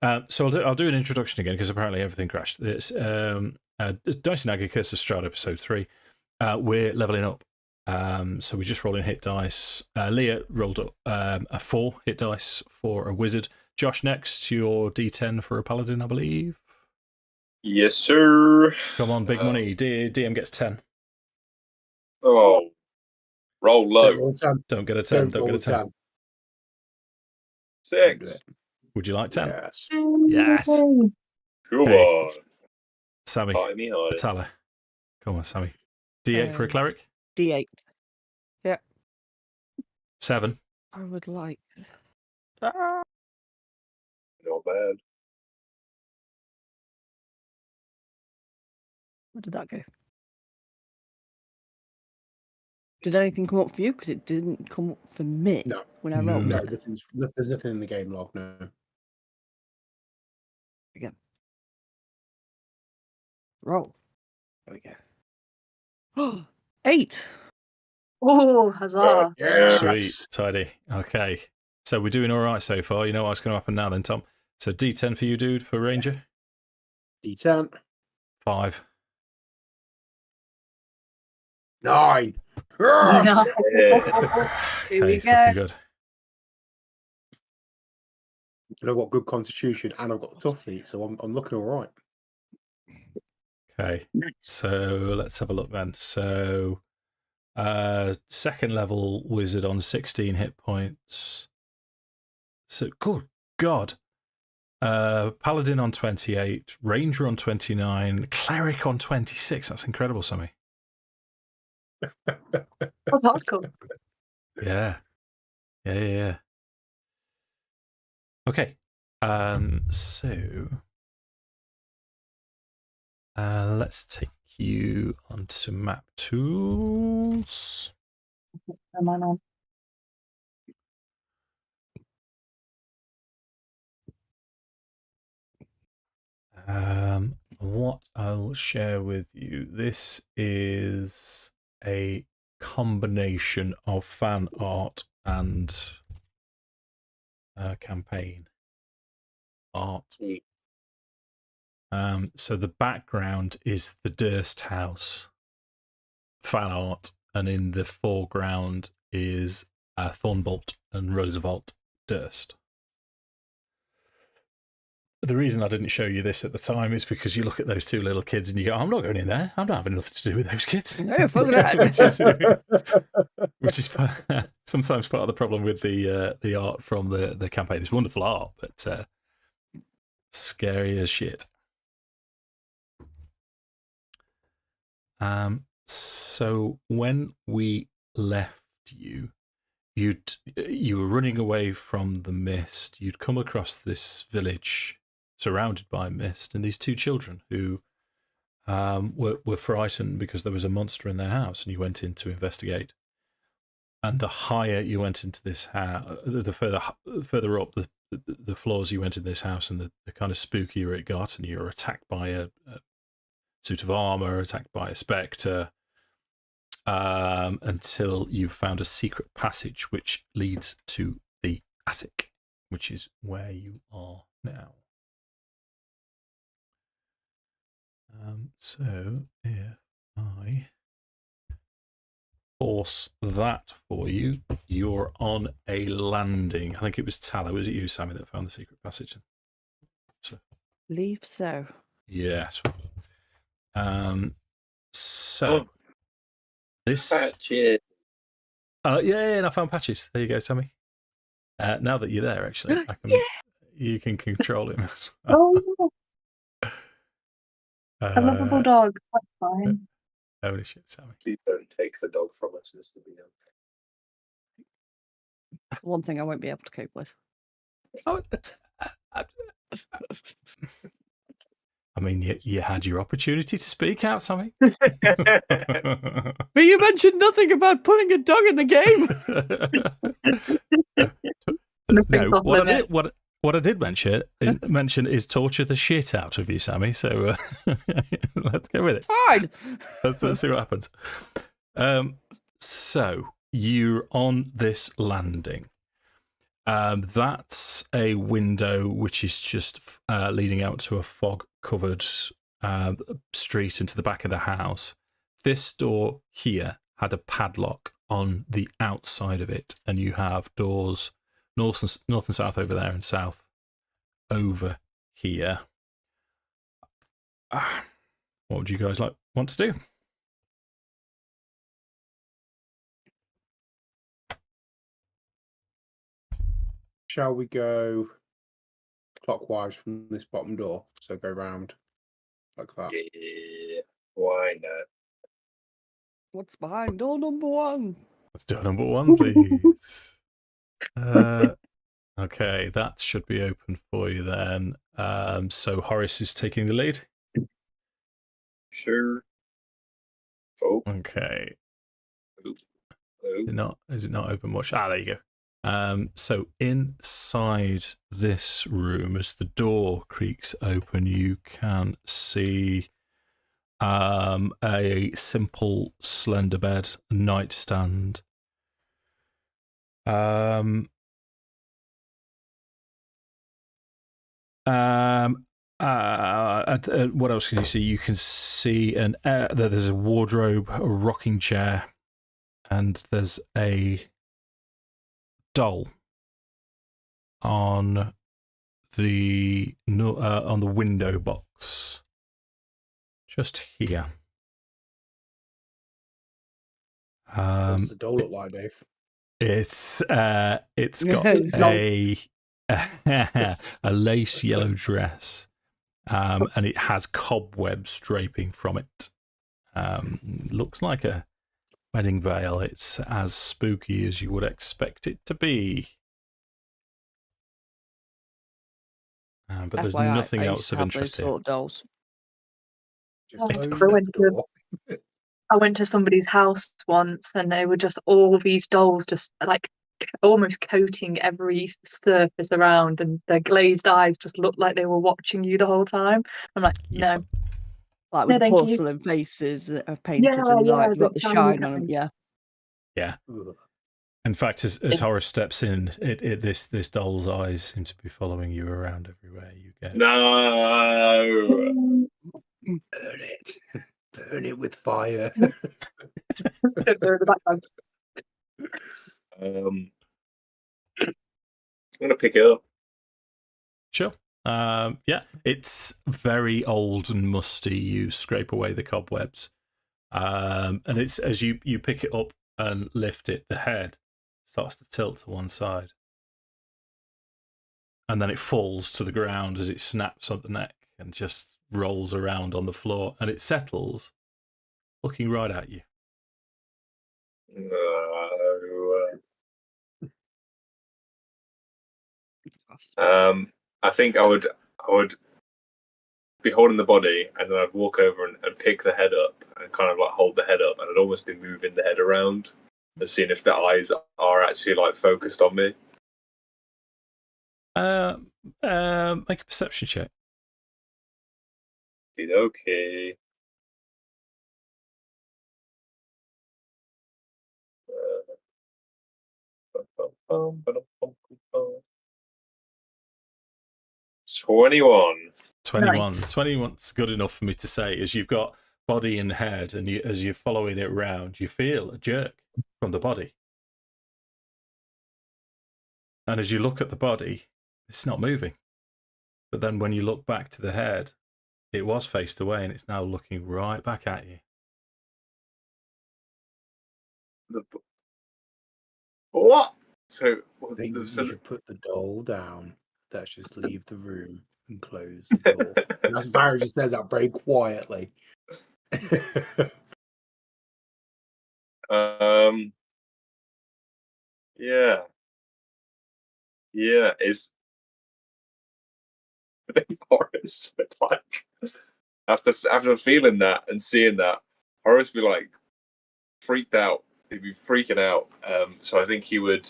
So I'll do an introduction again because apparently everything crashed. It's Dice Naga Curse of Strahd episode 3. We're leveling up. So we're just rolling hit dice. Leah rolled up a 4 hit dice for a wizard. Josh, next, your D10 for a paladin, I believe. Yes, sir. Come on, big money. DM gets 10. Oh, roll low. Don't get a 10. Don't get a 10. 6. Would you like 10? Yes. Yes. Come on. Sammi. Tala. Come on, Sammi. D8 for a cleric? D8. Yeah. 7. I would like. Not bad. Where did that go? Did anything come up for you? Because it didn't come up for me. No. When I rolled. No, there's nothing in the game log, no. Again. Roll. There we go. 8. Oh, huzzah. Yes. Sweet. Tidy. Okay. So we're doing all right so far. You know what's going to happen now then, Tom? So D10 for you, dude, for Ranger? D10. 5. 9. Yes. Yeah. Here we Okay, go. looking good. And I've got good constitution and I've got the tough feet, so I'm looking all right. Okay. Nice. So let's have a look then. So second level wizard on 16 hit points. So good God. Paladin on 28, Ranger on 29, Cleric on 26. That's incredible, Sammi. That's hardcore. Yeah. Yeah. Okay. So let's take you onto map tools. Am I on? What I'll share with you, this is a combination of fan art and campaign art. So the background is the Durst house fan art, and in the foreground is Thornbolt and Roosevelt Durst. The reason I didn't show you this at the time is because you look at those two little kids and you go, I'm not going in there. I'm not having nothing to do with those kids. No, fuck that. which is sometimes part of the problem with the art from the campaign. It's wonderful art, but scary as shit. So when we left you, you were running away from the mist. You'd come across this village surrounded by mist, and these two children who were frightened because there was a monster in their house, and you went in to investigate. And the higher you went into this house, the further up the floors you went in this house, and the kind of spookier it got, and you were attacked by a suit of armor, attacked by a spectre, until you found a secret passage which leads to the attic, which is where you are now. So if I force that for you, you're on a landing. I think it was Tala. Was it you, Sammi, that found the secret passage? So, Leave so. yes. So this. Patches. Yeah, and I found patches. There you go, Sammi. Now that you're there, actually, you can control him. Oh, a lovable dog. That's fine. Holy shit, Sammi. Please don't take the dog from us, Mr. Beyond. One thing I won't be able to cope with. Oh, I mean, you had your opportunity to speak out, Sammi. But you mentioned nothing about putting a dog in the game. Nothing's off limit. What I did mention is torture the shit out of you, Sammi. So let's go with it. Fine. Let's see what happens. So you're on this landing. That's a window which is just leading out to a fog-covered street into the back of the house. This door here had a padlock on the outside of it, and you have doors north and south over there and south over here. What would you guys want to do? Shall we go clockwise from this bottom door? So go round like that. Yeah, why not? What's behind door number 1? Let's do number 1, please. Okay, that should be open for you then. So Horace is taking the lead. Sure. Oh, Okay. oh. Is it not open much? There you go. So inside this room, as the door creaks open, you can see a simple, slender bed, a nightstand. What else can you see? You can see there's a wardrobe, a rocking chair, and there's a doll on the window box just here. What does the doll look like, Dave? It's got a lace yellow dress, and it has cobwebs draping from it. Looks like a wedding veil. It's as spooky as you would expect it to be. But there's FYI, nothing I used else to of have interest those here. sort of dolls. Just Oh, open I went the door. to somebody's house once, and they were just all these dolls, just like almost coating every surface around, and their glazed eyes just looked like they were watching you the whole time. I'm like, Yep. no, Like with No, the thank you. porcelain faces that are painted yeah, and like the got the shiny shine on them. eyes. Yeah. Yeah. Ugh. In fact, as Horace steps in, this doll's eyes seem to be following you around everywhere you go. No. Burn it. Burn it with fire. They're in the background. I'm gonna pick it up. Sure. Yeah, it's very old and musty. You scrape away the cobwebs, and it's as you pick it up and lift it, the head starts to tilt to one side, and then it falls to the ground as it snaps on the neck and just rolls around on the floor, and it settles, looking right at you. I think I would be holding the body, and then I'd walk over and pick the head up and kind of like hold the head up, and I'd almost be moving the head around and seeing if the eyes are actually like focused on me. Make a perception check. Okay. Uh, 21. 21. Nice. 21's good enough for me to say, as you've got body and head, and as you're following it round, you feel a jerk from the body. And as you look at the body, it's not moving. But then when you look back to the head, it was faced away, and it's now looking right back at you. What? So, I think you should put the doll down. Let's just leave the room and close the door. And as Barry just says that very quietly. Yeah. Yeah, is Horace would like after feeling that and seeing that, Horace would be like freaked out. He'd be freaking out. So I think he would.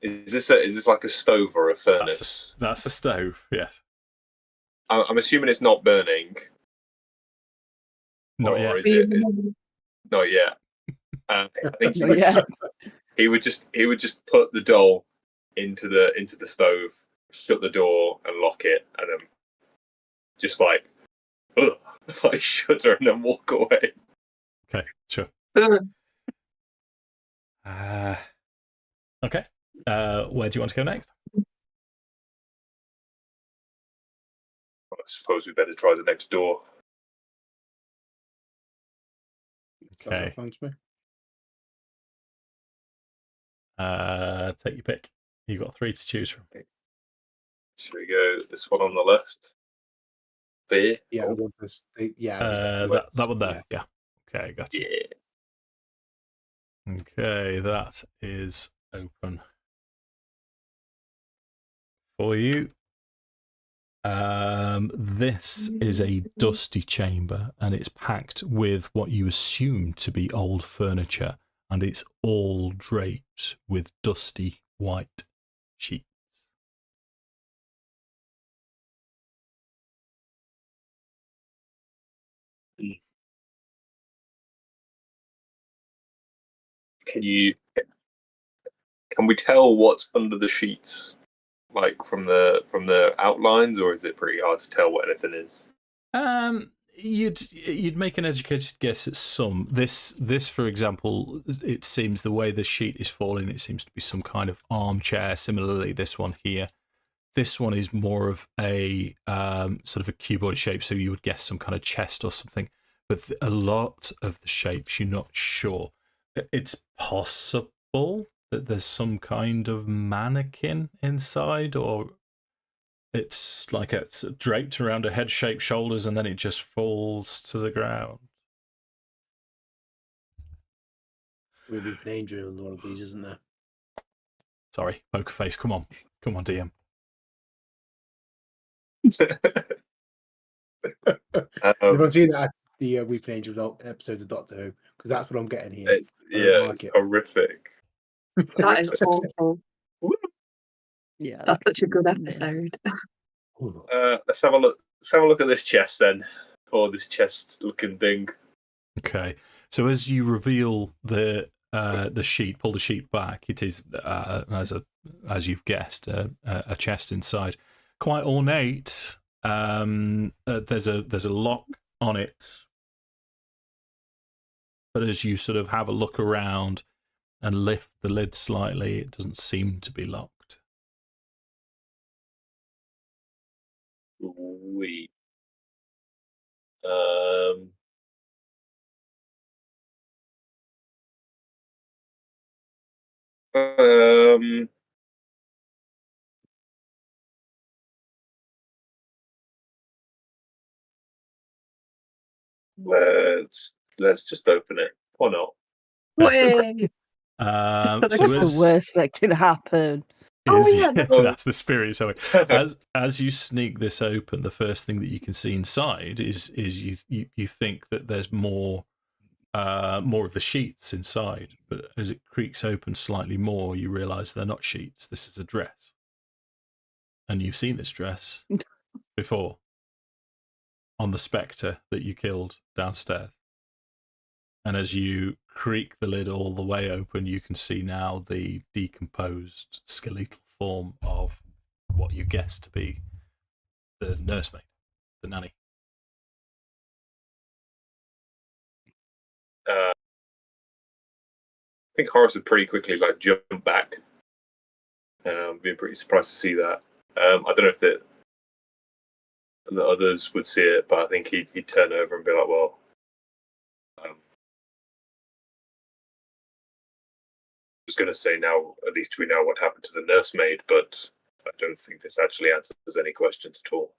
Is this like a stove or a furnace? That's a stove. Yes. I'm assuming it's not burning. Not or yet. Is it? Not yet. I think he would just put the doll into the stove, shut the door, and lock it, and then just like, ugh, like shudder and then walk away. Okay, sure. Okay. Where do you want to go next? I suppose we better try the next door. Okay. Thanks, me. Take your pick. You've got 3 to choose from. Should we go this one on the left? Beer? Yeah, I Oh, want this. Yeah, That one there. Yeah. Okay, gotcha. yeah. Okay, that is open for you. This is a dusty chamber, and it's packed with what you assume to be old furniture, and it's all draped with dusty white sheets. Can we tell what's under the sheets, like from the outlines, or is it pretty hard to tell what anything is? You'd make an educated guess at some. This, for example, it seems the way the sheet is falling, it seems to be some kind of armchair. Similarly, this one here. This one is more of a sort of a cuboid shape, so you would guess some kind of chest or something. But a lot of the shapes, you're not sure. It's possible that there's some kind of mannequin inside, or it's like it's draped around a head-shaped shoulders and then it just falls to the ground. We've been an angel in one of these, isn't there? Sorry, poker face. Come on, DM. Everyone's seen that the Weeping Angel episodes of Doctor Who, because that's what I'm getting here. It's horrific. That is awful. Yeah, That's such a good episode. Let's have a look. Let's have a look at this chest then, or this chest-looking thing. Okay, so as you reveal the sheet, pull the sheet back, it is as you've guessed, a chest inside, quite ornate. There's a lock on it, but as you sort of have a look around and lift the lid slightly, it doesn't seem to be locked. Sweet. Let's just open it. Why not? Way. So what's the worst that can happen? That's the spirit. So as you sneak this open, the first thing that you can see inside is you think that there's more of the sheets inside, but as it creaks open slightly more, you realise they're not sheets. This is a dress, and you've seen this dress before on the spectre that you killed downstairs. And as you creak the lid all the way open, you can see now the decomposed skeletal form of what you guess to be the nursemaid, the nanny. I think Horace would pretty quickly jump back. Being pretty surprised to see that. I don't know if the others would see it, but I think he'd turn over and be like, "Well, I was going to say now, at least we know what happened to the nursemaid, but I don't think this actually answers any questions at all."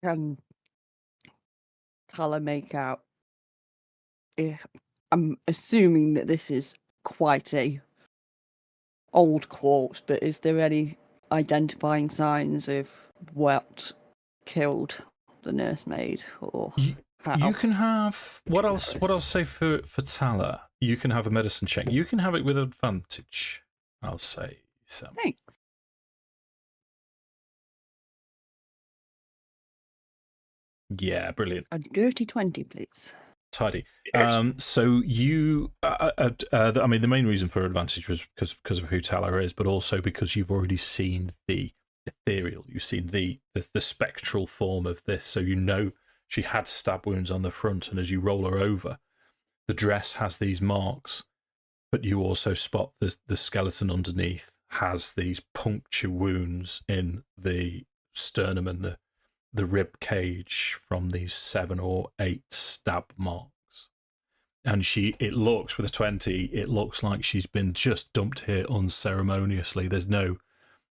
Can Tala make out? I'm assuming that this is quite a old corpse, but is there any identifying signs of what killed the nursemaid, or how? You can have what I'll say for Tala. You can have a medicine check. You can have it with advantage. I'll say so. Thanks. Yeah, brilliant. A dirty 20, please. tidy. Yes. So you, I mean, the main reason for advantage was because of who Tala is, but also because you've already seen the ethereal, you've seen the spectral form of this, so you know she had stab wounds on the front, and as you roll her over, the dress has these marks, but you also spot the skeleton underneath has these puncture wounds in the sternum and the rib cage from these 7 or 8 stab marks. And it looks, with a 20, it looks like she's been just dumped here unceremoniously. There's no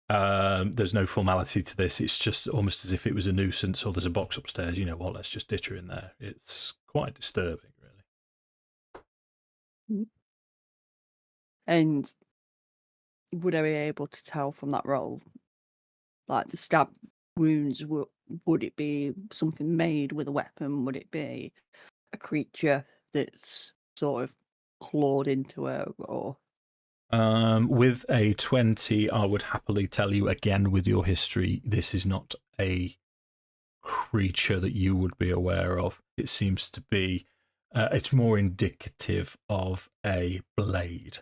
formality to this. It's just almost as if it was a nuisance, or there's a box upstairs. You know what? Let's just ditch her in there. It's quite disturbing, really. And would I be able to tell from that roll, like the stab wounds, would it be something made with a weapon? Would it be a creature that's sort of clawed into her, or? With a 20, I would happily tell you again, with your history, this is not a creature that you would be aware of. It seems to be, it's more indicative of a blade.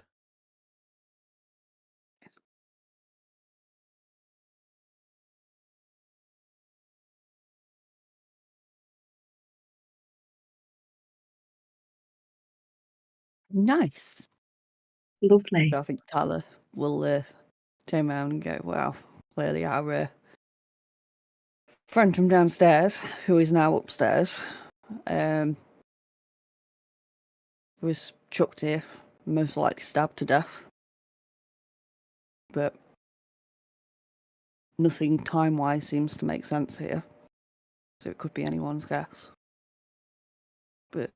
Nice. Lovely. So I think Tala will turn around and go, wow, clearly our friend from downstairs, who is now upstairs, was chucked here, most likely stabbed to death. But nothing time-wise seems to make sense here. So it could be anyone's guess. But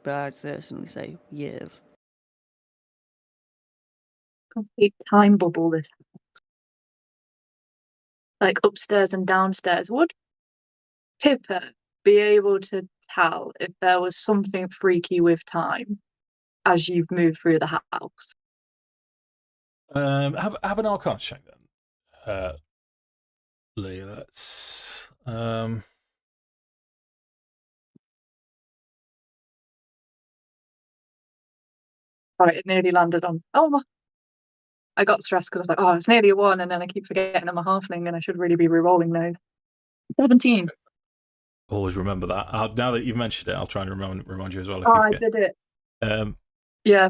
I'd certainly say years. Complete time bubble, this house. Like upstairs and downstairs. Would Pippa be able to tell if there was something freaky with time as you've moved through the house? Have an Arcana check then, Leah. That's Right, it nearly landed on. I got stressed because I was like, oh, it's nearly a 1, and then I keep forgetting I'm a halfling and I should really be re-rolling those. 17. always remember that. Now that you've mentioned it, I'll try and remind you as well if Oh, you I forget. did it. Yeah.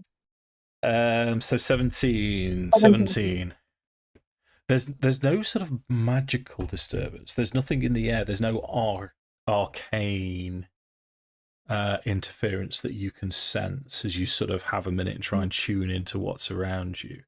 Yeah. So 17. There's no sort of magical disturbance. There's nothing in the air. There's no arcane interference that you can sense as you sort of have a minute and try and tune into what's around you.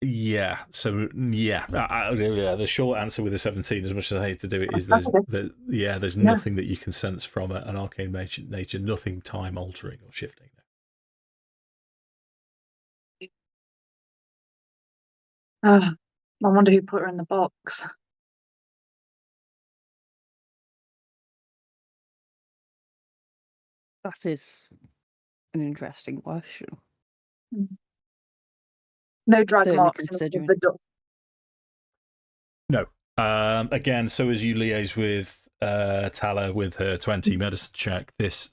Yeah. So yeah, the short answer with the 17, as much as I hate to do it, is there's nothing that you can sense from an arcane nature, nothing time altering or shifting. I wonder who put her in the box. That is an interesting question. No drag Certainly marks in considering. the door. No. Again, so as you liaise with Tala with her 20 medicine check, there's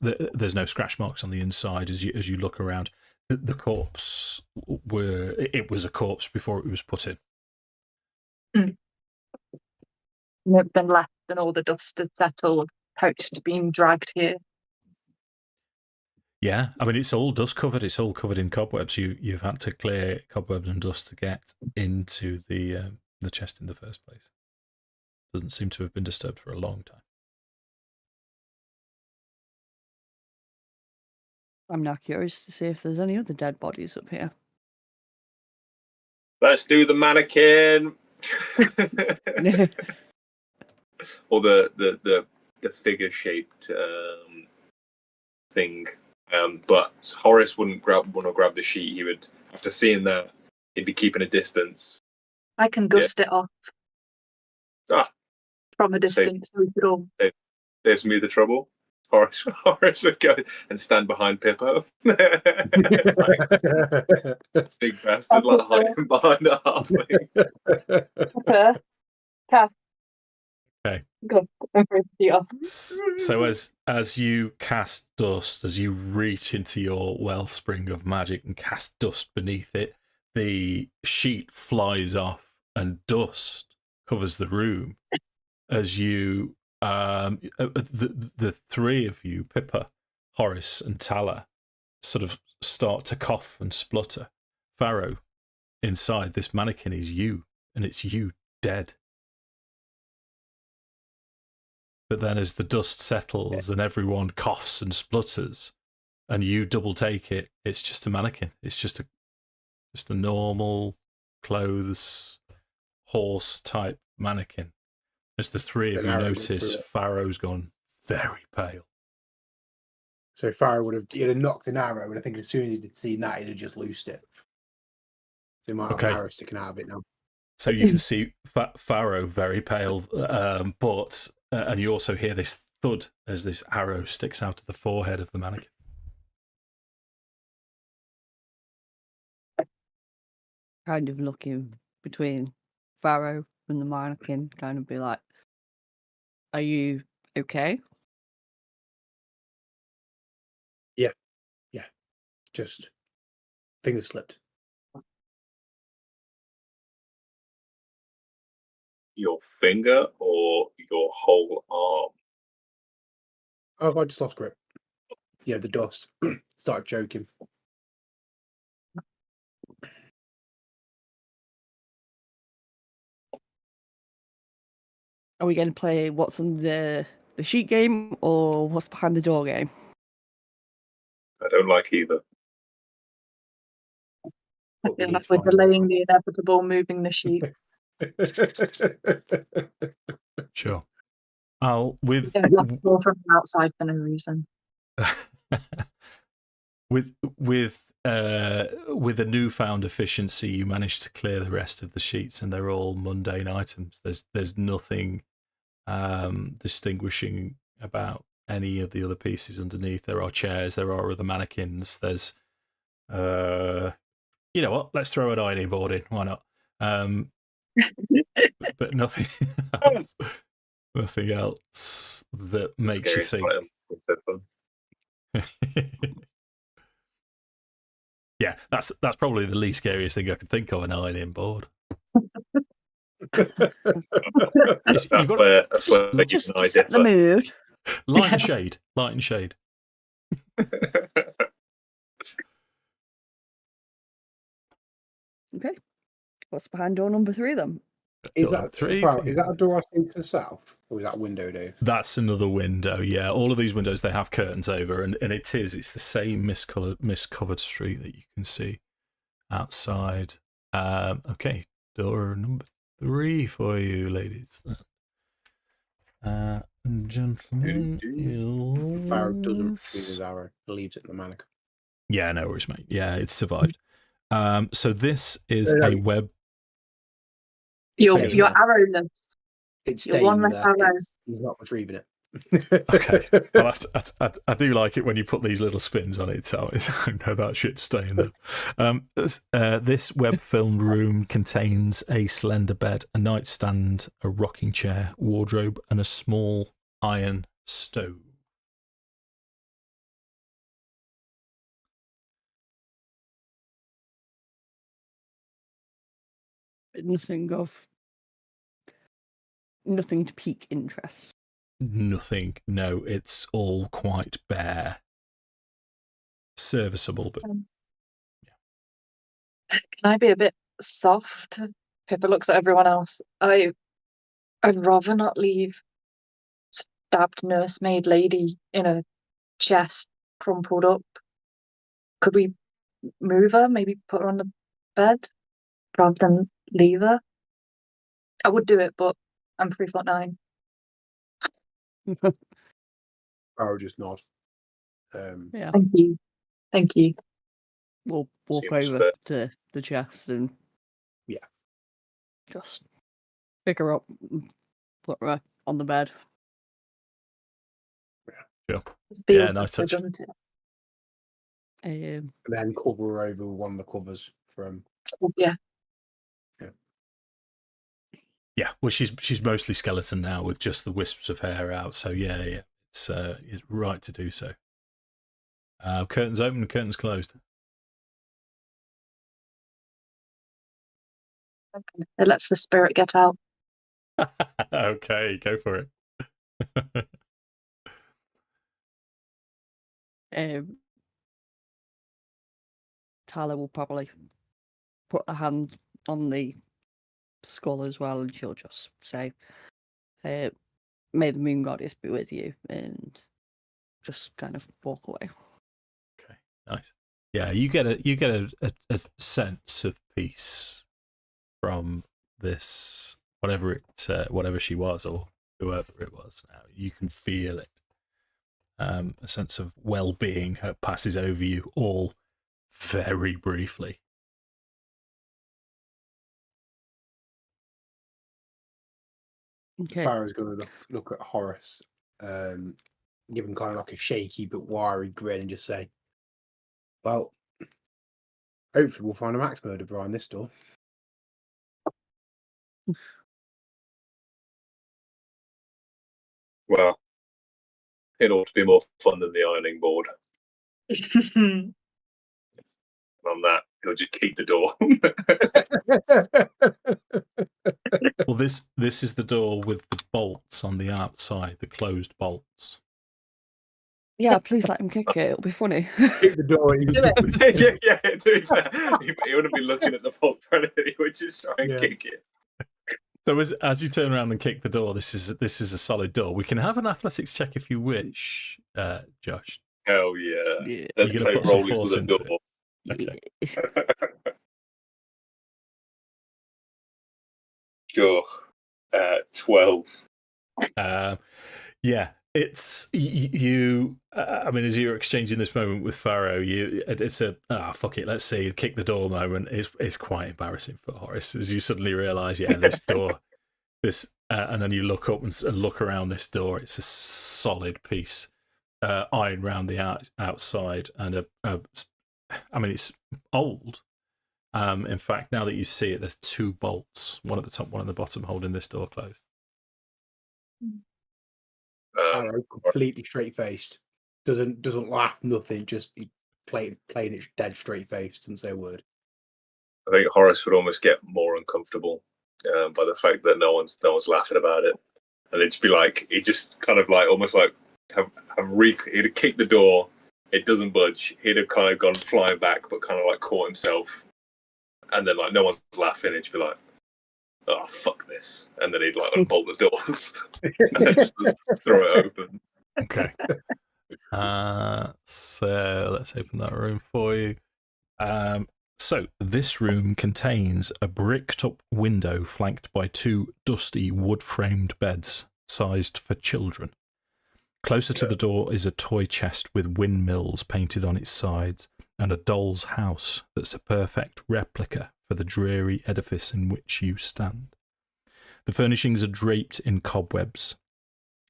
no scratch marks on the inside as you look around. The corpse was a corpse before it was put in. It's been left and all the dust had settled, post being dragged here. Yeah, I mean, it's all dust covered. It's all covered in cobwebs. You've had to clear cobwebs and dust to get into the chest in the first place. Doesn't seem to have been disturbed for a long time. I'm now curious to see if there's any other dead bodies up here. Let's do the mannequin. Or the figure shaped thing. But Horace wouldn't grab the sheet. He would, after seeing that, he'd be keeping a distance. I can gust it off from a distance. So we could all. Saves me the trouble. Horace would go and stand behind Pippa. Like, big bastard, like hiding behind a halfling. Okay. Kath. Okay. Go. So as you cast dust, as you reach into your wellspring of magic and cast dust beneath it, the sheet flies off and dust covers the room. As you, the three of you, Pippa, Horace, and Tala, sort of start to cough and splutter. Farrow, inside this mannequin is you, and it's you dead. But then as the dust settles and everyone coughs and splutters and you double take it, it's just a mannequin. It's just a normal clothes horse type mannequin. As the three of you notice, Farrow's gone very pale. So Farrowwood he'd have knocked an arrow, and I think as soon as he'd seen that, he'd have just loosed it. So he might have an arrow sticking out of it now. So you can see Farrow very pale, but and you also hear this thud as this arrow sticks out of the forehead of the mannequin. Kind of looking between Farrow and the mannequin, kind of be like, "Are you okay?" Yeah, just finger slipped. Your finger or your whole arm? Oh, I just lost grip. Yeah, the dust. Started choking. Are we going to play what's on the sheet game or what's behind the door game? I don't like either. I feel like we're delaying the inevitable, moving the sheet. Sure. With We don't like to go from the outside for no reason. with a newfound efficiency, you manage to clear the rest of the sheets, and they're all mundane items. There's nothing distinguishing about any of the other pieces underneath. There are chairs, there are other mannequins. There's you know what? Let's throw an ironing board in. Why not? But nothing else. Nothing else that makes you think. Yeah, that's probably the least scariest thing I could think of, an ironing board. You've got to just to set the mood. Light and shade. Light and shade. Okay. What's behind door number 3 then? Is that a door I see to the south? Or is that a window, Dave? That's another window, yeah. All of these windows, they have curtains over, and it's the same mist-covered street that you can see outside. Okay, door number 3 for you, ladies. Gentlemen, Farrow doesn't retrieve his arrow, leaves it in the mannequin. Yeah, no worries, mate. Yeah, it's survived. So this is a web. Your arrowness. It's your one less arrow. He's not retrieving it. Okay, well, I do like it when you put these little spins on it, so I know that shit's staying there. This web-filmed room contains a slender bed, a nightstand, a rocking chair, wardrobe, and a small iron stove. Nothing to pique interest. Nothing. No, it's all quite bare. Serviceable, but Can I be a bit soft? Pippa looks at everyone else. I'd rather not leave stabbed nursemaid lady in a chest, crumpled up. Could we move her? Maybe put her on the bed rather than leave her? I would do it, but I'm 3'9". Farrow just nod. Yeah. Thank you. We'll walk over to the chest and just pick her up, and put her on the bed. Yeah. Sure. It feels Yeah, nice better, touch. doesn't it? And then cover her over with one of the covers from. Yeah. Yeah, well, she's mostly skeleton now with just the wisps of hair out. So yeah, it's right to do so. Curtains open, curtains closed. It lets the spirit get out. Okay, go for it. Tala will probably put a hand on the skull as well, and she'll just say, "May the moon goddess be with you," and just kind of walk away. Okay, nice. Yeah, you get a sense of peace from this, whatever she was or whoever it was. Now you can feel it. A sense of well-being passes over you all very briefly. Okay. Farrow's going to look at Horace, give him kind of like a shaky but wiry grin and just say, "Well, hopefully we'll find a max murder behind this door." Well, it ought to be more fun than the ironing board. On that, he'll just keep the door. Well, this is the door with the bolts on the outside, the closed bolts. Yeah, please let him kick it. It'll be funny. Kick the door. And Do it. yeah, to be fair, he wouldn't be looking at the bolt or anything. He would just try and Yeah. kick it. So as you turn around and kick the door, this is a solid door. We can have an athletics check if you wish, Josh. Hell yeah. Yeah. Let's You're play gonna put some rollies force with a into door. Okay. Sure. 12. Yeah, it's you. I mean, as you're exchanging this moment with Farrow, it's a fuck it, let's see, kick the door moment. It's quite embarrassing for Horace as you suddenly realise, this door, and then you look up and look around this door. It's a solid piece, iron round the outside, and I mean, it's old. In fact, now that you see it, there's two bolts, one at the top, one at the bottom, holding this door closed. Farrow, completely straight faced, doesn't laugh, nothing, just playing it dead straight faced, doesn't say a word. I think Horace would almost get more uncomfortable by the fact that no one's laughing about it, and it'd just be like, he just kind of like almost like he'd have kicked the door, it doesn't budge, he'd have kind of gone flying back, but kind of like caught himself, and then like no one's laughing, it'd be like, oh fuck this, and then he'd like unbolt the doors and then just throw it open. Okay. So let's open that room for you. So this room contains a bricked up window flanked by two dusty wood framed beds sized for children. Closer to the door is a toy chest with windmills painted on its sides and a doll's house that's a perfect replica for the dreary edifice in which you stand. The furnishings are draped in cobwebs.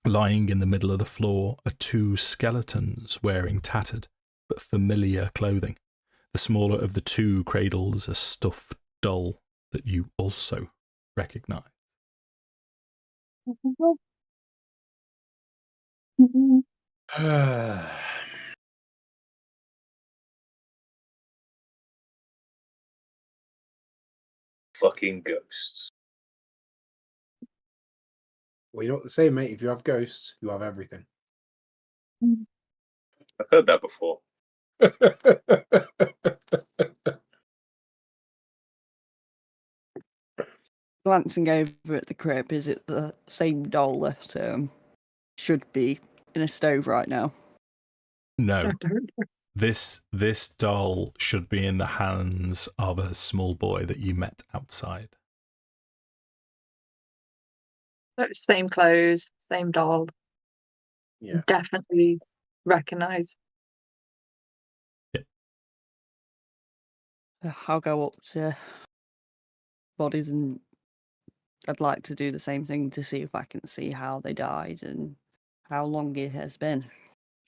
Lying in the middle of the floor are two skeletons wearing tattered but familiar clothing. The smaller of the two cradles a stuffed doll that you also recognise. Fucking ghosts. Well, you're not the same, mate. If you have ghosts, you have everything. I've heard that before. Glancing over at the crib, is it the same doll that should be in a stove right now? No. This doll should be in the hands of a small boy that you met outside. Same clothes, same doll. Yeah. Definitely recognise. I'll go up to bodies and I'd like to do the same thing to see if I can see how they died and how long it has been.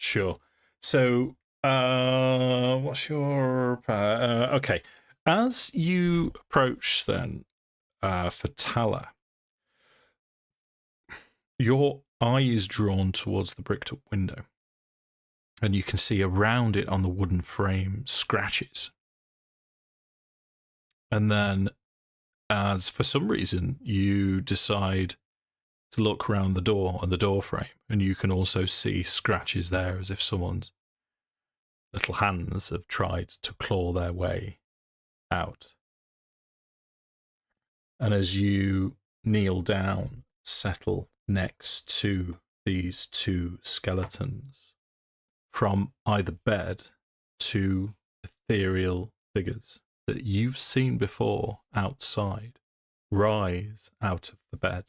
Sure. So, what's your... okay. As you approach then, for Tala, your eye is drawn towards the bricked up window, and you can see around it on the wooden frame scratches. And then, as for some reason you decide to look around the door and the door frame, and you can also see scratches there as if someone's little hands have tried to claw their way out. And as you kneel down, settle next to these two skeletons, from either bed, two ethereal figures that you've seen before outside rise out of the bed.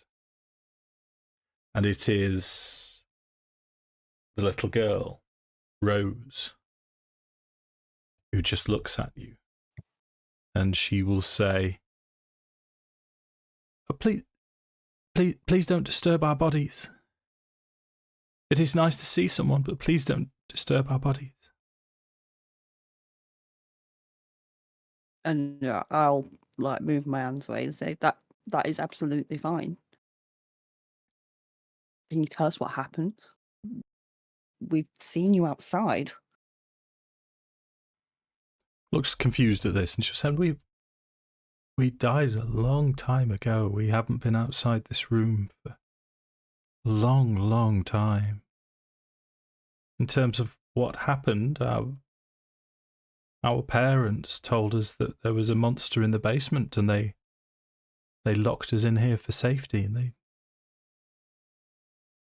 And it is the little girl, Rose, who just looks at you. And she will say, "Oh, please don't disturb our bodies. It is nice to see someone, but please don't disturb our bodies." And I'll like move my hands away and say that is absolutely fine. Can you tell us what happened? We've seen you outside. Looks confused at this, and she said, we died a long time ago. We haven't been outside this room for a long, long time. In terms of what happened, our parents told us that there was a monster in the basement, and they locked us in here for safety.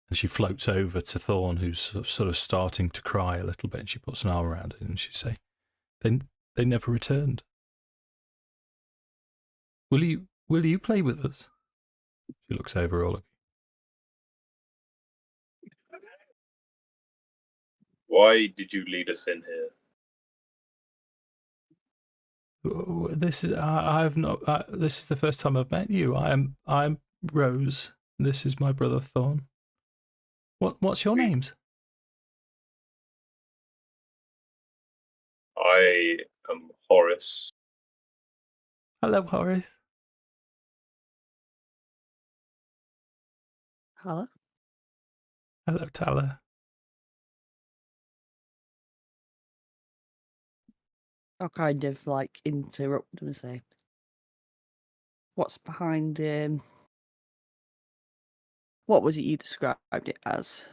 And she floats over to Thorn, who's sort of starting to cry a little bit, and she puts an arm around it, and she say, They never returned. Will you play with us?" She looks over all of you. Why did you lead us in here? This is I've not. This is the first time I've met you. I'm Rose. This is my brother Thorn. What's your names? I am Horace. Hello, Horace. Hello? Hello, Tala. I'll kind of like interrupt and say, "What's behind what was it you described it as?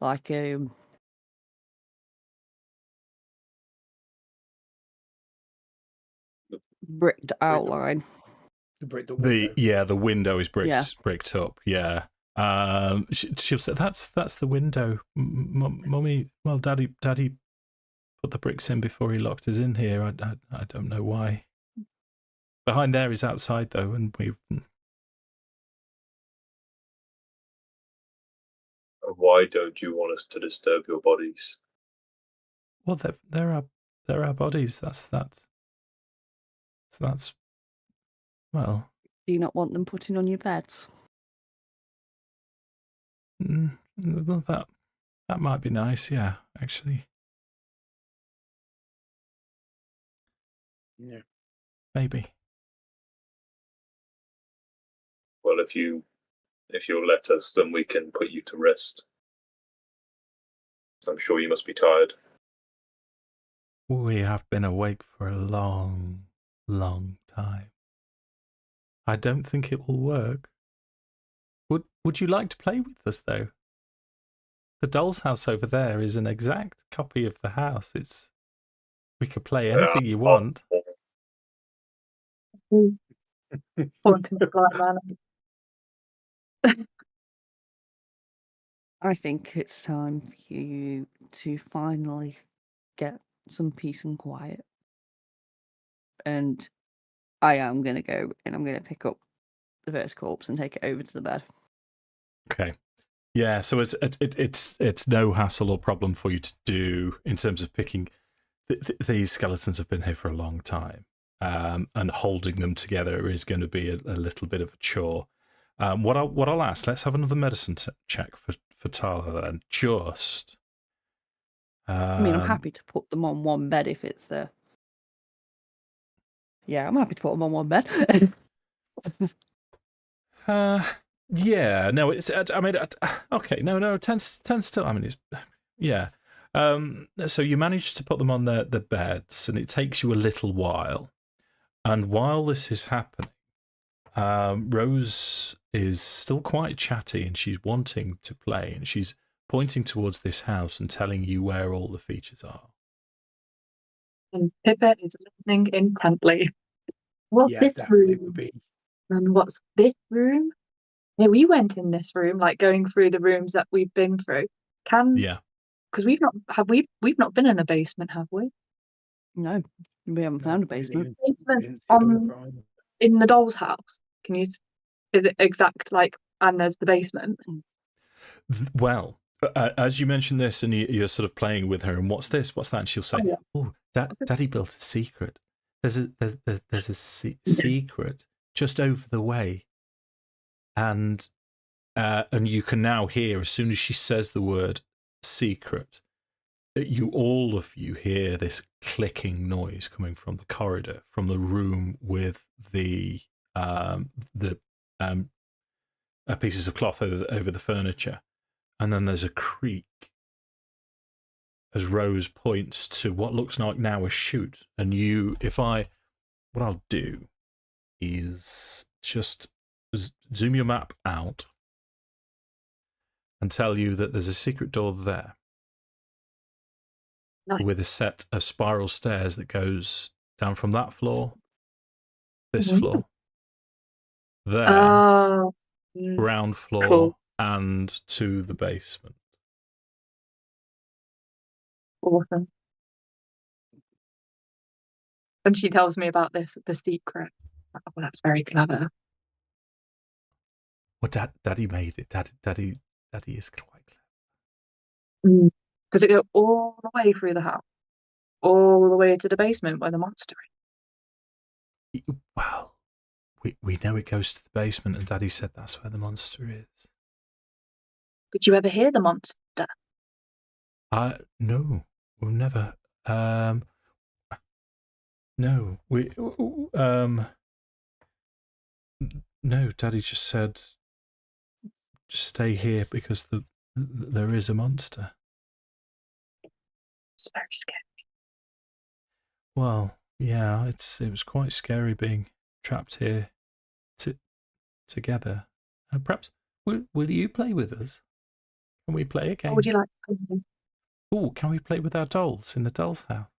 Like bricked outline." The bricked up window. The window is bricked Yeah. bricked up. Yeah. She'll say that's the window. Mummy, well, Daddy put the bricks in before he locked us in here. I don't know why. Behind there is outside though, and we've. Why don't you want us to disturb your bodies? Well, there are bodies. That's well. Do you not want them putting on your beds? Well, that might be nice. Yeah, actually. Yeah. Maybe. Well, if you'll let us, then we can put you to rest. I'm sure you must be tired. We have been awake for a long, long time. I don't think it will work. Would you like to play with us, though? The doll's house over there is an exact copy of the house. We could play anything you want. I think it's time for you to finally get some peace and quiet. And I am going to go and I'm going to pick up the first corpse and take it over to the bed. Okay. Yeah, so it's no hassle or problem for you to do in terms of picking. These skeletons have been here for a long time, and holding them together is going to be a little bit of a chore. What I'll ask, let's have another medicine check for Tala then, just I mean, I'm Um, happy to put them on one bed if it's Yeah, I'm happy to put them on one bed. Yeah, no, it's. I mean, okay, no, ten's still. I mean, it's. Yeah. So you manage to put them on the beds, and it takes you a little while. And while this is happening, Rose is still quite chatty, and she's wanting to play, and she's pointing towards this house and telling you where all the features are. And Pippa is listening intently. What's Yeah, this definitely room? would be. And what's this room? Yeah, we went in this room, like going through the rooms that we've been through. Yeah. Because we've not been in a basement, have we? No, we haven't found a basement. Basement in the doll's house. Is it exact like? And there's the basement. Well, as you mentioned this, and you're sort of playing with her, and what's this? What's that? And she'll say, "Oh, Daddy built a secret. There's a secret just over the way." And you can now hear, as soon as she says the word secret, all of you hear this clicking noise coming from the corridor, from the room with the pieces of cloth over the furniture. And then there's a creak as Rose points to what looks like now a chute. And what I'll do is just zoom your map out and tell you that there's a secret door there. Nice. With a set of spiral stairs that goes down from that floor, this floor, there, ground floor, cool. And to the basement. Awesome. And she tells me about the secret. Oh, that's very clever. Well, Daddy made it. Daddy is quite clever. Does it go all the way through the house? All the way to the basement where the monster is? Well, we know it goes to the basement, and Daddy said that's where the monster is. Did you ever hear the monster? No, we've never. No, no. Daddy just said, just stay here because there is a monster. It's very scary. Well, yeah, it was quite scary being trapped here together. Perhaps will you play with us? Can we play a game? What would you like to play? Oh, can we play with our dolls in the doll's house?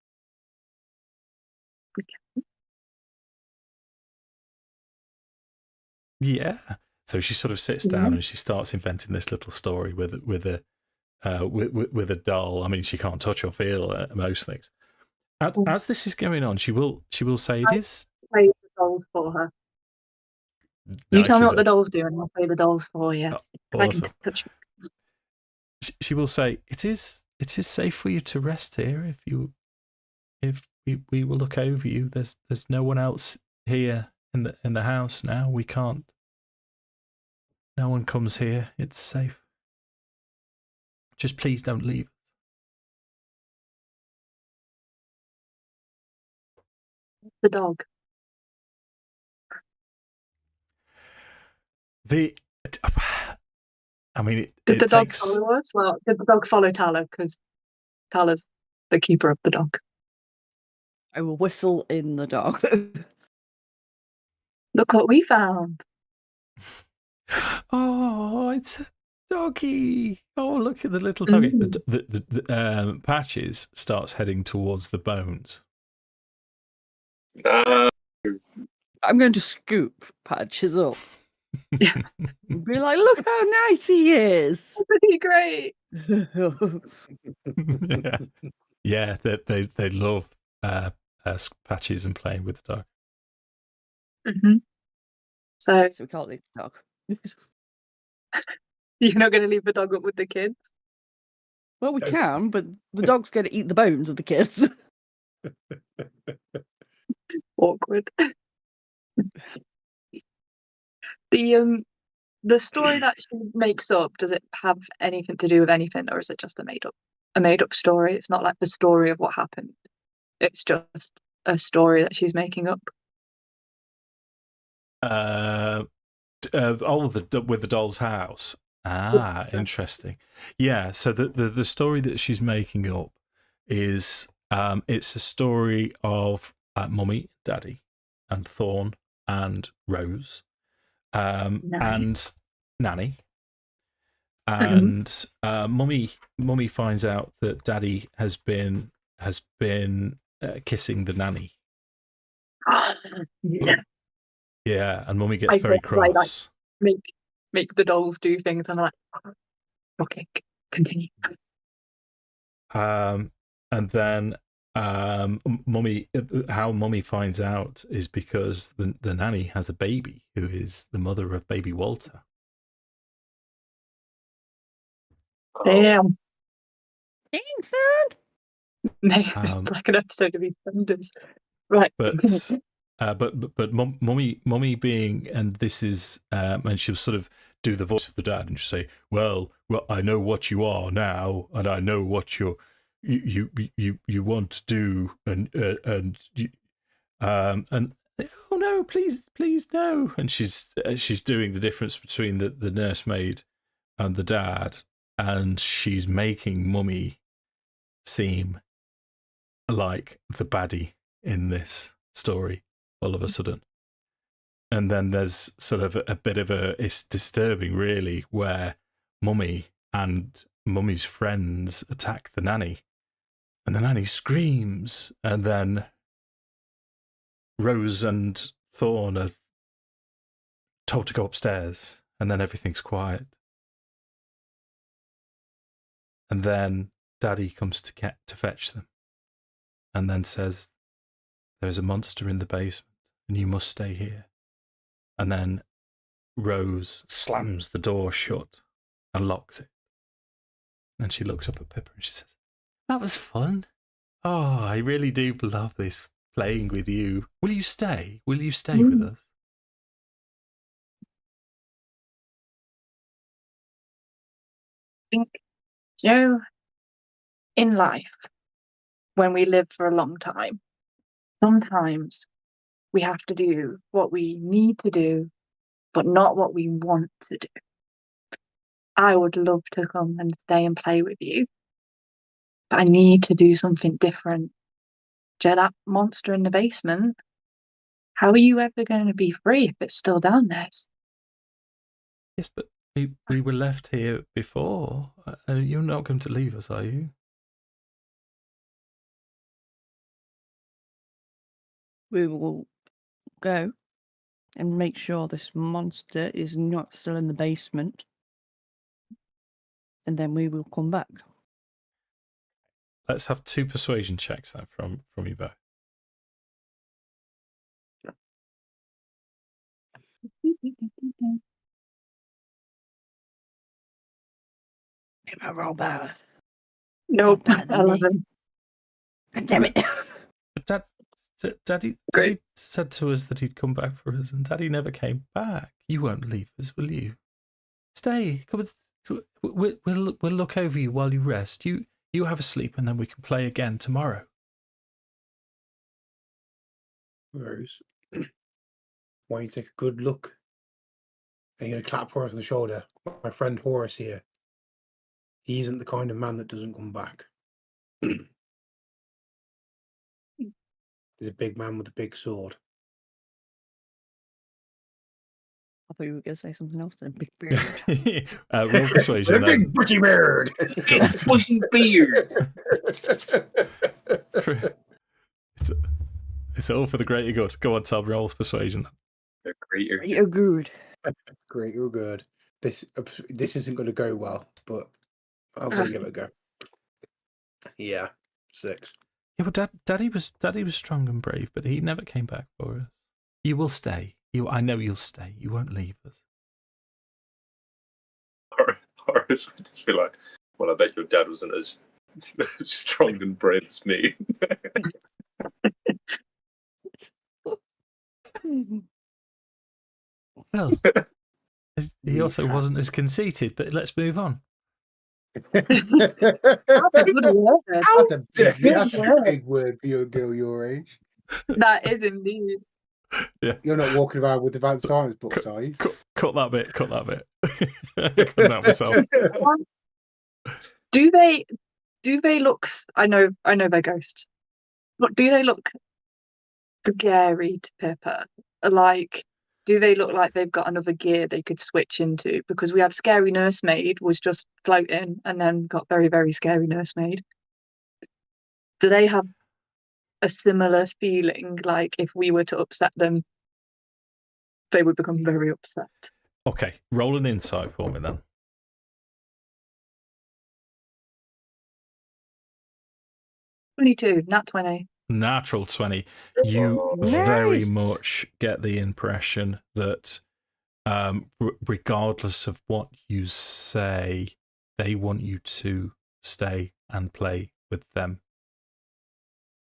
Yeah. So she sort of sits down and she starts inventing this little story with a doll. I mean, she can't touch or feel most things. As this is going on, she will say it is. Play the dolls for her. You tell me what the dolls do, and I'll play the dolls for you. Awesome. She will say it is safe for you to rest here if we will look over you. There's no one else here in the house now. We can't. No one comes here. It's safe. Just please don't leave. The dog. I mean, did the dog follow us? Well, did the dog follow Tala? Because Tala's the keeper of the dog. I will whistle in the dog. Look what we found. Oh, it's a doggy. Oh, look at the little doggy. The Patches starts heading towards the bones. I'm going to scoop Patches up. Be like, look how nice he is. Pretty great. Yeah, they love Patches and playing with the dog. Mm-hmm. So we can't leave the dog. You're not going to leave the dog up with the kids? Well, we can, but the dog's going to eat the bones of the kids. Awkward. The story that she makes up, does it have anything to do with anything, or is it just a made up a made-up story. It's not like the story of what happened. It's just a story that she's making up. With the doll's house. Ah, interesting. Yeah, so the story that she's making up is it's a story of Mummy, Daddy, and Thorn and Rose, Nice. and Nanny. And Mummy finds out that Daddy has been kissing the nanny. Yeah. Yeah, and Mummy gets I very thought, like, cross. make the dolls do things, and I'm like, okay, continue. And then Mummy, how Mummy finds out is because the nanny has a baby who is the mother of baby Walter. Damn. Ethan! It's like an episode of EastEnders. Right. But mummy being, and this is, and she'll sort of do the voice of the dad and she'll say, well, I know what you are now, and I know what you want to do, and oh no, please no, and she's doing the difference between the nursemaid and the dad, and she's making Mummy seem like the baddie in this story all of a sudden. And then there's sort of a bit of it's disturbing really, where Mummy and Mummy's friends attack the nanny, and the nanny screams, and then Rose and Thorn are told to go upstairs, and then everything's quiet. And then Daddy comes to fetch them, and then says, there's a monster in the basement, and you must stay here. And then Rose slams the door shut and locks it. And she looks up at Pippa and she says, that was fun. Oh, I really do love this, playing with you. Will you stay? Will you stay with us? I think, in life, when we live for a long time, sometimes we have to do what we need to do, but not what we want to do. I would love to come and stay and play with you, but I need to do something different. That monster in the basement, how are you ever going to be free if it's still down there? Yes, but we were left here before. You're not going to leave us, are you? We will go and make sure this monster is not still in the basement. And then we will come back. Let's have 2 persuasion checks then from you both. If I roll better. Nope, better than me. 11. Damn it. Daddy said to us that he'd come back for us, and Daddy never came back. You won't leave us, will you? Stay. Come on. We'll look over you while you rest. You have a sleep, and then we can play again tomorrow. Rose, why don't you take a good look? And you're going to clap Horace on the shoulder. My friend Horace here. He isn't the kind of man that doesn't come back. There's a big man with a big sword. I thought you were going to say something else then. Big beard. Roll persuasion. A big bushy beard. Bushy beard. It's all for the greater good. Go on, Tom. Roll persuasion. You're good. Great, you're good. This isn't going to go well, but I'm going to give it a go. Yeah, 6. Yeah, well, Daddy was strong and brave, but he never came back for us. You will stay. I know you'll stay. You won't leave us. Horace would just be like, well, I bet your dad wasn't as strong and brave as me. Well, he also wasn't as conceited, but let's move on. That's a good word. That's a big, Good that's a word. big word for your girl your age. That is indeed. You're not walking around with advanced science books, are you? Cut that bit. Cut that bit. I couldn't help myself. Do they look? I know they're ghosts, but do they look scary to Pippa? Like, do they look like they've got another gear they could switch into? Because we had scary nursemaid was just floating, and then got very, very scary nursemaid. Do they have a similar feeling? Like, if we were to upset them, they would become very upset. Okay, roll an insight for me then. 22, nat 20. Natural 20. You very Nice. much get the impression that regardless of what you say, they want you to stay and play with them,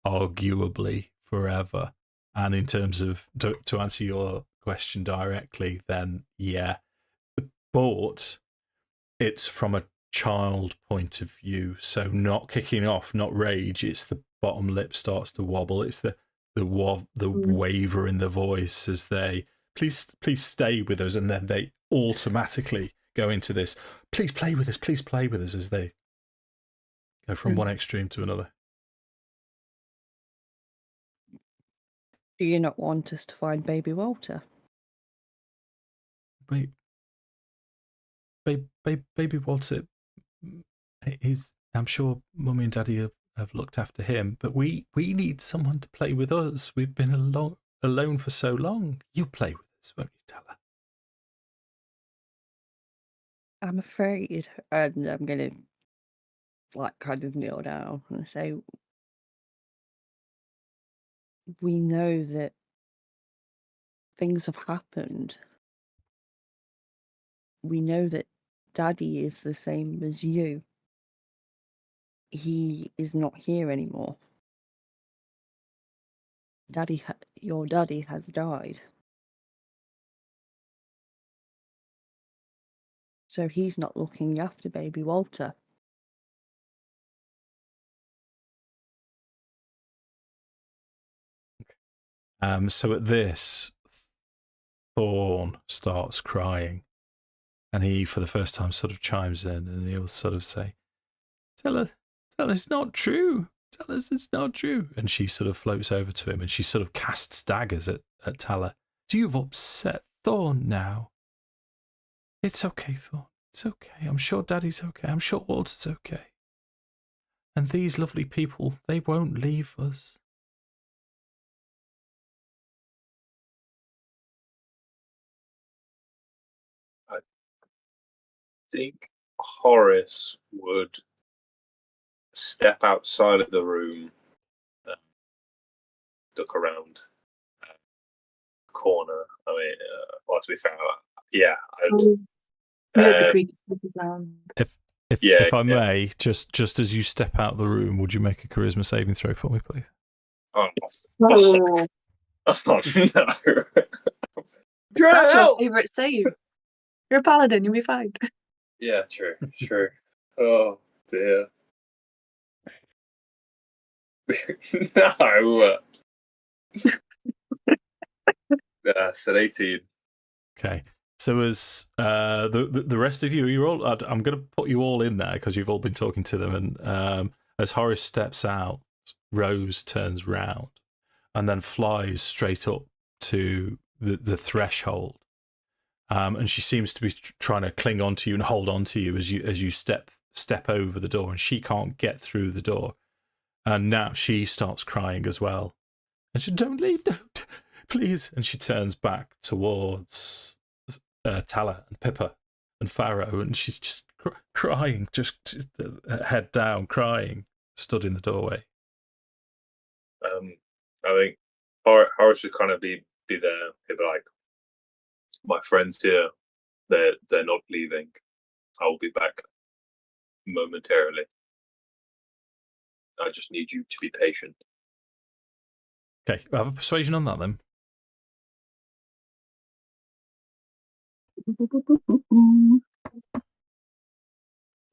arguably forever. And in terms of, to answer your question directly, then yeah. But it's from a child point of view, so not kicking off, not rage. It's the bottom lip starts to wobble. It's the waver in the voice as they please stay with us, and then they automatically go into this please play with us as they go from one extreme to another. Do you not want us to find baby Walter? Wait, baby Walter, I'm sure Mummy and Daddy have looked after him, but we need someone to play with us. We've been alone for so long. You play with us, won't you, Tala? I'm afraid, and I'm going to kind of kneel down and say, we know that things have happened. We know that Daddy is the same as you. He is not here anymore. Your daddy has died. So he's not looking after baby Walter. So at this, Thorn starts crying, and he, for the first time, sort of chimes in, and he'll sort of say, Tell us it's not true. Tell us it's not true. And she sort of floats over to him, and she sort of casts daggers at Tala. You've upset Thorn now. It's okay, Thorn. It's okay. I'm sure Daddy's okay. I'm sure Walter's okay. And these lovely people, they won't leave us. I think Horace would step outside of the room, look around the corner. I mean, well, to be fair, yeah, We heard the creature down. If I may, just as you step out the room, would you make a charisma saving throw for me, please? Oh, Oh, oh no! that's your favourite save. You're a paladin, you'll be fine. Yeah, true. Oh dear. No. That's an 18. Okay. So as the rest of you, you're all. I'm going to put you all in there because you've all been talking to them. And as Horace steps out, Rose turns round and then flies straight up to the threshold. And she seems to be trying to cling onto you and hold on to you as you step over the door, and she can't get through the door. And now she starts crying as well. And she, don't leave, don't, please. And she turns back towards Tala and Pippa and Farrow, and she's just crying, just head down, crying, stood in the doorway. I think Horace should kind of be there. He'd be like, my friends here, they're not leaving. I will be back momentarily. I just need you to be patient. Okay, I have a persuasion on that then.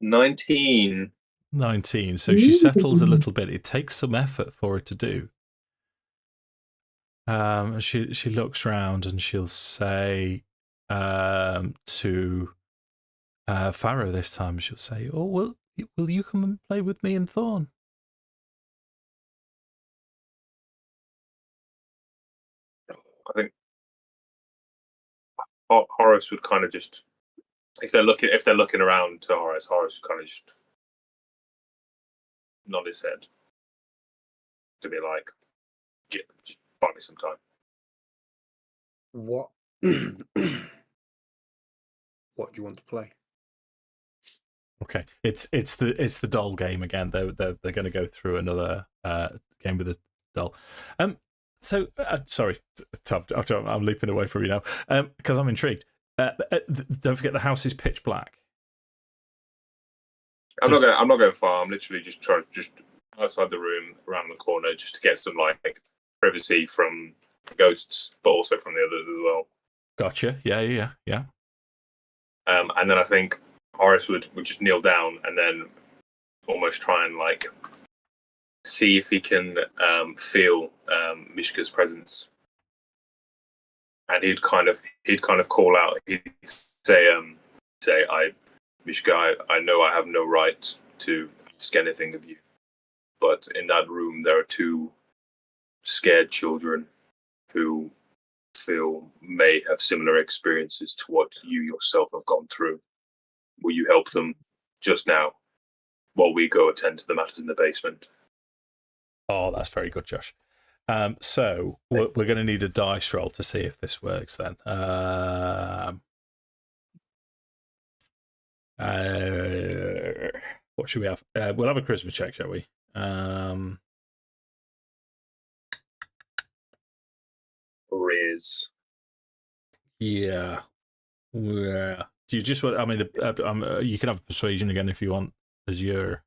19. 19. So she settles a little bit. It takes some effort for her to do. She looks round and she'll say to Farrow this time, she'll say, "Oh, will you come and play with me and Thorn?" I think Horace would kind of just, if they're looking around to Horace would kind of just nod his head to be like, "Yeah, just buy me some time." What? What do you want to play? Okay, it's the doll game again. They're going to go through another game with a doll. So sorry, I'm leaping away from you now because I'm intrigued. Don't forget the house is pitch black. I'm not going far. I'm literally just trying outside the room, around the corner, just to get some like privacy from ghosts, but also from the others as well. Gotcha. Yeah. And then I think Horace would just kneel down and then almost try and like see if he can feel Mishka's presence. And he'd kind of call out. He'd say, Mishka, I know I have no right to ask anything of you, but in that room there are two scared children who may have similar experiences to what you yourself have gone through. Will you help them just now while we go attend to the matters in the basement? Oh, that's very good, Josh. So we're going to need a dice roll to see if this works then. What should we have? We'll have a charisma check, shall we? Riz. Yeah. Do you just want? I mean, you can have persuasion again if you want as your.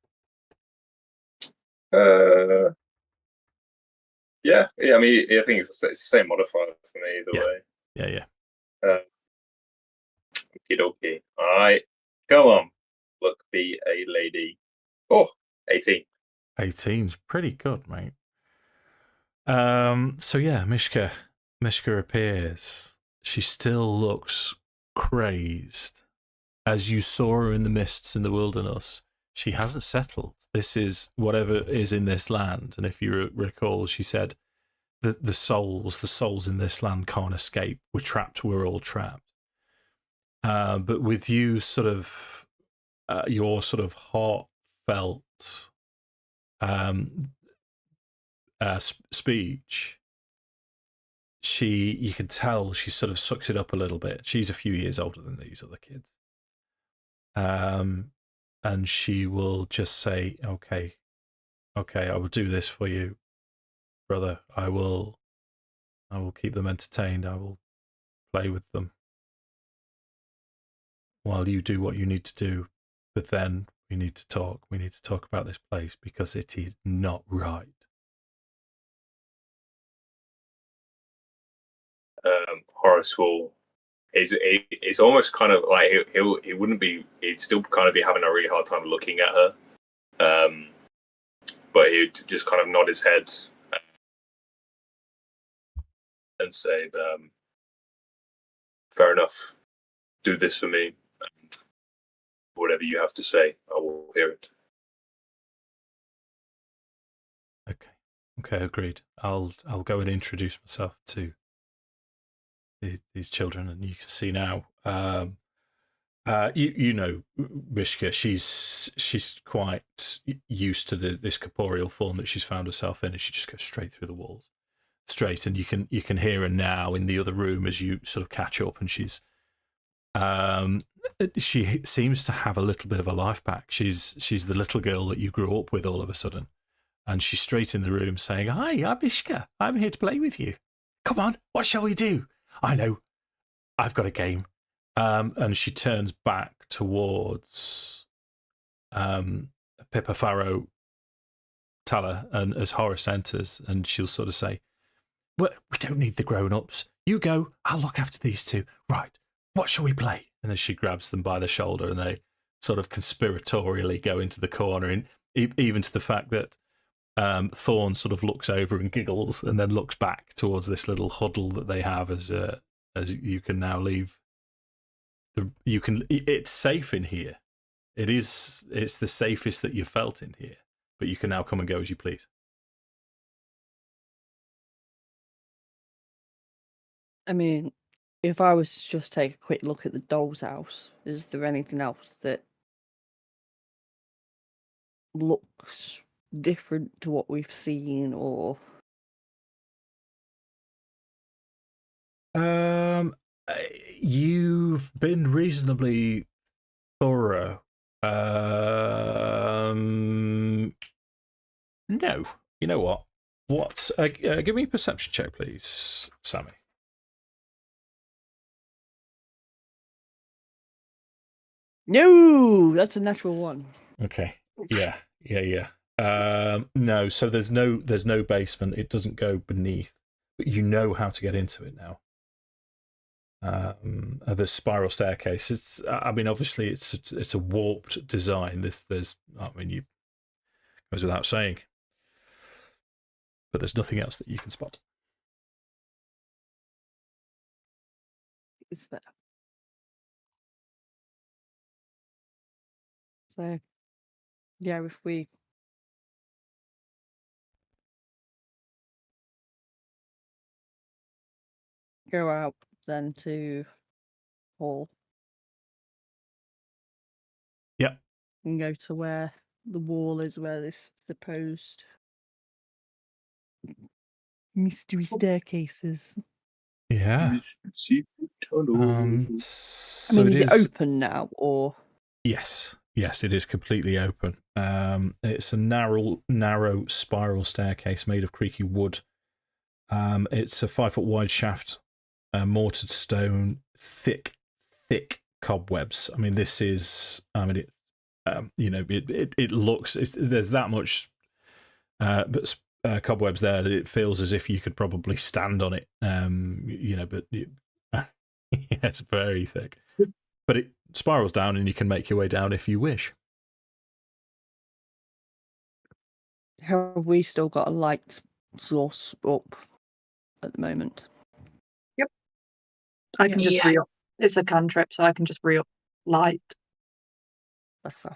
Yeah. I mean, I think it's the same modifier for me either way. Yeah. Okie dokie. All right. Come on. Look, be a lady. Oh, 18. 18's pretty good, mate. So yeah, Mishka appears. She still looks crazed. As you saw her in the mists in the wilderness, she hasn't settled. This is whatever is in this land. And if you recall, she said the souls in this land can't escape. We're trapped. We're all trapped. But with you, sort of, your sort of heartfelt speech, you can tell she sort of sucks it up a little bit. She's a few years older than these other kids. And she will just say, okay, I will do this for you, brother. I will keep them entertained. I will play with them while you do what you need to do. But then we need to talk. We need to talk about this place because it is not right. Horace will. It's almost kind of like he'd still kind of be having a really hard time looking at her. But he'd just kind of nod his head and say, fair enough, do this for me, and whatever you have to say, I will hear it. Okay, agreed. I'll go and introduce myself to these children, and you can see now. You know, Mishka, she's quite used to this corporeal form that she's found herself in, and she just goes straight through the walls, and you can hear her now in the other room as you sort of catch up, and she seems to have a little bit of a life back. She's the little girl that you grew up with all of a sudden, and she's straight in the room saying, "Hi, I'm Mishka. I'm here to play with you. Come on, what shall we do? I know, I've got a game." And she turns back towards Pippa, Farrow, Tala, and as Horace enters, and she'll sort of say, "Well, we don't need the grown-ups. You go, I'll look after these two. Right, what shall we play?" And as she grabs them by the shoulder, and sort of conspiratorially go into the corner, and even to the fact that Thorn sort of looks over and giggles, and then looks back towards this little huddle that they have as you can now leave. It's safe in here. It's the safest that you've felt in here, but you can now come and go as you please. I mean, if I was to just take a quick look at the doll's house, is there anything else that looks different to what we've seen, or you've been reasonably thorough. No, you know what? Give me a perception check, please, Sammi. no? That's a natural one. Okay. Yeah. No, so there's no basement. It doesn't go beneath, but you know how to get into it now. The spiral staircase. It's. I mean, obviously, it's a warped design. Goes without saying. But there's nothing else that you can spot. It's fair. So, yeah, if we go out then to hall. Yep. And go to where the wall is, where this supposed mystery staircase is. Yeah. So I mean, is it open now, or? Yes, it is completely open. It's a narrow spiral staircase made of creaky wood. It's a 5 foot wide shaft, mortared stone, thick cobwebs. I mean, this is. I mean, it looks. There's that much, cobwebs there that it feels as if you could probably stand on it. But it's very thick. But it spirals down, and you can make your way down if you wish. Have we still got a light source up at the moment? Yep. I can just re-up. It's a cantrip, so I can just re-up light. That's fine.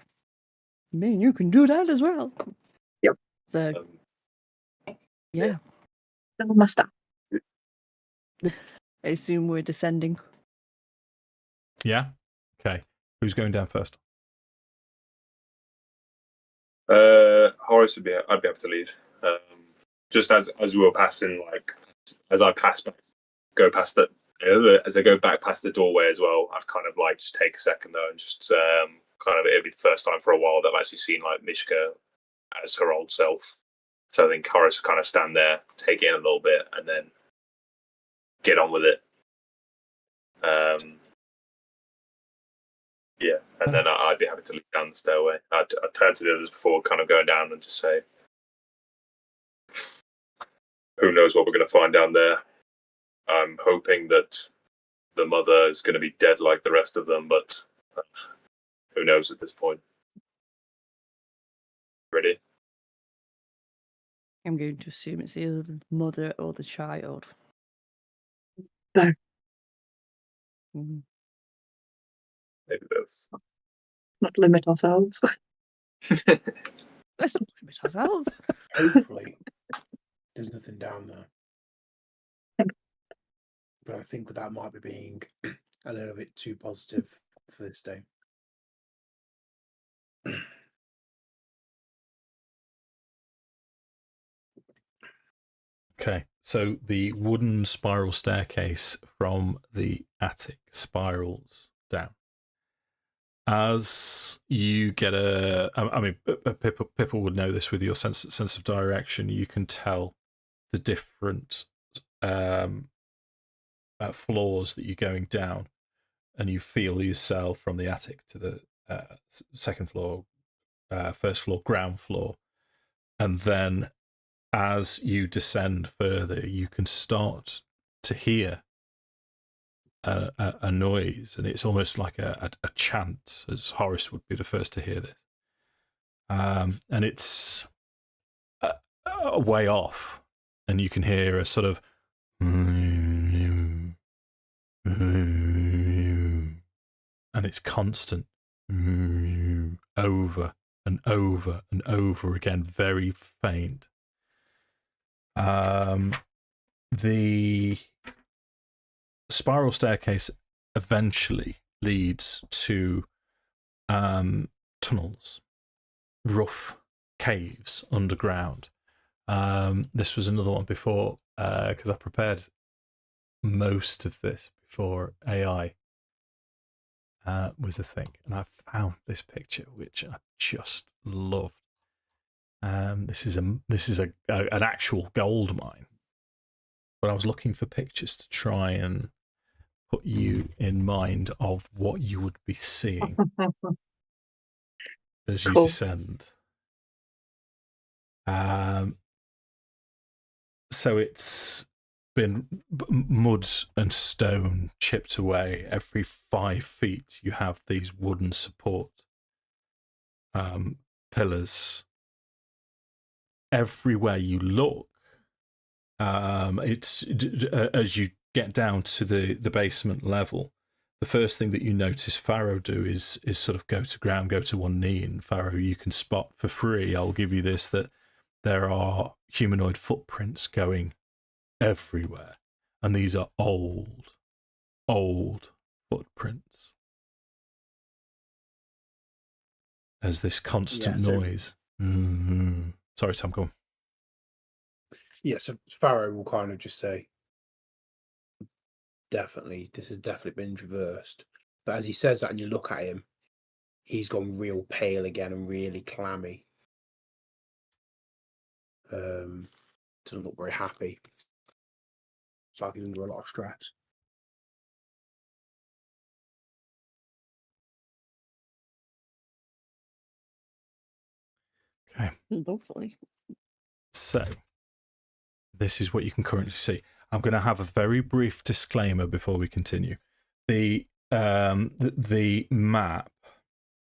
I mean, you can do that as well. Yep. So, yeah. My staff. I assume we're descending. Yeah. Okay. Who's going down first? Horace I'd be able to lead. Just as we were passing, like as I pass back, go past the as I go back past the doorway as well, I'd kind of like just take a second though and just it'll be the first time for a while that I've actually seen like Mishka as her old self. So I think Horace kind of stand there, take it in a little bit, and then get on with it. And then I'd be happy to lead down the stairway. I'd turn to the others before kind of going down and just say, who knows what we're going to find down there. I'm hoping that the mother is going to be dead like the rest of them, but who knows at this point. Ready? I'm going to assume it's either the mother or the child. No. Mm-hmm. Maybe both. Not limit ourselves. Let's not limit ourselves. Hopefully, there's nothing down there. But I think that might be being a little bit too positive for this day. Okay, so the wooden spiral staircase from the attic spirals down. As you get Pippa would know this with your sense of direction. You can tell the different floors that you're going down, and you feel yourself from the attic to the second floor, first floor, ground floor, and then as you descend further, you can start to hear a noise, and it's almost like a chant, as Horace would be the first to hear this. And it's a way off, and you can hear a sort of and it's constant over and over and over again, very faint. The spiral staircase eventually leads to tunnels, rough caves underground. This was another one before, because I prepared most of this before AI was a thing, and I found this picture which I just loved. This is an actual gold mine, but I was looking for pictures to try and put you in mind of what you would be seeing as you Cool. descend. So it's been mud and stone chipped away. Every 5 feet, you have these wooden support pillars. Everywhere you look, it's as you get down to the basement level, the first thing that you notice Farrow do is sort of go to ground, go to one knee, and Farrow, you can spot for free, I'll give you this, that there are humanoid footprints going everywhere, and these are old footprints. As this constant noise. Sorry, Tom, go on. Yeah, so Farrow will kind of just say, definitely, this has definitely been traversed. But as he says that and you look at him, he's gone real pale again and really clammy. Doesn't look very happy. It's like he's under a lot of stress. Okay. Lovely. So, this is what you can currently see. I'm going to have a very brief disclaimer before we continue. The map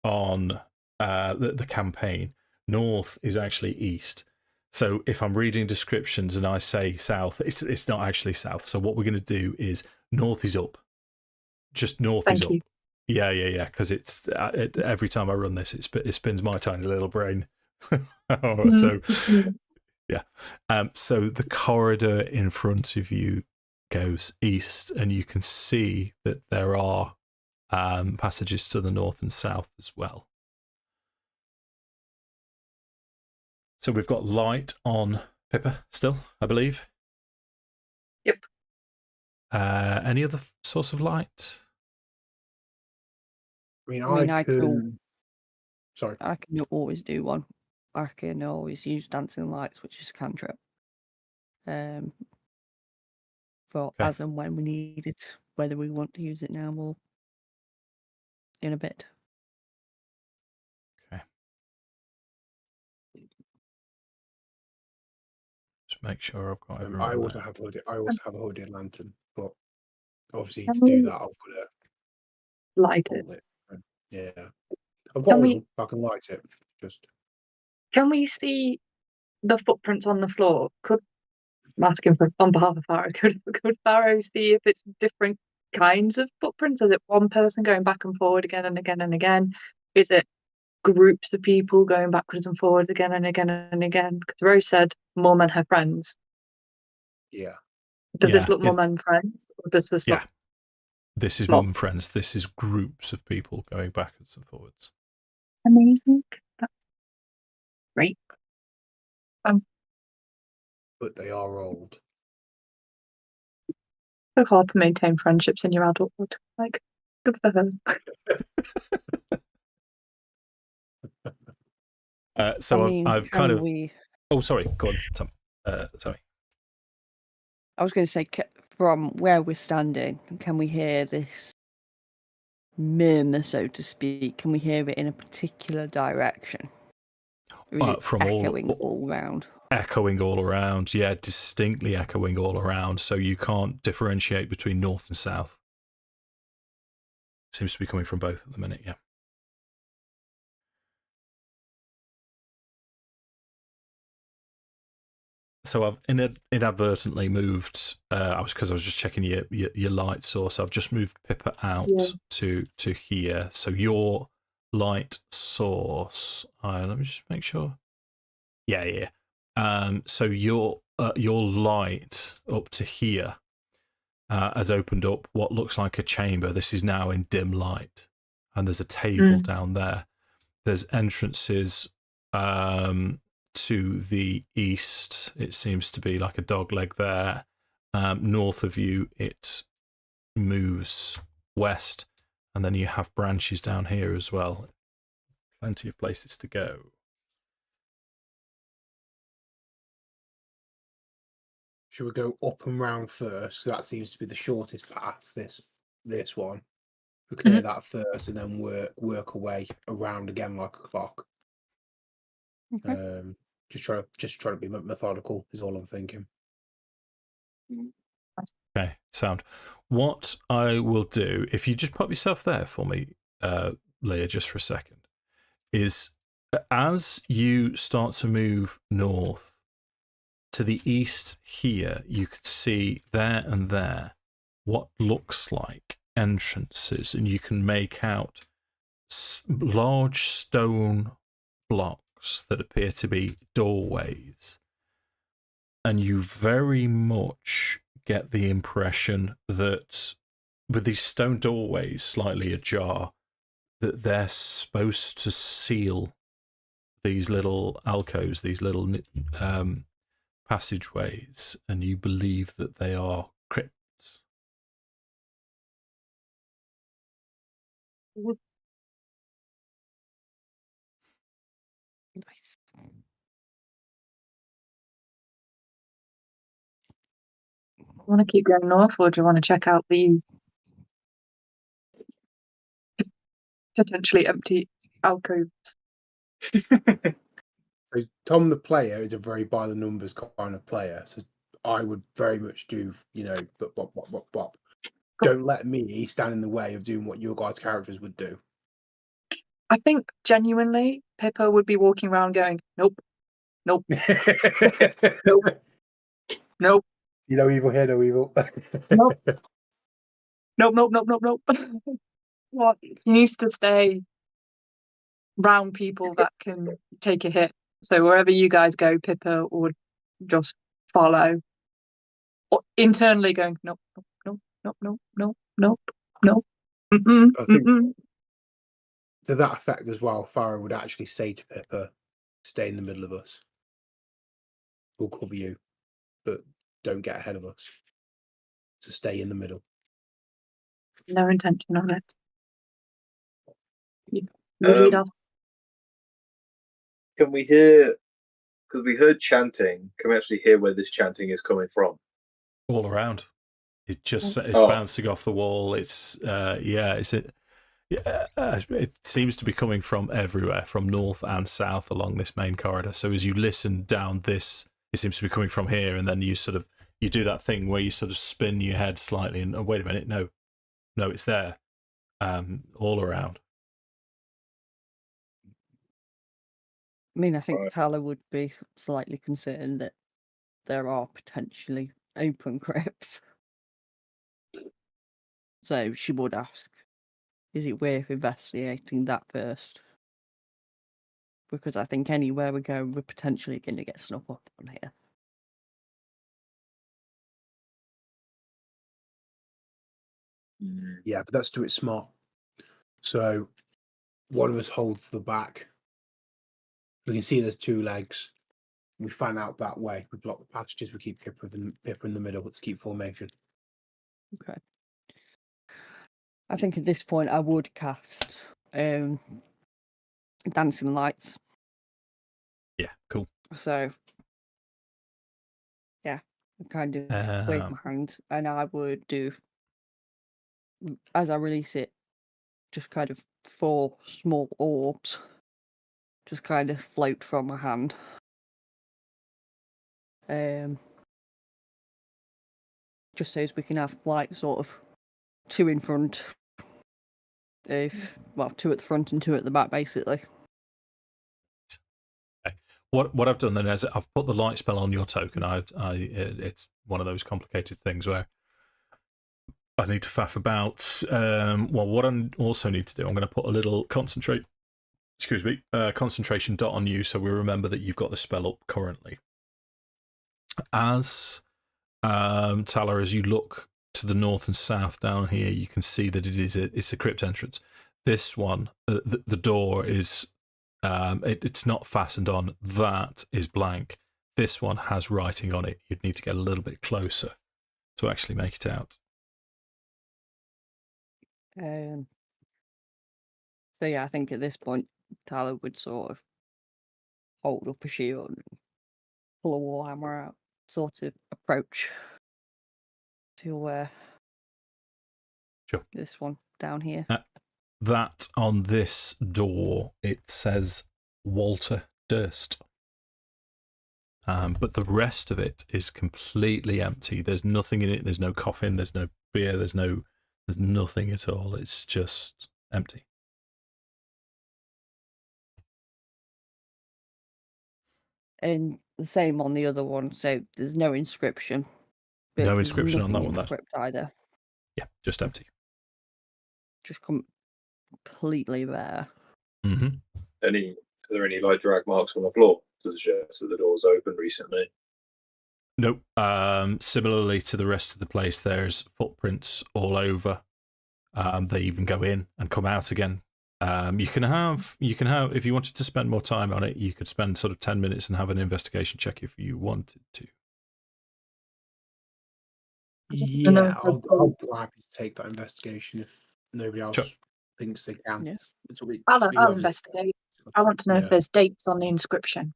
on the campaign, north is actually east. So if I'm reading descriptions and I say south, it's not actually south. So what we're going to do is north is up. Just north is up. Thank you. Yeah. Because it's every time I run this, it spins my tiny little brain. So. Yeah. So the corridor in front of you goes east, and you can see that there are passages to the north and south as well. So we've got light on Pippa still, I believe. Yep. Any other source of light? I can. Sorry. I can always do one. I can always use dancing lights, which is cantrip. For as and when we need it, whether we want to use it now or in a bit. Okay. Just make sure I've got everyone. I also have a hooded lantern, but obviously Can to do we that, I've got to light it? hold it. Yeah, I've got Can we- one. I can light it. Just Can we see the footprints on the floor? I'm asking on behalf of Farrow. Could Farrow see if it's different kinds of footprints? Is it one person going back and forward again and again and again? Is it groups of people going backwards and forwards again and again and again? Because Rose said Mum and her friends. yeah. Does this look Mum and friends, or does this look? Yeah. This is Not- Mum and friends. This is groups of people going backwards and forwards. Amazing. That's great. But they are old. So hard to maintain friendships in your adulthood. Like, good for her. So I mean, I've kind of. we... Oh, sorry. Go on, Tom. Sorry. I was going to say, from where we're standing, can we hear this murmur, so to speak? Can we hear it in a particular direction? Or is it From echoing all round? Echoing all around. Yeah, distinctly echoing all around. So you can't differentiate between north and south. Seems to be coming from both at the minute, yeah. So I've inadvertently moved. Because I was just checking your light source. I've just moved Pippa out to here. So your light source. Let me just make sure. Yeah. So your light up to here has opened up what looks like a chamber. This is now in dim light, and there's a table down there. There's entrances. To the east, it seems to be like a dog leg there. North of you, it moves west, and then you have branches down here as well. Plenty of places to go. Should we go up and round first? That seems to be the shortest path. This one. We clear that first, and then work away around again like a clock. Okay. Just try to be methodical is all I'm thinking. Okay, sound. What I will do, if you just pop yourself there for me, Leah, just for a second, is as you start to move north to the east here, you could see there and there what looks like entrances, and you can make out large stone blocks that appear to be doorways. And you very much get the impression that with these stone doorways slightly ajar, that they're supposed to seal these little alcoves, these little passageways, and you believe that they are crypts. Nice. Want to keep going north, or do you want to check out the potentially empty alcoves? So Tom, the player, is a very by the numbers kind of player. So I would very much do, bop. Don't let me stand in the way of doing what your guys' characters would do. I think genuinely, Pippa would be walking around going, "Nope, nope, nope, nope, You know, evil here, no evil. nope, nope, nope, nope, nope, nope." What? She needs to stay round people that can take a hit. So wherever you guys go, Pippa would just follow. Or internally going, nope, nope, nope, nope, nope, nope, nope. I think to that effect as well, Farrowwood would actually say to Pippa, "Stay in the middle of us. We'll cover you, but don't get ahead of us. So stay in the middle." No intention on it. You lead off. Can we hear? Because we heard chanting. Can we actually hear where this chanting is coming from? All around. It's bouncing off the wall. It seems to be coming from everywhere, from north and south along this main corridor. So as you listen down this, it seems to be coming from here, and then you do that thing where you sort of spin your head slightly and, oh, wait a minute, no, it's there, all around. I mean, I think Right. Tala would be slightly concerned that there are potentially open crypts. So she would ask, is it worth investigating that first? Because I think anywhere we go, we're potentially going to get snuck up on here. Yeah, but let's do it smart. So one of us holds the back. We can see there's two legs. We fan out that way. We block the passages. We keep Pippa in the middle. Let's keep formation. Okay. I think at this point I would cast Dancing Lights. Yeah, cool. So, yeah, I kind of wave my hand, and I would do, as I release it, just kind of 4 small orbs just kind of float from my hand. Just so as we can have like sort of 2 in front, Well, 2 at the front and 2 at the back, basically. Okay. What I've done then is I've put the light spell on your token. It's one of those complicated things where I need to faff about. Well, what I also need to do, I'm going to put a little concentration dot on you, so we remember that you've got the spell up currently. As Tala, as you look to the north and south down here, you can see that it's a crypt entrance. This one, the door is it's not fastened on. That is blank. This one has writing on it. You'd need to get a little bit closer to actually make it out. So yeah, I think at this point, Tyler would sort of hold up a shield and pull a warhammer out, sort of approach to Sure. This one down here. That on this door, it says Walter Durst. But the rest of it is completely empty. There's nothing in it. There's no coffin. There's no beer. There's nothing at all. It's just empty. And the same on the other one. So there's no inscription. But No there's inscription on that nothing one. in the That's crypt either. yeah, just empty. Just completely bare. Mm-hmm. Are there any like drag marks on the floor to suggest that the door's open recently? Nope. Similarly to the rest of the place, there's footprints all over. They even go in and come out again. You can have, if you wanted to spend more time on it, you could spend sort of 10 minutes and have an investigation check if you wanted to. Yeah, I'll be happy to take that investigation if nobody else Sure. thinks they can. Yeah. I'll investigate. I want to know if there's dates on the inscription.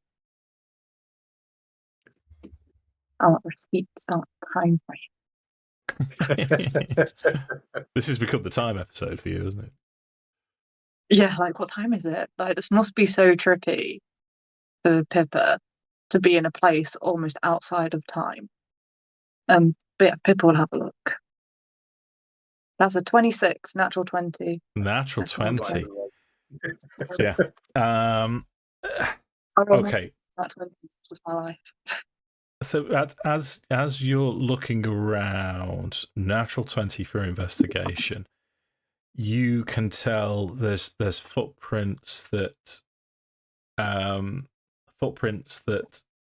I want receipts, not time frame. This has become the time episode for you, isn't it? Yeah, like what time is it? Like this must be so trippy for Pippa to be in a place almost outside of time. But yeah, Pippa will have a look. That's a 26, natural 20. Natural That's not 20. bad. Yeah. Okay. That 20 is just my life. So as you're looking around, natural 20 for investigation, you can tell there's footprints that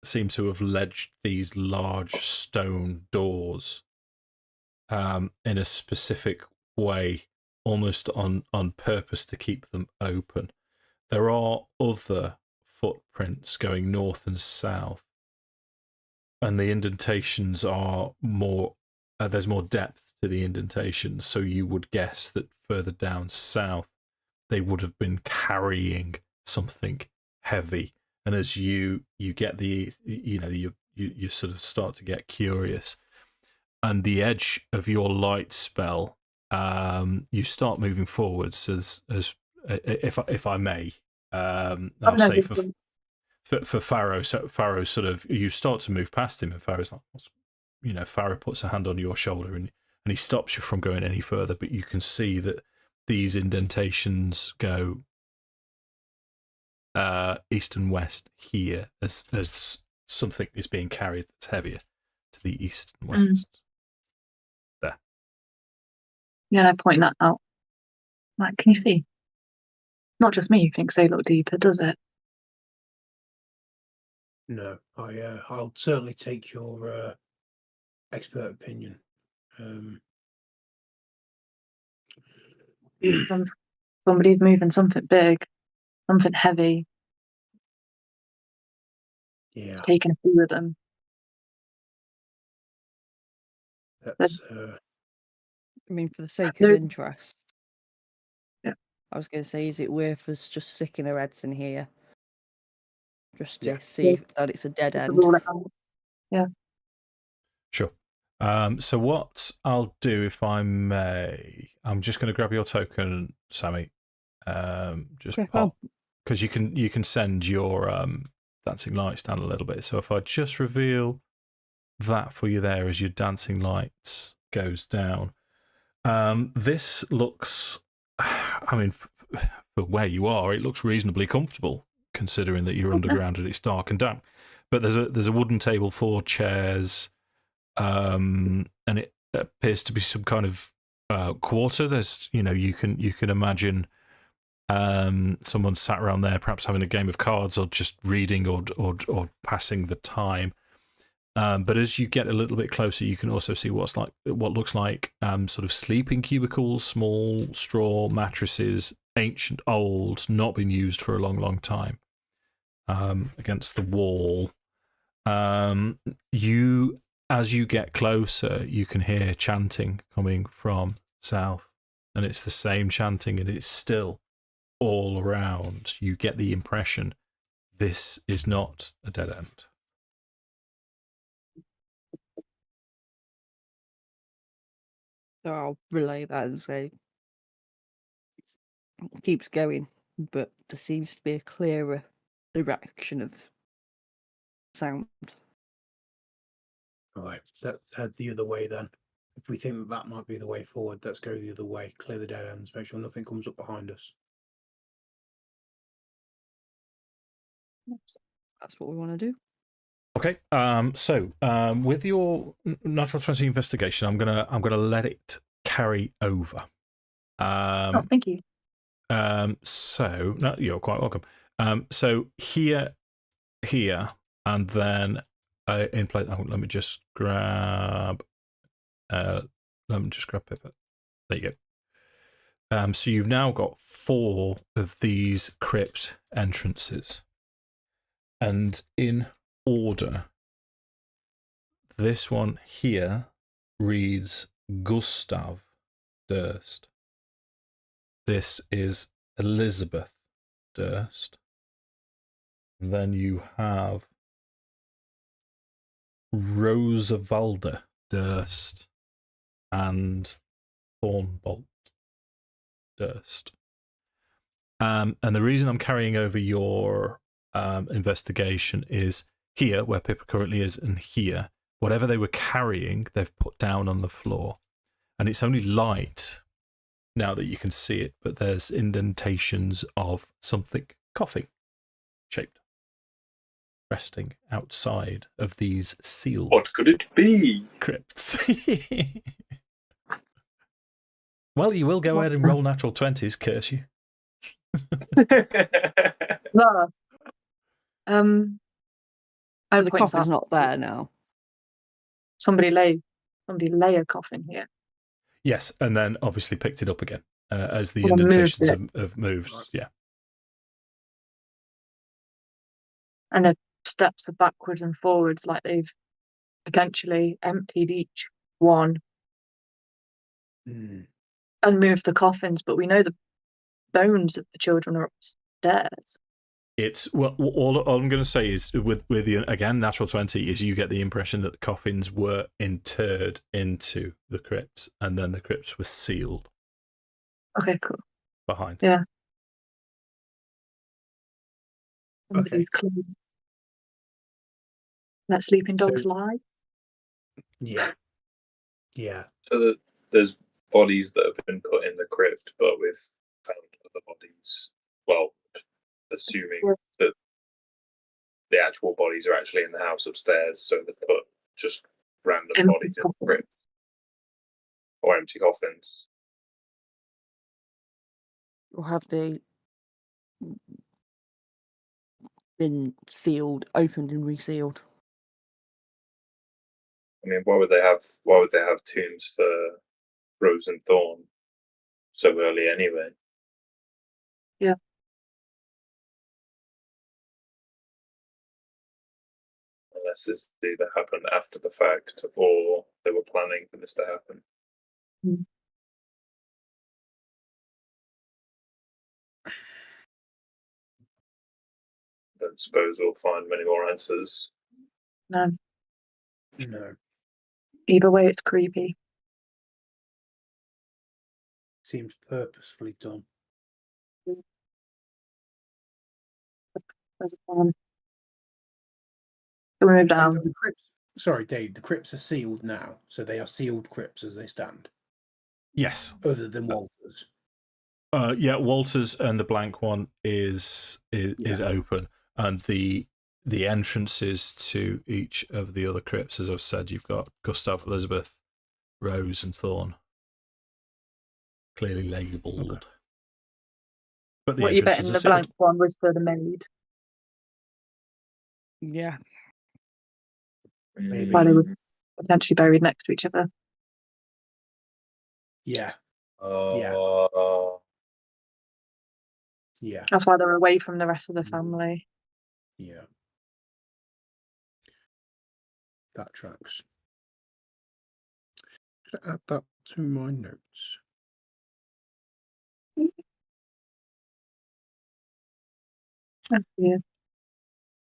seem to have ledged these large stone doors in a specific way, almost on purpose to keep them open. There are other footprints going north and south, and the indentations are more, there's more depth to the indentations, so you would guess that further down south they would have been carrying something heavy. And as you get you sort of start to get curious, and the edge of your light spell, you start moving forwards as if I may, I'll say for Farrow. So Farrow sort of, you start to move past him, and Farrow's like, Farrow puts a hand on your shoulder and he stops you from going any further. But you can see that these indentations go east and west here. There's something is being carried that's heavier to the east and west. There. Yeah, and I point that out. Like, can you see? Not just me who thinks they look deeper, does it? No, I'll certainly take your expert opinion. Somebody's moving something big, something heavy. Yeah, Taking a few with them. that's I mean, for the sake of interest, yeah, I was going to say, is it worth us just sticking our heads in here, just to Yeah. see that it's a dead end? Yeah. Sure. So what I'll do, if I may, I'm just going to grab your token, Sammi. Just Okay, pop, because you can send your dancing lights down a little bit. So if I just reveal that for you there as your dancing lights goes down, this looks I mean, for where you are, it looks reasonably comfortable, considering that you're underground and it's dark and damp. But there's a wooden table, 4 chairs, and it appears to be some kind of quarter. There's, you can imagine someone sat around there, perhaps having a game of cards or just reading or passing the time. But as you get a little bit closer, you can also see what looks like sort of sleeping cubicles, small straw mattresses, ancient, old, not been used for a long, long time, against the wall. As you get closer, you can hear chanting coming from south, and it's the same chanting, and it's still all around. You get the impression this is not a dead end. So I'll relay that and say it keeps going, but there seems to be a clearer direction of sound. Right, let's head the other way then. If we think that might be the way forward, let's go the other way, clear the dead ends, make sure nothing comes up behind us. That's what we want to do. Okay. So with your natural 20 investigation, I'm gonna let it carry over. Oh, thank you. So no, you're quite welcome. So here, and then in place. Oh, let me just grab. Pippa. There you go. So you've now got 4 of these crypt entrances, and in order, this one here reads Gustav Durst. This is Elizabeth Durst. Then you have Rosavalda Durst and Thornbolt Durst. And the reason I'm carrying over your investigation is here, where Pippa currently is, and here, whatever they were carrying, they've put down on the floor. And it's only light now that you can see it, but there's indentations of something coffin shaped resting outside of these sealed What could it be? crypts. Well, you will go ahead and roll natural 20s, curse you. No. I The point coffin's out not there now. somebody lay a coffin here. Yes, and then obviously picked it up again as the Well, moved indentations it. have moved. Yeah. And it steps backwards and forwards like they've potentially emptied each one Mm. and moved the coffins, but we know the bones of the children are upstairs. It's all I'm going to say is with the again natural 20 is you get the impression that the coffins were interred into the crypts and then the crypts were sealed. Okay, cool. Behind. Yeah. Okay. Somebody's clean. Let sleeping dogs lie. Yeah. Yeah. So there's bodies that have been put in the crypt, but we've found other bodies. Well, assuming that the actual bodies are actually in the house upstairs, so they've put just random Empty bodies in the coffins. crypt. Or empty coffins. Or have they been sealed, opened and resealed? I mean, why would they have tombs for Rose and Thorn so early anyway? Yeah. Unless this either happened after the fact or they were planning for this to happen. Mm. Don't suppose we'll find many more answers. No. No. Either way, it's creepy. Seems purposefully done. There's a plan. So we move And down. the crypts, sorry, Dave, the crypts are sealed now, so they are sealed crypts as they stand, Yes. other than Walter's. Yeah, Walter's and the blank one is open, and the entrances to each of the other crypts, as I've said, you've got Gustav, Elizabeth, Rose, and Thorn, clearly labelled. Okay. But the What you entrances betting are the sealed. blank one was for the maid? Yeah. Maybe. Why they were potentially buried next to each other. Yeah. Yeah. That's why they're away from the rest of the family. Yeah. That tracks. Should I add that to my notes? Yeah.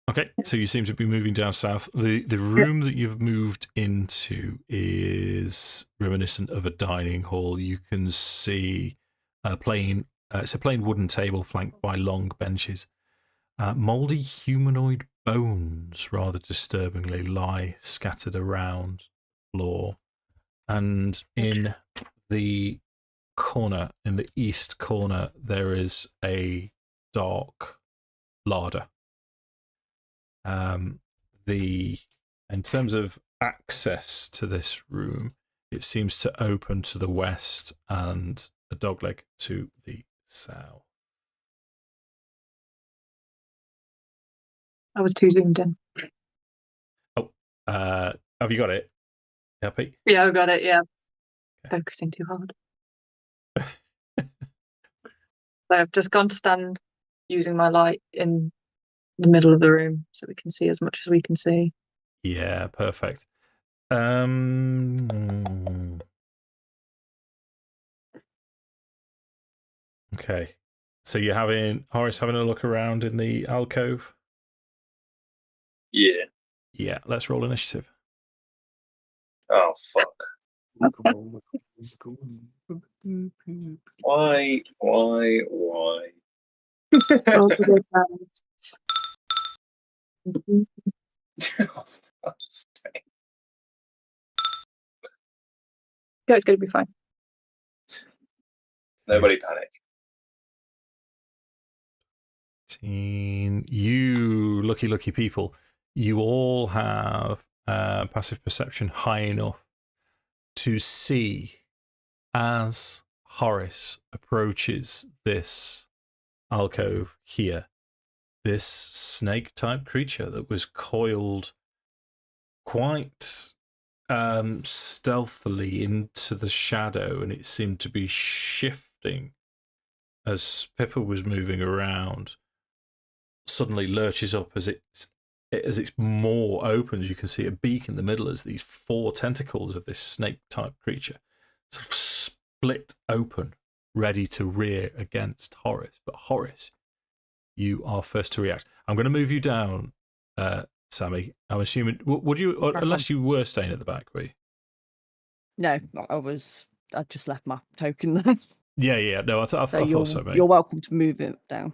Okay, so you seem to be moving down south. The room that you've moved into is reminiscent of a dining hall. You can see a plain. It's a plain wooden table flanked by long benches. Mouldy humanoid bones, rather disturbingly, lie scattered around the floor. And in the corner, in the east corner, there is a dark larder. In terms of access to this room, it seems to open to the west and a dogleg to the south. I was too zoomed in. Have you got it? Happy? Yeah, I got it. Yeah. Okay. Focusing too hard. So I've just gone to stand using my light in the middle of the room so we can see as much as we can see. Yeah, perfect. Okay. So you're having Horace having a look around in the alcove? Yeah. Yeah, let's roll initiative. Oh fuck. Why? Roll to go first. Oh, fuck's sake. Go, it's going to be fine. Nobody panic. You lucky people, you all have passive perception high enough to see as Horace approaches this alcove here, this snake type creature that was coiled quite stealthily into the shadow, and it seemed to be shifting as Pippa was moving around. Suddenly lurches up as its maw opens. You can see a beak in the middle as these 4 tentacles of this snake type creature sort of split open, ready to rear against Horace. But Horace, you are first to react. I'm going to move you down, Sammi. I'm assuming, would you, unless you were staying at the back, were you? No, I just left my token there. Yeah. No, I thought so, mate. You're welcome to move it down.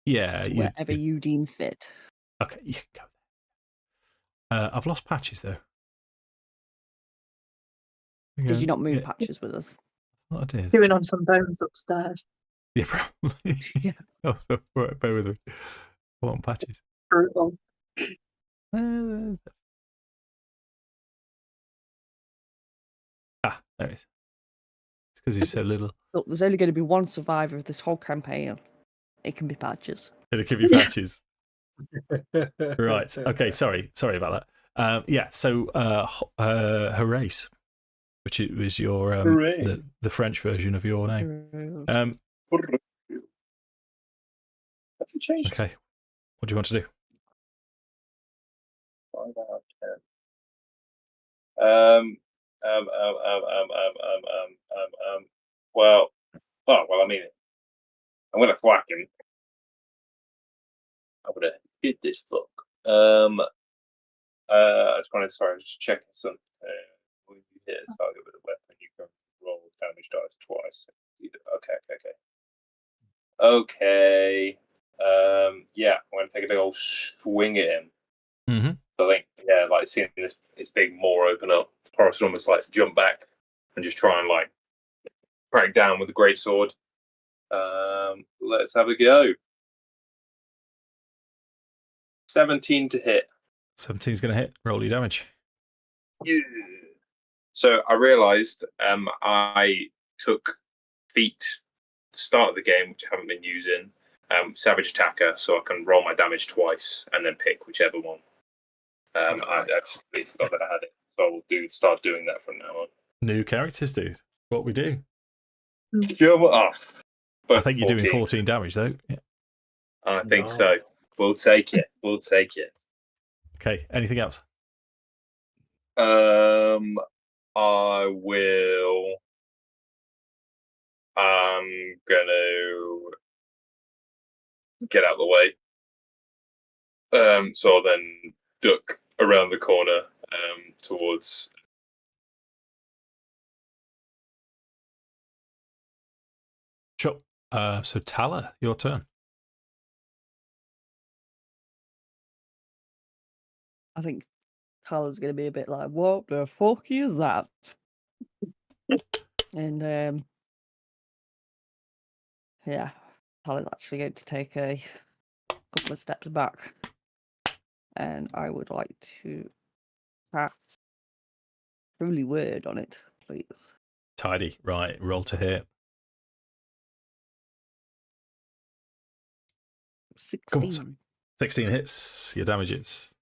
Yeah. Wherever you deem fit. Okay, you can go there. I've lost Patches, though. Did you not move Patches with us? I did. Chewing on some bones upstairs. Yeah, probably. Yeah. Right, bear with me. I want Patches. Brutal. There it is. It's because he's so little. Look, there's only going to be one survivor of this whole campaign. It can be Patches. It'll give you Patches. Right. Okay. Sorry about that. Yeah. So, Horace, which was your the French version of your name. Have you changed? Okay. What do you want to do? 5 out of 10. Well, I mean, I'm gonna thwack him. I'm gonna hit this fuck. I was just checking something. When you hit a target with a weapon, you can roll damage dice twice. Okay. Yeah, I'm gonna take a big old swing at him. Mm-hmm. I think, yeah, like seeing this big maw open up, Horace would almost like jump back and just try and like crack down with the greatsword. Let's have a go. 17 to hit. 17's going to hit. Roll your damage. Yeah. So I realised I took feat at the start of the game, which I haven't been using. Savage Attacker, so I can roll my damage twice and then pick whichever one. I actually forgot that I had it, so I'll start doing that from now on. New characters, dude. What we do. I I think you're doing 14 damage, though. Yeah. I think so. We'll take it. We'll take it. Okay, anything else? I will. I'm gonna get out of the way. So I'll then duck around the corner towards. Sure. So Tala, your turn. I think Tala's going to be a bit like, what the fuck is that? And yeah, Tala's actually going to take a couple of steps back. And I would like to cast Truly Word on it, please. Tidy. Right, roll to hit. 16. 16 hits. Your damage is.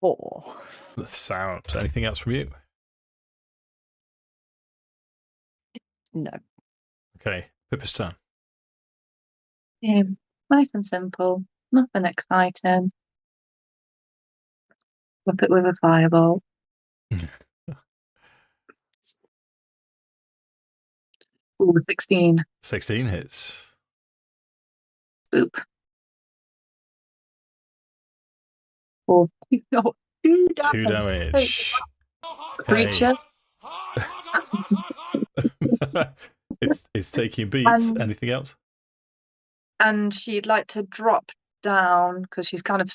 Four. The sound. Anything else from you? No. Okay, Pippa's turn. Nice and simple. Nothing exciting. Whip it with a fireball. Ooh, 16. 16 hits. Boop. Or no, 2 damage. 2 damage. Creature. It's taking beats. And- Anything else? And she'd like to drop down because she's kind of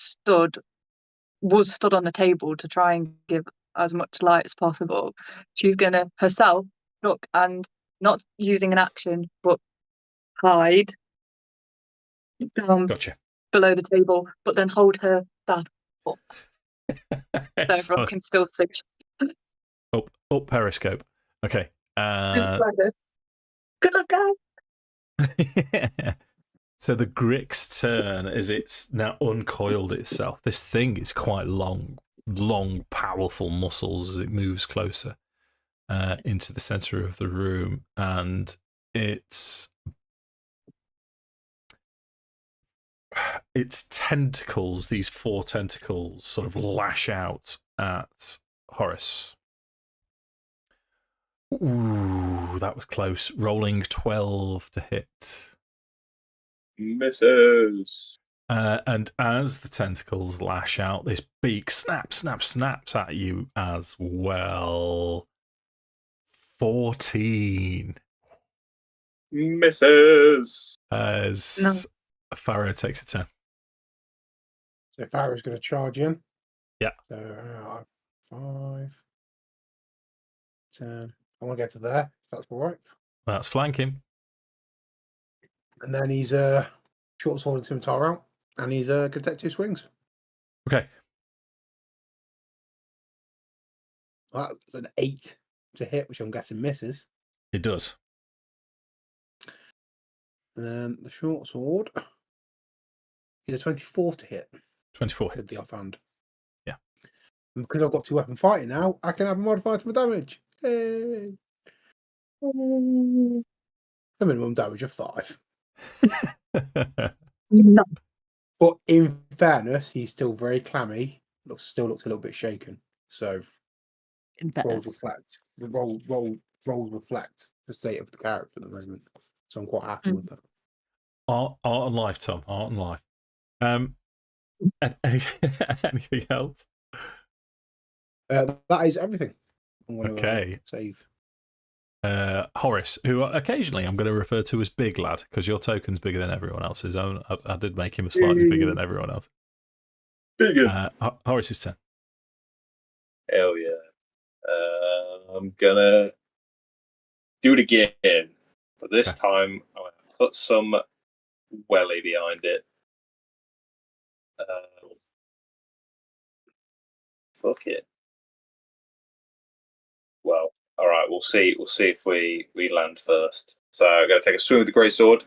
was stood on the table to try and give as much light as possible. She's going to herself look and not using an action, but hide down Gotcha. below the table, but then hold her staff up so everyone can still see. Up periscope. Okay. Good luck, guys. So the Grix's turn as it's now uncoiled itself. This thing is quite long, powerful muscles as it moves closer into the center of the room, and its tentacles, these 4 tentacles, sort of lash out at Horace. Ooh, that was close. Rolling 12 to hit. Misses. And as the tentacles lash out, this beak snaps at you as well. 14. Misses. As Farrow takes a turn. So Farrow's going to charge in. Yeah. So 5, 10. I want to get to there, if that's all right. That's flanking. And then he's short sword scimitar out, and he's going to take 2 swings. Okay. Well, that's an 8 to hit, which I'm guessing misses. It does. And then the short sword is a 24 to hit 24 with hits. the offhand. Yeah. And because I've got 2 weapon fighting now, I can have a modifier to my damage. Hey. A minimum damage of 5. No. But in fairness, he's still very clammy. Still looks a little bit shaken. So In rolls fairness. rolls reflect the state of the character at the moment. So I'm quite happy with that. Art and life, Tom. Art and life. Anything else? That is everything. I'm gonna, Okay. Save. Horace, who occasionally I'm going to refer to as Big Lad, because your token's bigger than everyone else's. I did make him slightly bigger than everyone else. Bigger. Horace's turn. Hell yeah. I'm gonna do it again. But this Okay. time, I'm gonna put some welly behind it. Fuck it. Well, all right. We'll see. We'll see if we land first. So I'm gonna take a swing with the great sword.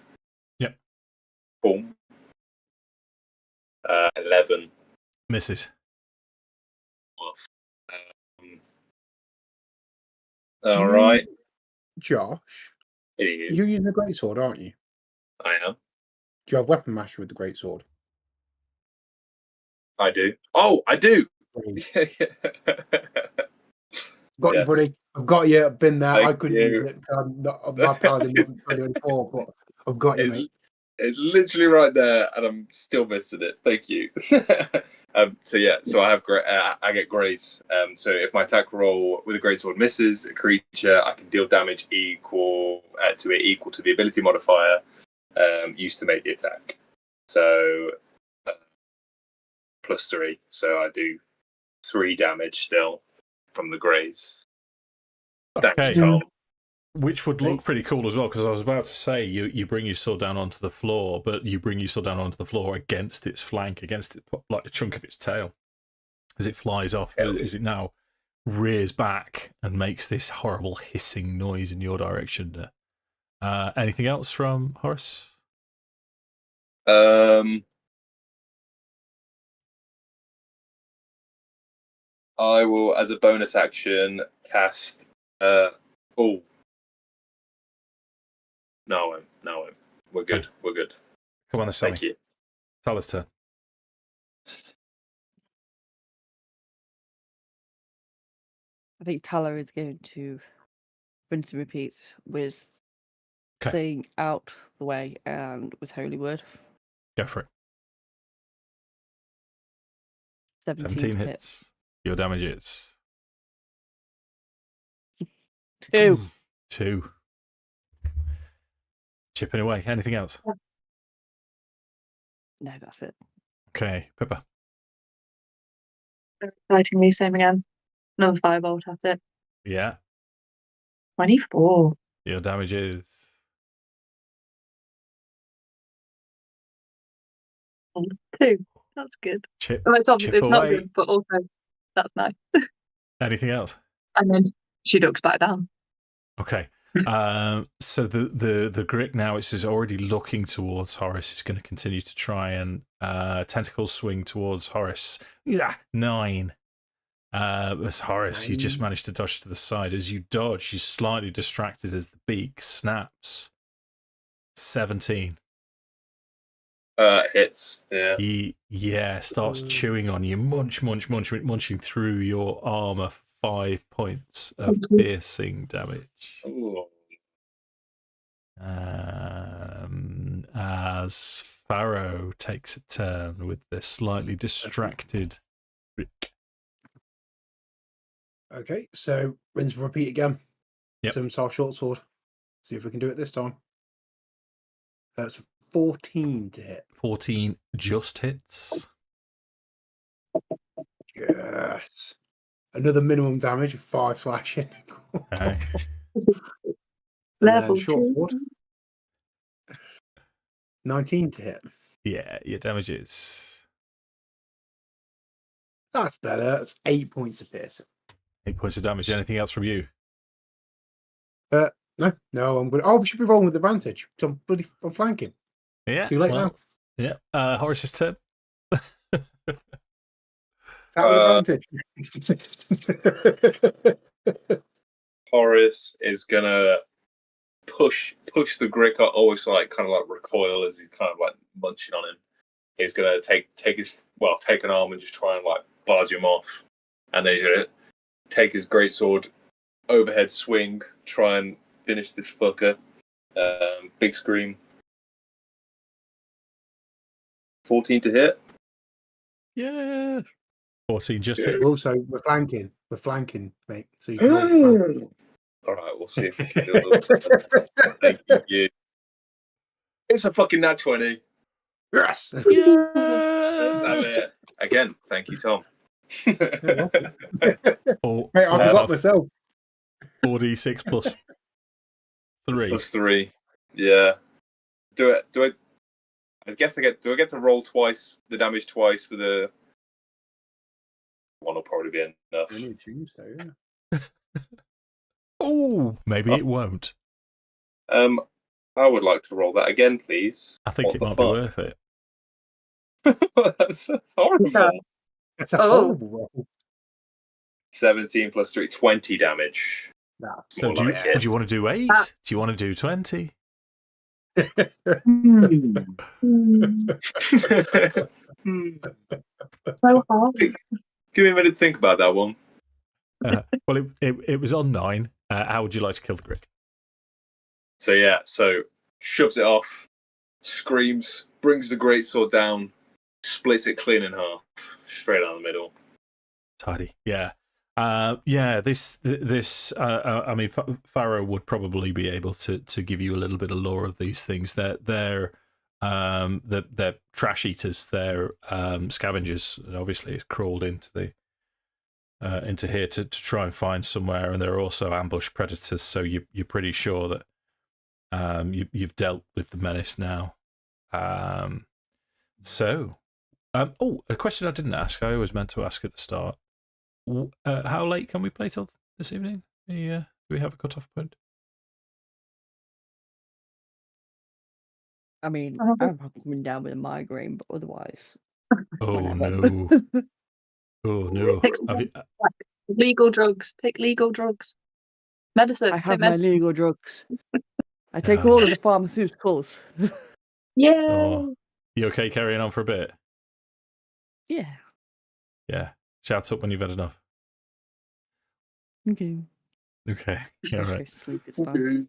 Yep. Boom. 11. Misses. All right. Josh, Idiot. you're using the greatsword, aren't you? I am. Do you have weapon mastery with the greatsword? I do. Oh, I do. Brilliant. Yes. Got you, buddy. I've got you. I've been there. I Thank couldn't you. use it. My paladin wasn't 2024, but I've got you, It's, mate. it's literally right there, and I'm still missing it. Thank you. So yeah, so I have I get grace. So if my attack roll with a greatsword misses a creature, I can deal damage equal to the ability modifier used to make the attack. So +3. So I do 3 damage still from the grace. Thanks, Okay. Tom. Which would look pretty cool as well, because I was about to say you bring your sword down onto the floor, but you bring your sword down onto the floor against its flank, against it, like a chunk of its tail. As it flies off, as it now rears back and makes this horrible hissing noise in your direction. Anything else from Horace? I will, as a bonus action, cast. Oh. No, we're good. Okay. We're good. Come on, Sammi. Thank you. Tala's turn. I think Tala is going to rinse and repeat with staying out the way and with Holy Word. Go for it. 17 hits. Your damage is 2. 2. Chipping away. Anything else? No, that's it. Okay, Pippa. Excitingly, same again. Another firebolt at it. Yeah. 24. Your damage is 2. That's good. chip. Well, it's obviously Chip it's not away. good, but also that's nice. Anything else? And then she ducks back down. Okay. So the grit now is already looking towards Horace. It's going to continue to try and tentacles swing towards Horace. Yeah, 9. As Horace, you just managed to dodge to the side. As you dodge, you're slightly distracted as the beak snaps. 17. Hits. Yeah. He starts chewing on you, munching through your armor for 5 points of piercing damage. Ooh. As Farrow takes a turn with the slightly distracted Rick. Okay, so rinse and repeat again. Yep. Scimitar short sword. See if we can do it this time. That's 14 to hit. 14 just hits. Yes. Another minimum damage of 5 slashing. Okay. Level short 2. sword. 19 to hit. Yeah, your damage is That's better. That's 8 points of piercing. 8 points of damage. Anything else from you? No, I'm good. Oh, we should be rolling with advantage. I'm flanking. Yeah. Too late now. Yeah. Horace's turn. That with advantage. Horace is gonna push the Gricker, always kind of like recoil as he's kind of like munching on him. He's gonna take an arm and just try and like barge him off, and then he's gonna take his greatsword, overhead swing, try and finish this fucker. Big scream. 14 to hit. Yeah. 14 just hits. We're flanking, mate. So you can roll flank. All right, we'll see if we can do it. Thank you. It's a fucking nat 20. Yes. Let's have it. Again, thank you, Tom. Or Mate, I what's got that? myself. 4d6 plus 3. Plus 3. Yeah. Do I? I guess I get. Do I get to roll twice the damage twice with a? One will probably be enough. I need to choose, so yeah. Oh, maybe it won't. I would like to roll that again, please. I think What it the might fuck? be worth it. That's horrible. Yeah. That's a Oh. horrible roll. 17 plus 3, 20 damage. That's So More do you, like it. do you want to do 8? Ah. Do you want to do 20? So hard. Give me a minute to think about that one. Well, it was on 9. How would you like to kill the Grick? So yeah, shoves it off, screams, brings the greatsword down, splits it clean in half, straight down the middle. Tidy, yeah. This. I mean, Farrow would probably be able to give you a little bit of lore of these things. They're trash eaters. They're scavengers. Obviously, it's crawled into here to try and find somewhere, and they're also ambush predators. So you're pretty sure that you've dealt with the menace now. A question I didn't ask. I always meant to ask at the start. How late can we play till this evening? Do we have a cut-off point? I mean, I'm probably coming down with a migraine, but otherwise. Oh whenever. no! Oh no! Take some Have you, legal drugs. Take legal drugs. Medicine. I Take have my medicine. legal drugs. I take all of the pharmaceuticals. Yeah. oh, you okay carrying on for a bit? Yeah. Yeah. Shout up when you've had enough. Okay. Okay. Yeah, Just go right. to sleep. It's fine.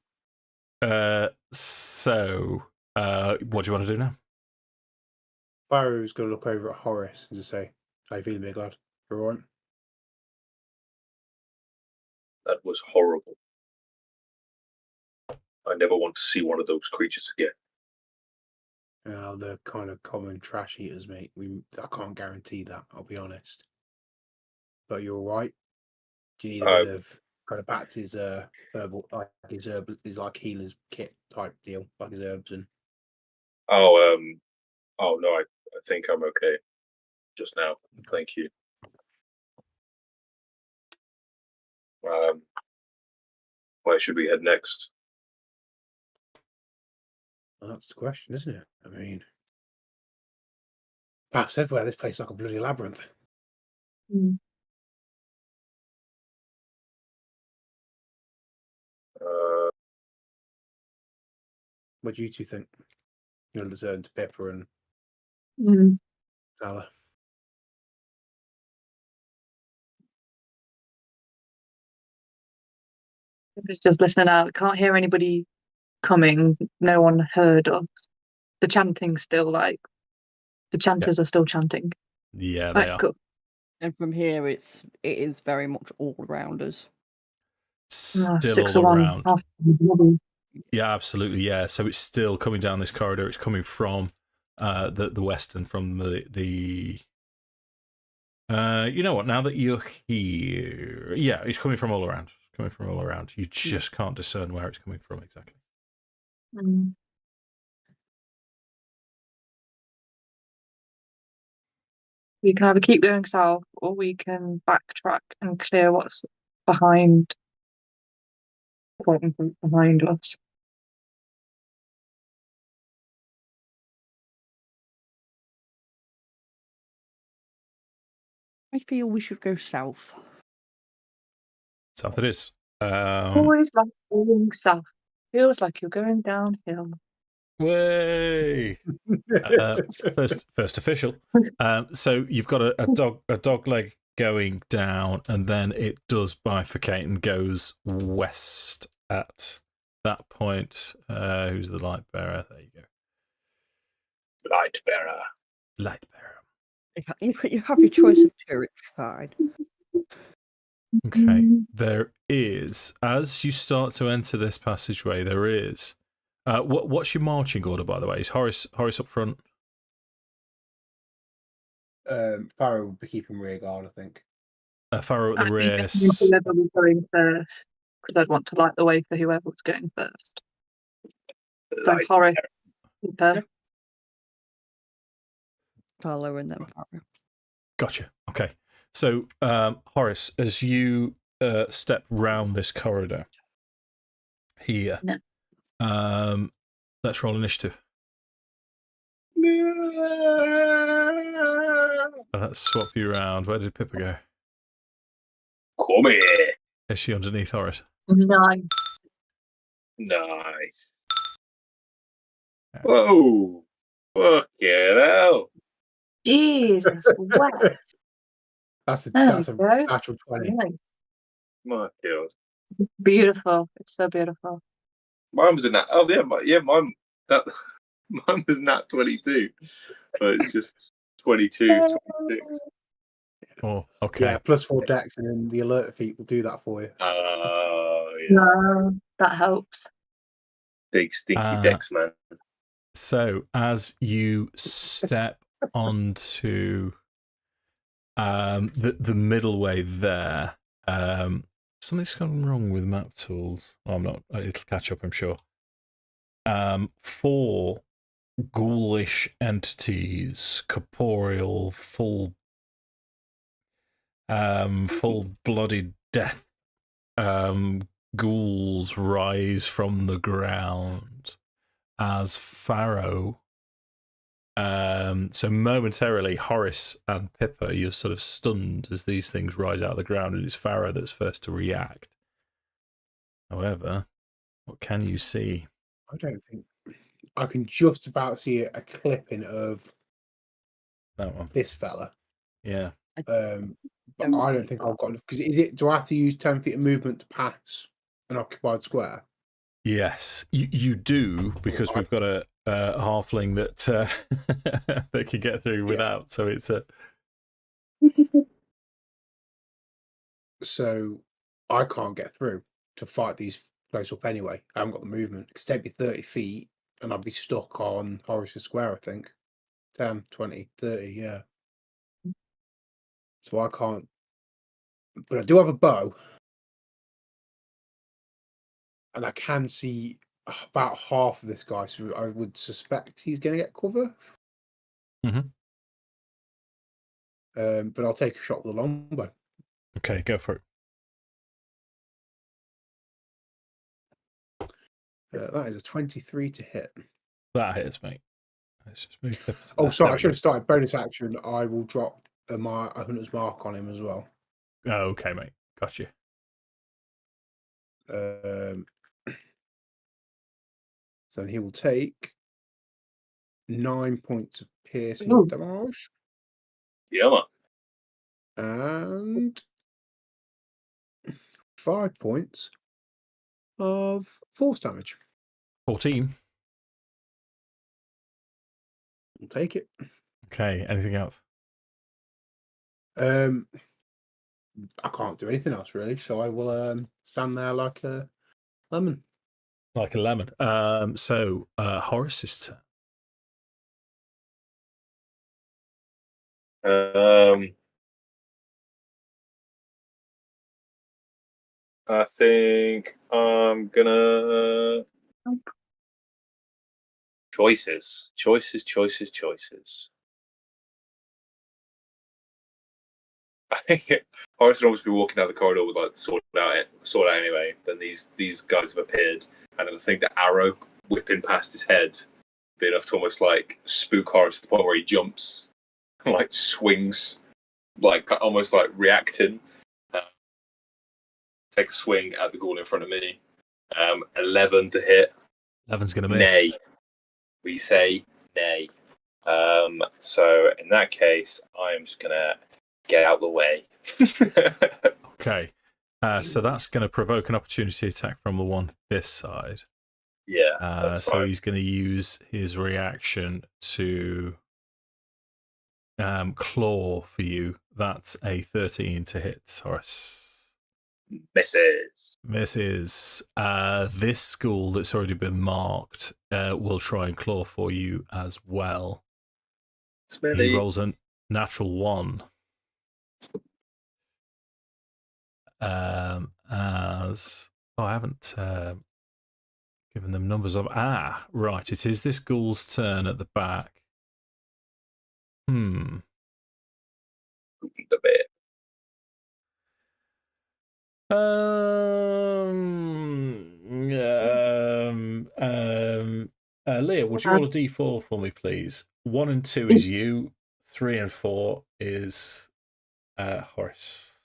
What do you want to do now? Barrow's going to look over at Horace and just say, "How you feeling, big lad? You all right?" That was horrible. I never want to see one of those creatures again. They're kind of common trash eaters, mate. I can't guarantee that, I'll be honest. But you're all right. Do you need a bit of kind of back to his herbal, like his like healer's kit type deal, like his herbs and? Oh no, I think I'm okay. Just now, thank you. Where should we head next? Well, that's the question, isn't it? I mean, paths everywhere. This place is like a bloody labyrinth. Mm. What do you two think? You'll turn to Pippa and Mm. Tala. It's just listening out. Can't hear anybody coming. No one heard us. The chanting's still like the chanters are still chanting. Yeah, they are. Cool. And from here, it is very much all around us. Still 6 all of 1. around. Half of the Yeah, absolutely. Yeah, so it's still coming down this corridor. It's coming from the west and from the. You know what? Now that you're here, yeah, it's coming from all around. It's coming from all around. You just can't discern where it's coming from exactly. Mm. We can either keep going south or we can backtrack and clear what's behind, quote unquote, behind us. I feel we should go south. South it is. Always like going south. Feels like you're going downhill. Way. First official. So you've got a dog leg going down, and then it does bifurcate and goes west at that point. Who's the light bearer? There you go. Light bearer. Light bearer. You have your choice of two. It's fine. Okay. There is, as you start to enter this passageway, there is. What's your marching order, by the way? Is Horace up front? Farrow will be keeping rear guard, I think. Farrow at the I'd be rear. thinking whoever was going first, because I'd want to light the way for whoever was going first. So Like, Horace, Pippa. Tala and then Farrow. Gotcha. Okay. So, Horace, as you step round this corridor here, No. let's roll initiative. Let's swap you around. Where did Pippa go? come here. Is she underneath Horace? Nice. Nice. Whoa. Fucking hell. Jesus, wow. That's a There we go. natural 20. Nice. My God. Beautiful. It's so beautiful. Mine was in that. Oh, yeah, mine was nat 22. But it's just 22, 26. Oh, okay. Yeah, +4 dex, and then the alert feat will do that for you. Oh, yeah. No, that helps. Big stinky dex, man. So, as you step onto the middle way there, something's gone wrong with map tools. Well, I'm not. It'll catch up, I'm sure. 4 ghoulish entities, corporeal, full-blooded death ghouls rise from the ground as Farrow. So momentarily, Horace and Pippa, you're sort of stunned as these things rise out of the ground, and it's Farrow that's first to react. However, what can you see? I don't think I can just about see a clipping of That one. this fella. Yeah. But I don't think I've got enough. Because do I have to use 10 feet of movement to pass an occupied square? Yes, you do, because we've got a halfling that that can get through without. So it's a. So I can't get through to fight these close up anyway. I haven't got the movement. Because it'd be 30 feet and I'd be stuck on Horace's square, I think. 10, 20, 30, yeah. So I can't. But I do have a bow. And I can see about half of this guy, so I would suspect he's going to get cover. Mm-hmm. But I'll take a shot with the longbow. Okay, go for it. That is a 23 to hit. That hits, mate. Let's just move Pippa to Oh, there. sorry, There I we should go. have started bonus action. I will drop a hunter's mark on him as well. Oh, okay, mate. Got you. So he will take 9 points of piercing Ooh. damage Yeah, man. and 5 points of force damage. 14. We'll take it. Okay, anything else? I can't do anything else really, so I will stand there like a lemon. Like a lemon. So Horace's turn. I think I'm gonna choices. I think Horace would always be walking down the corridor with like sword out anyway. Then these guys have appeared, and I think the arrow whipping past his head be enough to almost like spook Horace to the point where he jumps, and, like swings, like almost like reacting. Take a swing at the ghoul in front of me. 11 to hit. 11's going to miss. Nay. We say nay. So in that case, I'm just gonna get out of the way. Okay. So that's going to provoke an opportunity attack from the one this side. Yeah, that's so fine. he's going to use his reaction to claw for you. That's a 13 to hit, Horace. Misses. Misses. This school that's already been marked will try and claw for you as well. Smithy. He rolls an natural 1. As I haven't given them numbers of. Right. It is this ghoul's turn at the back. A bit. Leah, would you roll a d4 for me, please? 1 and 2 is you. 3 and 4 is Horace.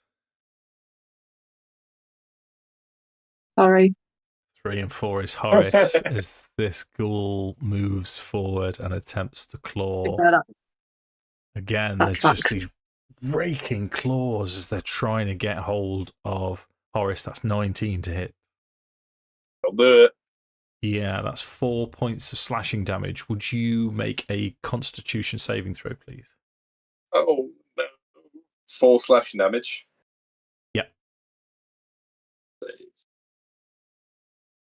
Sorry. 3 and 4 is Horace. As this ghoul moves forward and attempts to claw. Again, there's just these raking claws as they're trying to get hold of Horace. That's 19 to hit. I'll do it. Yeah, that's 4 points of slashing damage. Would you make a Constitution saving throw, please? Oh, no. 4 slashing damage. Yeah. Save.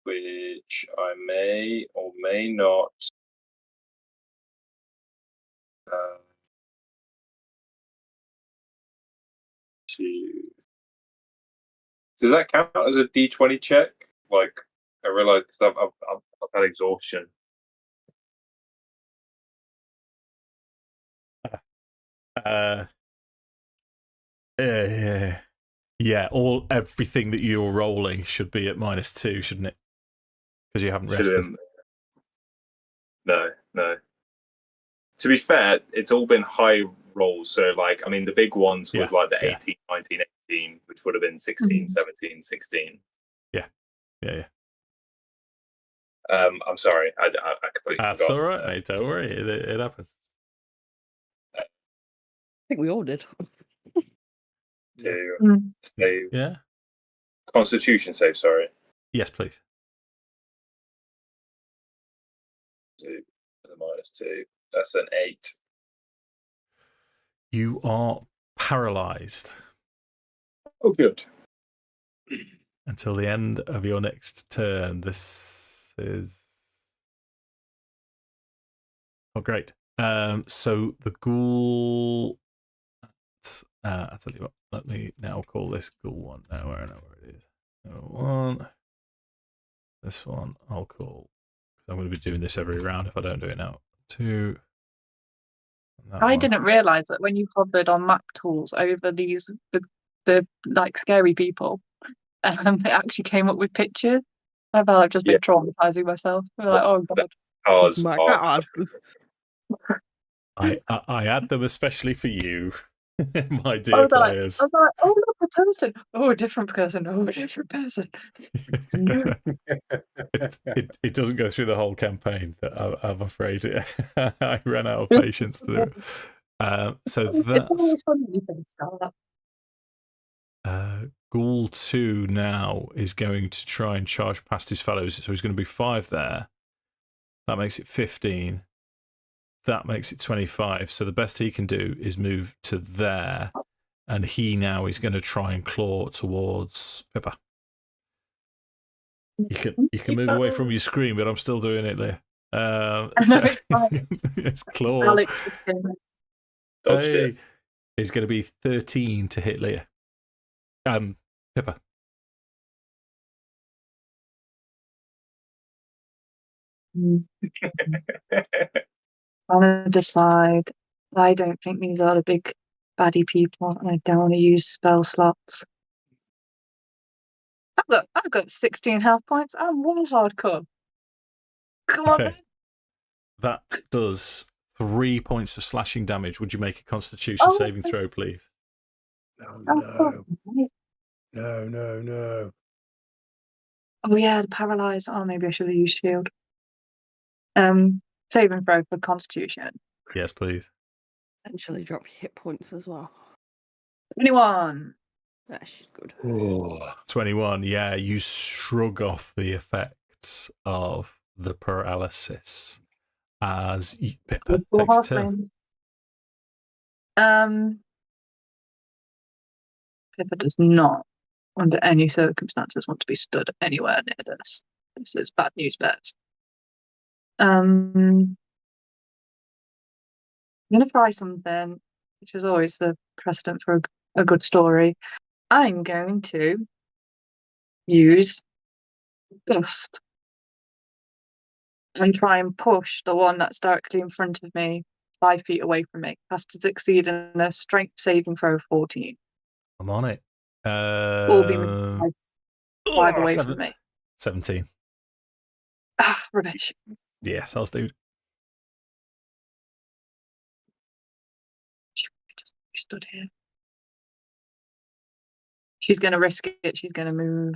Which I may or may not. Does that count as a D20 check? Like, I realised because I've had exhaustion. Yeah, everything that you're rolling should be at -2, shouldn't it? Because you haven't rested. No. To be fair, it's all been high rolls. So, like, I mean, the big ones was like the 18, 19, 18, which would have been 16, 17, 16. Yeah. I'm sorry. I completely forgot. That's all right, mate. Don't worry. It happens. I think we all did. Save. Yeah. Constitution save, sorry. Yes, please. -2. That's an 8. You are paralyzed. Oh, good. Until the end of your next turn. This is... Oh, great. So the ghoul... I'll tell you what. Let me now call this ghoul 1. Now I know where it is. 1. This one I'll call. I'm going to be doing this every round if I don't do it now. 2. I didn't realise that when you hovered on map tools over these the like scary people, it actually came up with pictures. I felt like just been traumatizing myself. I'm like, oh god. Oh my god. I add them especially for you, my dear players. I was like, oh look, a person. Oh, a different person. Oh, a different person. No. It doesn't go through the whole campaign. I'm afraid I ran out of patience to do it. So that's Ghoul 2 now is going to try and charge past his fellows. So he's going to be 5 there. That makes it 15. That makes it 25. So the best he can do is move to there. And he now is going to try and claw towards Pippa. You can move away from your screen, but I'm still doing it, Leah. It's claw. Alex is Hey, it's going to be 13 to hit Leah. Pippa. I'm going to decide. I don't think these are the big baddie people, and I don't want to use spell slots. I've got 16 health points. I'm well hardcore. Come on, man. That does 3 points of slashing damage. Would you make a Constitution saving throw, please? No. Oh yeah, paralyzed. Oh, maybe I should have used shield. Saving throw for Constitution. Yes, please. Potentially drop your hit points as well. 21. That's good. 21. Yeah, you shrug off the effects of the paralysis as Pippa takes a turn. Pippa does not, under any circumstances, want to be stood anywhere near this. This is bad news bears. I'm going to try something which is always the precedent for a good story, I'm going to use Gust and try and push the one that's directly in front of me 5 feet away from me. Has to succeed in a strength saving throw of 14. I'm on it. Or be five away from me. 17. Ah, rubbish. Yes, I'll do. Stood here. She's going to risk it. She's going to move.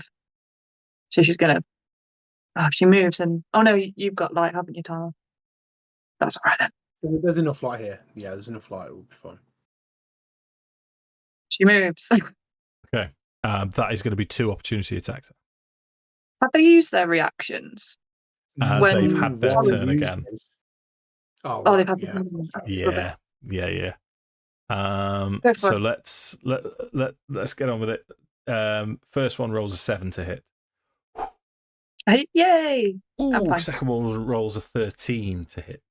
So she's going to. Oh, she moves and. Oh no, you've got light, haven't you, Tala? That's all right then. There's enough light here. Yeah, there's enough light. It will be fine. She moves. Okay. That is going to be 2 opportunity attacks. Have they used their reactions? When They've had their One turn of again. these- Oh, Oh, right, they've had the yeah. turn. Yeah, yeah. Go for So it. let's get on with it. First one rolls a 7 to hit. Hey, yay! I'm Ooh, fine. second one rolls a 13 to hit.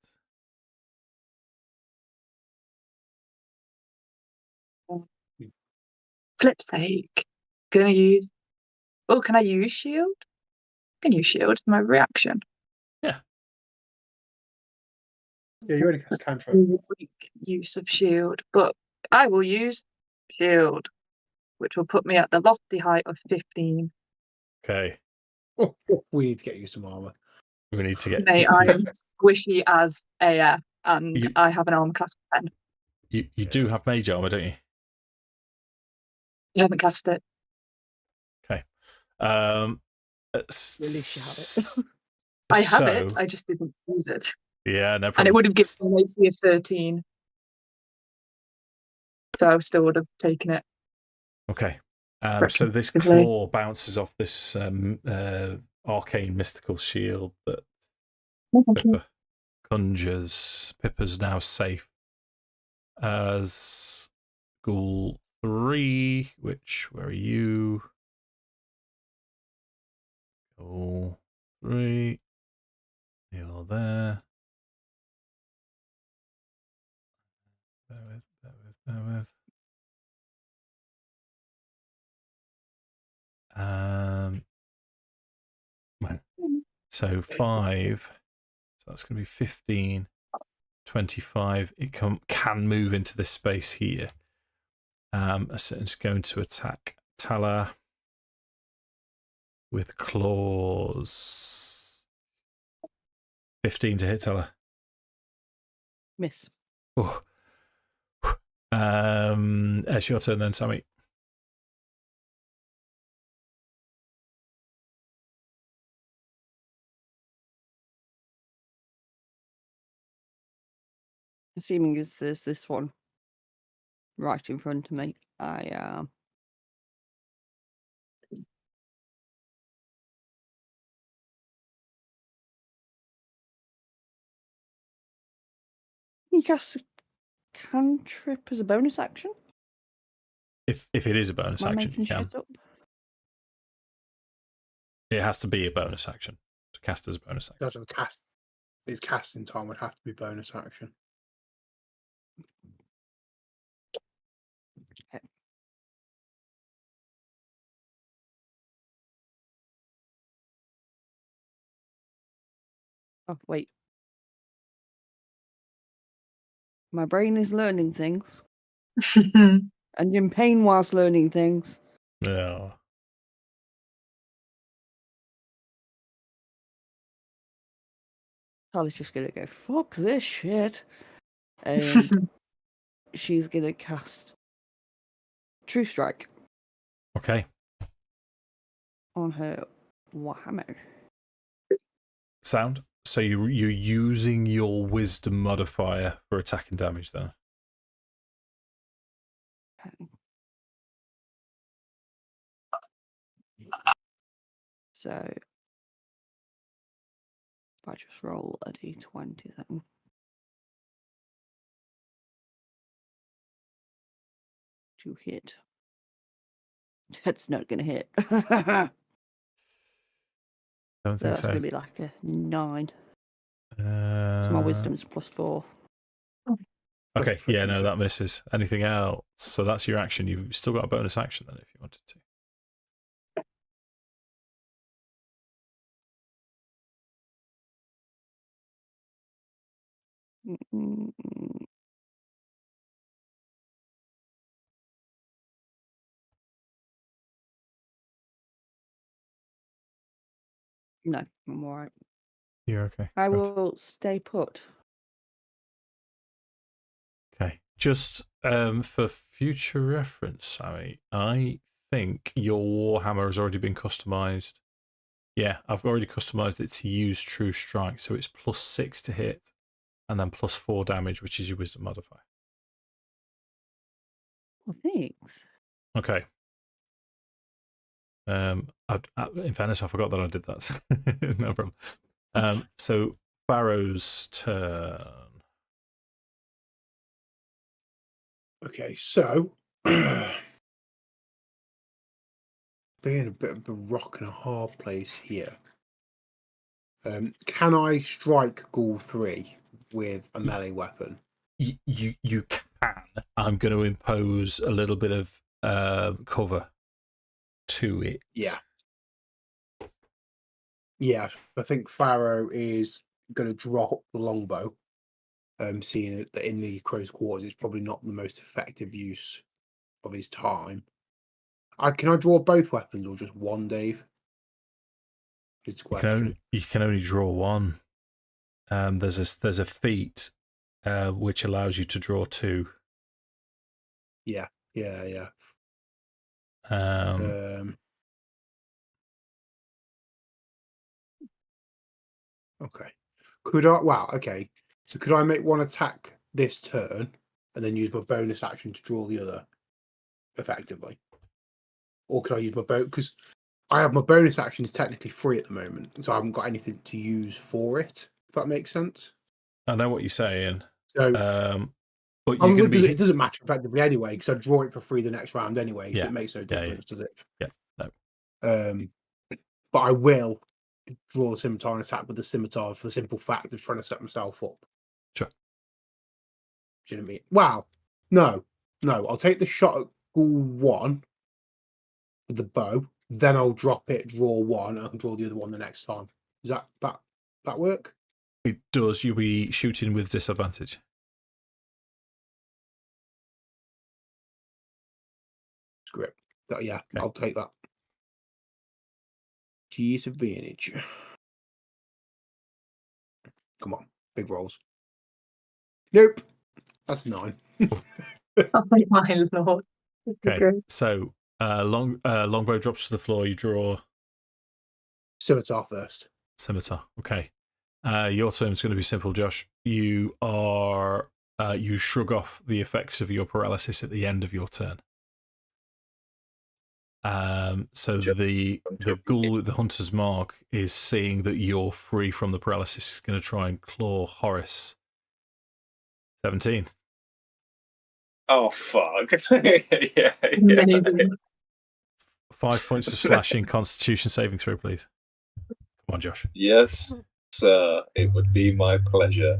Flip's sake. Gonna use. Oh, can I use shield? Can use shield as my reaction. Yeah, you already cast cantrip. Weak use of shield, but I will use shield, which will put me at the lofty height of 15. Okay. We need to get you some armor. We need to get. Mate, I'm squishy as AF, and I have an armor class of 10. You do have mage armor, don't you? I haven't cast it. Okay. At least you have it. I have it, I just didn't use it. Yeah, no problem. And it would have given me an AC of 13. So I still would have taken it. Okay. So this Retroactively. claw bounces off this arcane mystical shield that Pippa conjures. Pippa's now safe as Ghoul 3, which, where are you? Ghoul 3. You're there. Bear with. So 5. So that's going to be 15, 25. It can move into this space here. So it's going to attack Tala with claws. 15 to hit Tala. Miss. Oh. It's your turn then, Sammi. Assuming as there's this one right in front of me, I you cast a cantrip as a bonus action? If it is a bonus Am I action, making you can. shit up? It has to be a bonus action to cast as a bonus action. That's a cast. His casting time would have to be bonus action. Okay. Oh, wait. My brain is learning things. And in pain whilst learning things. Yeah. Tala's just gonna go, fuck this shit. And she's gonna cast True Strike Okay. on her Warhammer. Sound. So you're using your wisdom modifier for attacking damage then? So if I just roll a d20 then. To hit. That's not gonna hit. Don't think That's so. gonna be like a 9. So Uh, my wisdom's +4. Okay, yeah, no, proficiency. that misses. Anything else? So that's your action. You've still got a bonus action then if you wanted to. Mm, No, I'm all right. You're okay. I Right. will stay put. Okay. Just for future reference, Sammi, I think your Warhammer has already been customized. Yeah, I've already customized it to use True Strike, so it's +6 to hit, and then +4 damage, which is your Wisdom modifier. Well, thanks. Okay. In fairness, I forgot that I did that. No problem. So Farrow's turn. Okay, so being a bit of a rock and a hard place here. Can I strike Ghoul 3 with a melee weapon? You can. I'm going to impose a little bit of cover to it. Yeah. Yeah, I think Farrow is going to drop the longbow. Seeing that in these close quarters, it's probably not the most effective use of his time. Can I draw both weapons or just one, Dave? Is the question. You can only draw one. There's a feat which allows you to draw two. Yeah. Okay. Okay. So could I make one attack this turn and then use my bonus action to draw the other effectively? Or could I use my bow? Because I have my bonus action is technically free at the moment, so I haven't got anything to use for it, if that makes sense. I know what you're saying. So, but you're going to be... it doesn't matter effectively anyway, because I draw it for free the next round anyway, so Yeah. it makes no difference, does it? Yeah, no. But I will draw the scimitar and attack with the scimitar for the simple fact of trying to set myself up. Sure. Do you know what I mean? Well, no. I'll take the shot at Ghoul 1 with the bow, then I'll drop it, draw one, and I can draw the other one the next time. Does that work? It does. You'll be shooting with disadvantage. Script. Yeah, Okay. I'll take that. Disadvantage. Come on, big rolls. Nope. That's 9. Oh my lord. Okay. So longbow drops to the floor. You draw Scimitar first. scimitar. Okay. Your turn is going to be simple, Josh. You are you shrug off the effects of your paralysis at the end of your turn. So the ghoul with the hunter's mark is seeing that you're free from the paralysis. Is going to try and claw Horace. 17. Oh fuck! yeah. Amazing. 5 points of slashing. Constitution saving throw, please. Come on, Josh. Yes, sir. It would be my pleasure.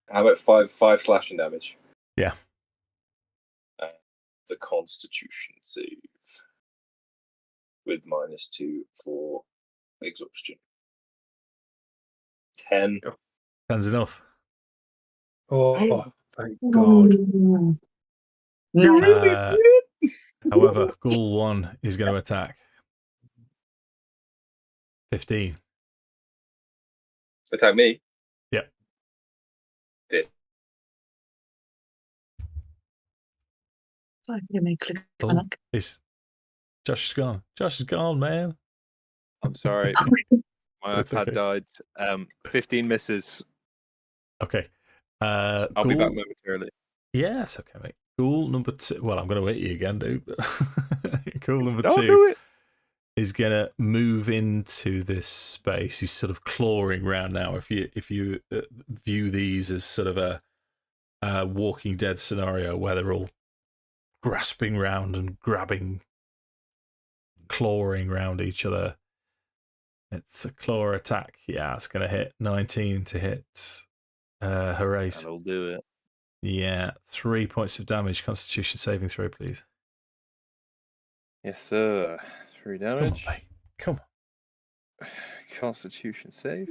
How about five slashing damage? Yeah. The Constitution save with -2 for exhaustion. 10. 10's enough. Oh, thank God. No. However, Ghoul 1 is going to attack. 15. Attack me? Yep. Sorry, you make a Oh, panic. Josh is gone. Josh is gone, man. I'm sorry. My That's iPad okay. died. 15 misses. Okay. I'll be back momentarily. Yeah, it's okay, mate. Ghoul number 2. Well, I'm going to hit you again, dude. Ghoul number Don't 2 do it. is going to move into this space. He's sort of clawing around now. If you view these as sort of a Walking Dead scenario where they're all grasping round and grabbing, clawing round each other. It's a claw attack. Yeah, it's going to hit 19 to hit Horace. That'll do it. Yeah, 3 points of damage. Constitution saving throw, please. Yes, sir. 3 Come on, damage. mate. Come on. Constitution save.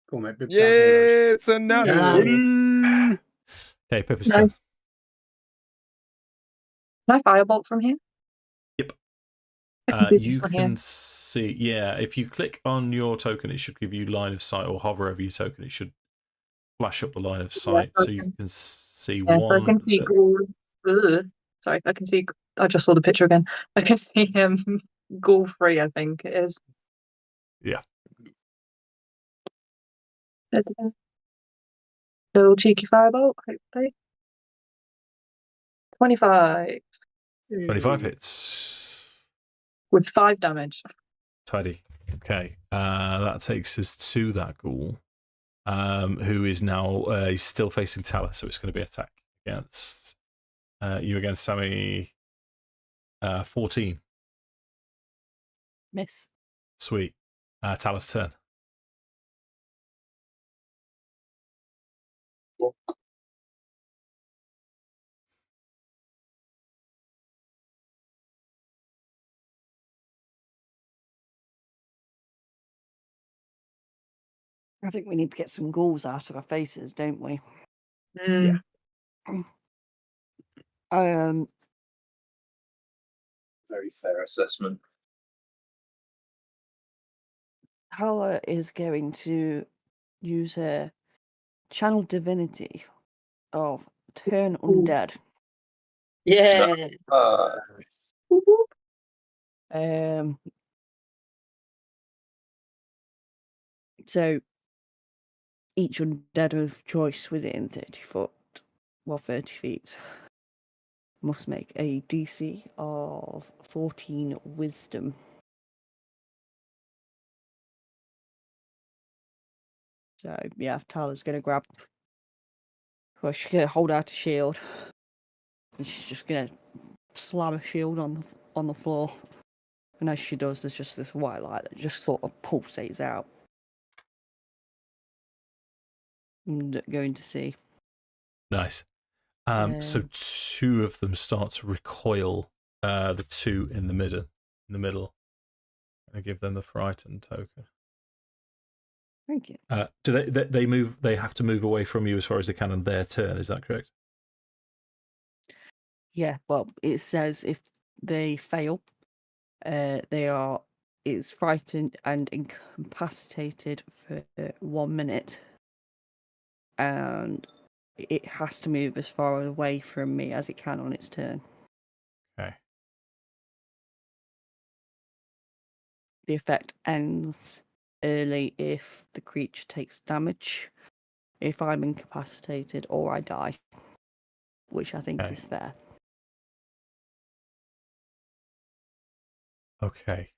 Cool, mate. Big Yeah, damn heroes. it's a nat Yeah. 20. Okay, Pippa's No. turn. Can I firebolt from here? Yep. I can see this You one can here. see, yeah, if you click on your token, it should give you line of sight, or hover over your token, it should flash up the line of sight, so you can see Yeah, so I one. can see Ghoul. Sorry, I can see. I just saw the picture again. I can see him. Ghoul free, I think it is. Yeah. Little cheeky firebolt, hopefully. 25 25 hits. with 5 damage. Tidy. Okay. That takes us to that ghoul, who is now he's still facing Tala, so it's going to be attack against you against Sammi. 14. Miss. Sweet. Tala's turn. I think we need to get some ghouls out of our faces, don't we? Mm. Very fair assessment. Tala is going to use her channel divinity of turn undead. Yeah. So each undead of choice within 30 foot, well, 30 feet, must make a DC of 14 wisdom. So yeah, Tala's gonna grab. Well, she's gonna hold out a shield, and she's just gonna slam a shield on the floor. And as she does, there's just this white light that just sort of pulsates out. And going to see. Nice. So 2 of them start to recoil. The 2 in the middle. I give them the frightened token. Thank you. Do they move? They have to move away from you as far as they can on their turn. Is that correct? Yeah. Well, it says if they fail, it's frightened and incapacitated for 1 minute, and it has to move as far away from me as it can on its turn. Okay. The effect ends early if the creature takes damage, if I'm incapacitated, or I die, which I think is fair. Okay.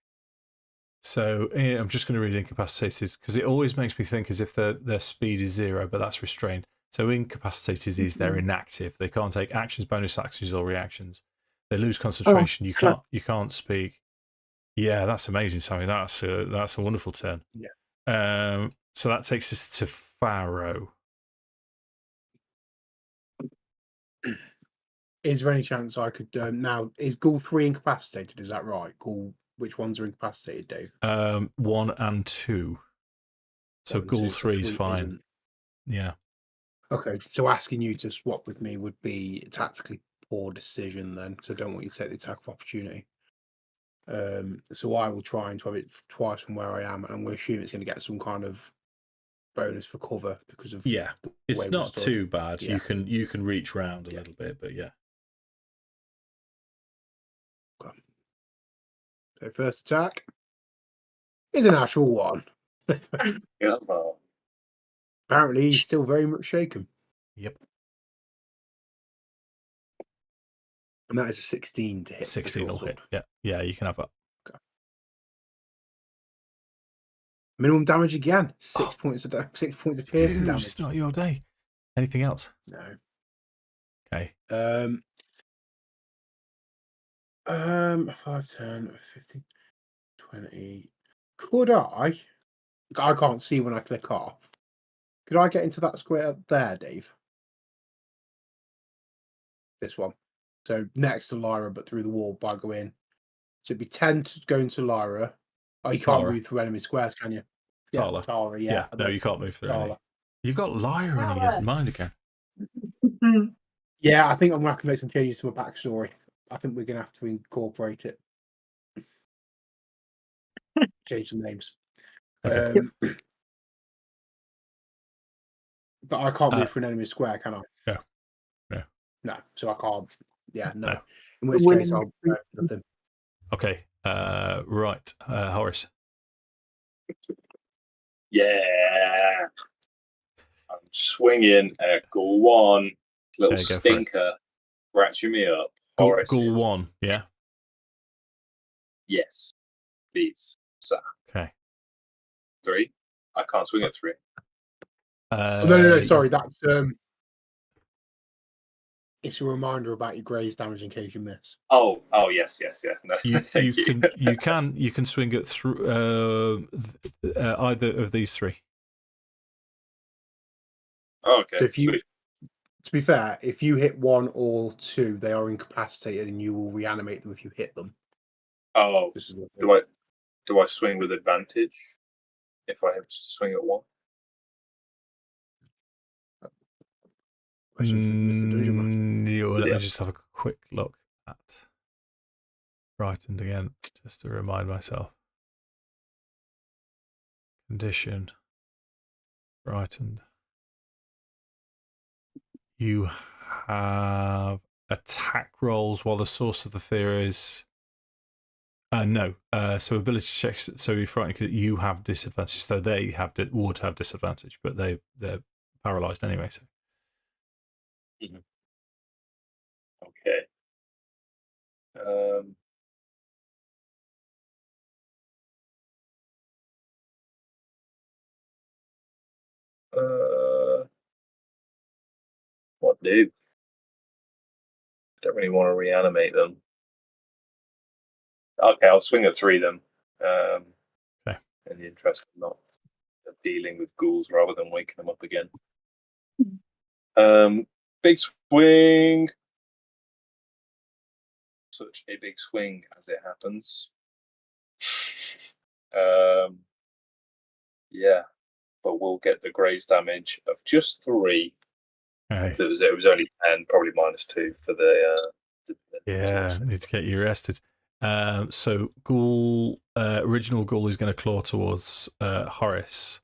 So I'm just going to read incapacitated because it always makes me think as if their speed is 0, but that's restrained. So incapacitated is they're inactive. They can't take actions, bonus actions, or reactions. They lose concentration. You can't speak. Yeah, that's amazing, Sammi. That's a wonderful turn. Yeah. So that takes us to Farrow. Is there any chance I could now? Is Ghoul 3 incapacitated? Is that right? Ghoul, which ones are incapacitated, Dave? 1 and 2. So Ghoul 3 is fine. Isn't. Yeah. Okay, so asking you to swap with me would be a tactically poor decision then, because I don't want you to take the attack of opportunity. So I will try and 12 it twice from where I am, and I'm going to assume it's going to get some kind of bonus for cover because of It's not too bad. Yeah. You can reach round a little bit, but yeah. Okay. So first attack is an actual 1. Apparently, he's still very much shaken. Yep. And that is a 16 to hit. 16 will hit. Yeah, you can have that. Okay. Minimum damage again. 6 points of 6 points of piercing damage. It's not your day. Anything else? No. Okay. 5, 10, 15, 20. Could I can't see when I click off. Could I get into that square there, Dave? This one. So next to Lyra, but through the wall by going. So it'd be 10 to going to Lyra. Oh, you can't Tara. move through enemy squares, can you? Tala. Yeah, Tara, yeah. No, you can't move through any. Tala. You've got Lyra in your mind again. Yeah, I think I'm going to have to make some changes to my backstory. I think we're going to have to incorporate it. Change some names. Okay. But I can't move through an enemy square, can I? No. No, so I can't. Yeah, no. No. In which case, I'll nothing. Okay. Right. Horace. Yeah. I'm swinging at Ghoul 1. Little Okay, go for it. stinker. Scratching me up. Horace Ghoul is- 1, yeah? Yes. Please. Sir. Okay. 3. I can't swing at 3. No. Sorry, that's it's a reminder about your graze damage in case you miss. Oh, yes. No, You thank you. you can swing it through either of these three. Okay. So if you, sweet. to be fair, if you hit 1 or 2, they are incapacitated, and you will reanimate them if you hit them. Oh, This is the do I swing with advantage if I have to swing at 1? question for Mr. Dungeon Master. Let Yeah. me just have a quick look at Frightened again, just to remind myself. Condition. Frightened. You have attack rolls while the source of the fear is. No. So ability checks. So you're frightened. You have disadvantage. So they would have disadvantage, but they're paralyzed anyway. So. Okay. What do? I don't really want to reanimate them. Okay, I'll swing at 3 then. Okay. In the interest of not dealing with ghouls rather than waking them up again. Big swing. Such a big swing as it happens. Yeah, but we'll get the graze damage of just 3. Okay. It was only 10, probably -2 for the Yeah, need to get you rested. So Ghoul, original Ghoul is going to claw towards Horace,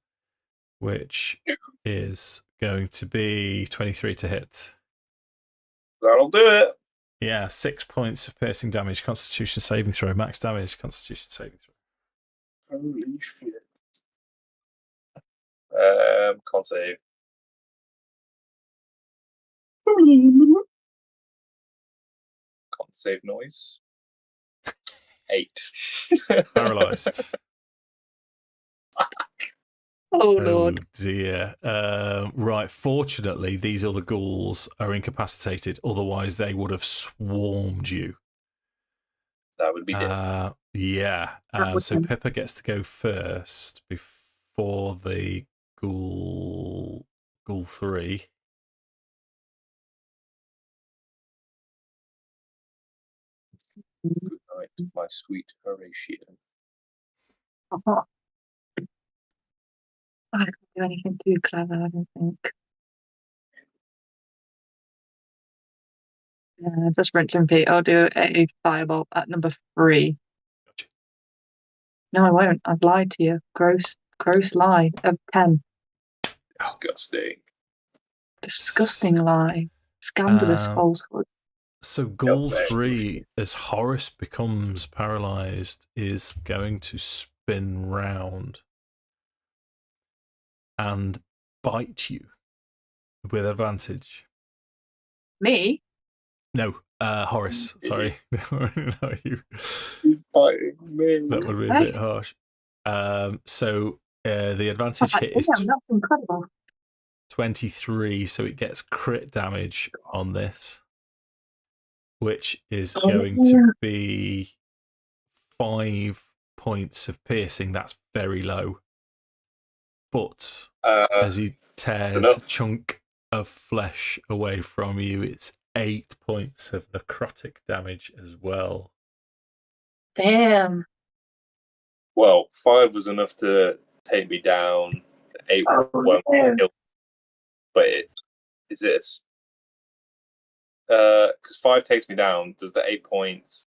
which is going to be 23 to hit. That'll do it. Yeah, 6 points of piercing damage, Constitution saving throw, max damage, Constitution saving throw. Holy shit. Can't save. Can't save noise. 8. Paralyzed. Oh Lord. Dear. Right, fortunately, these other ghouls are incapacitated, otherwise they would have swarmed you. That would be dead. Yeah. That would So be- Pippa gets to go first before the Ghoul 3. Good night, my sweet Horatio. I can't do anything too clever, I don't think. Just rinse and repeat. I'll do a fireball at number 3. Gotcha. No, I won't. I've lied to you. Gross lie of 10. Disgusting. Disgusting lie. Scandalous falsehood. So Ghoul Okay. 3, as Horace becomes paralyzed, is going to spin round and bite you with advantage. Me? No, Horace. Sorry, no, you. He's biting me. That would be a bit harsh. So the advantage hit is Damn, that's incredible. 23, so it gets crit damage on this, which is going to be 5 points of piercing. That's very low. But as he tears a enough. chunk of flesh away from you, it's 8 points of necrotic damage as well. Damn. Well, 5 was enough to take me down. 8 won't kill. But is this? Because 5 takes me down. Does the 8 points?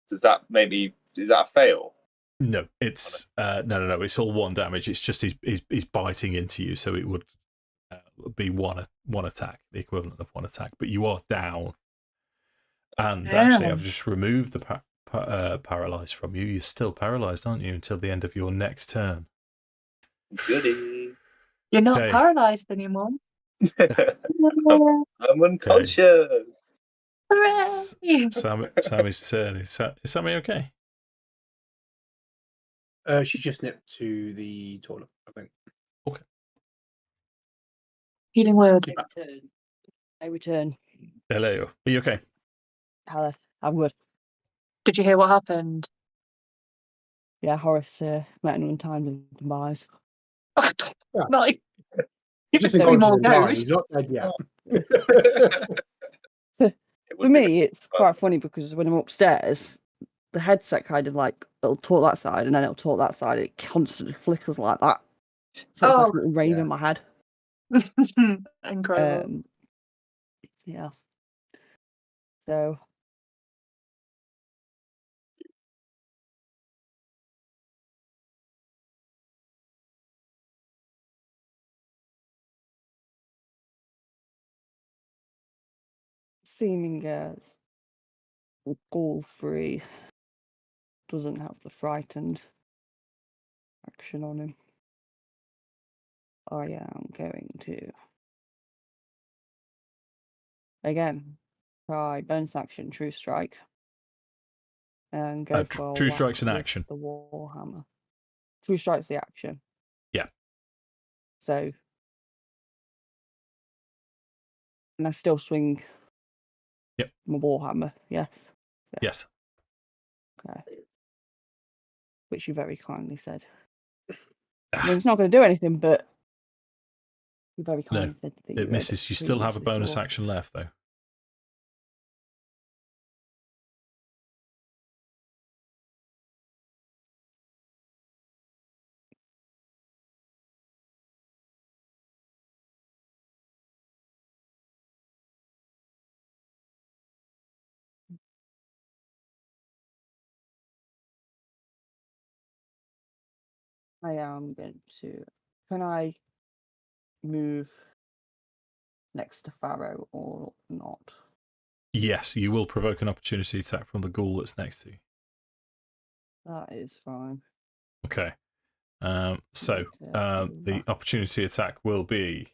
Does that maybe? Is that a fail? No, it's no. It's all 1 damage. It's just he's biting into you, so it would be one attack, the equivalent of 1 attack. But you are down, and actually, I've just removed the paralyze from you. You're still paralyzed, aren't you, until the end of your next turn? Goody. You're not Okay. paralyzed anymore. I'm unconscious. Hooray! Sammy's turn. Is Sammi okay? She just nipped to the toilet, I think. Healing word. I return. Hello. Are you okay? Hello. I'm good. Did you hear what happened? Yeah, Horace met an untimely demise. No, you've Just just three more unconscious and dying. He's goes. not dead yet. For me, it's quite funny because when I'm upstairs, the headset kind of like, it'll talk that side and then it'll talk that side. It constantly flickers like that. So it's like a little rave in my head. Incredible. Yeah. So. Seeming as Gall-free doesn't have the frightened action on him, I am going to again try bonus action True Strike and go for True a Strike's an whack with action. the Warhammer. True Strike's the action. Yeah. So, and I still swing. Yep. My Warhammer. Yes. Yeah. Yes. Okay. Which you very kindly said. I mean, it's not going to do anything, but you very kindly said that It misses. You still have a bonus action left, though. I am going to. Can I move next to Farrow or not? Yes, you will provoke an opportunity attack from the ghoul that's next to you. That is fine. Okay. So the opportunity attack will be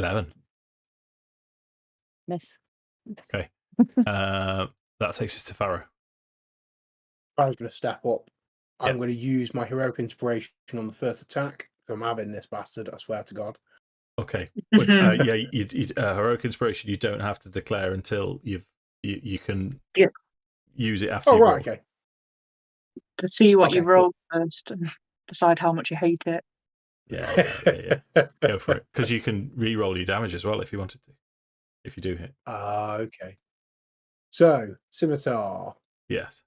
11. Miss. Okay. That takes us to Farrow. I was going to step up. I'm Yep. going to use my heroic inspiration on the first attack. I'm having this bastard, I swear to God. Okay. But yeah, heroic inspiration you don't have to declare until you can use it after Oh, you've right, rolled. okay. To see what Okay, you cool. roll first and decide how much you hate it. Yeah. Go for it. Because you can re-roll your damage as well if you wanted to. If you do hit. Okay. So, Scimitar Yes.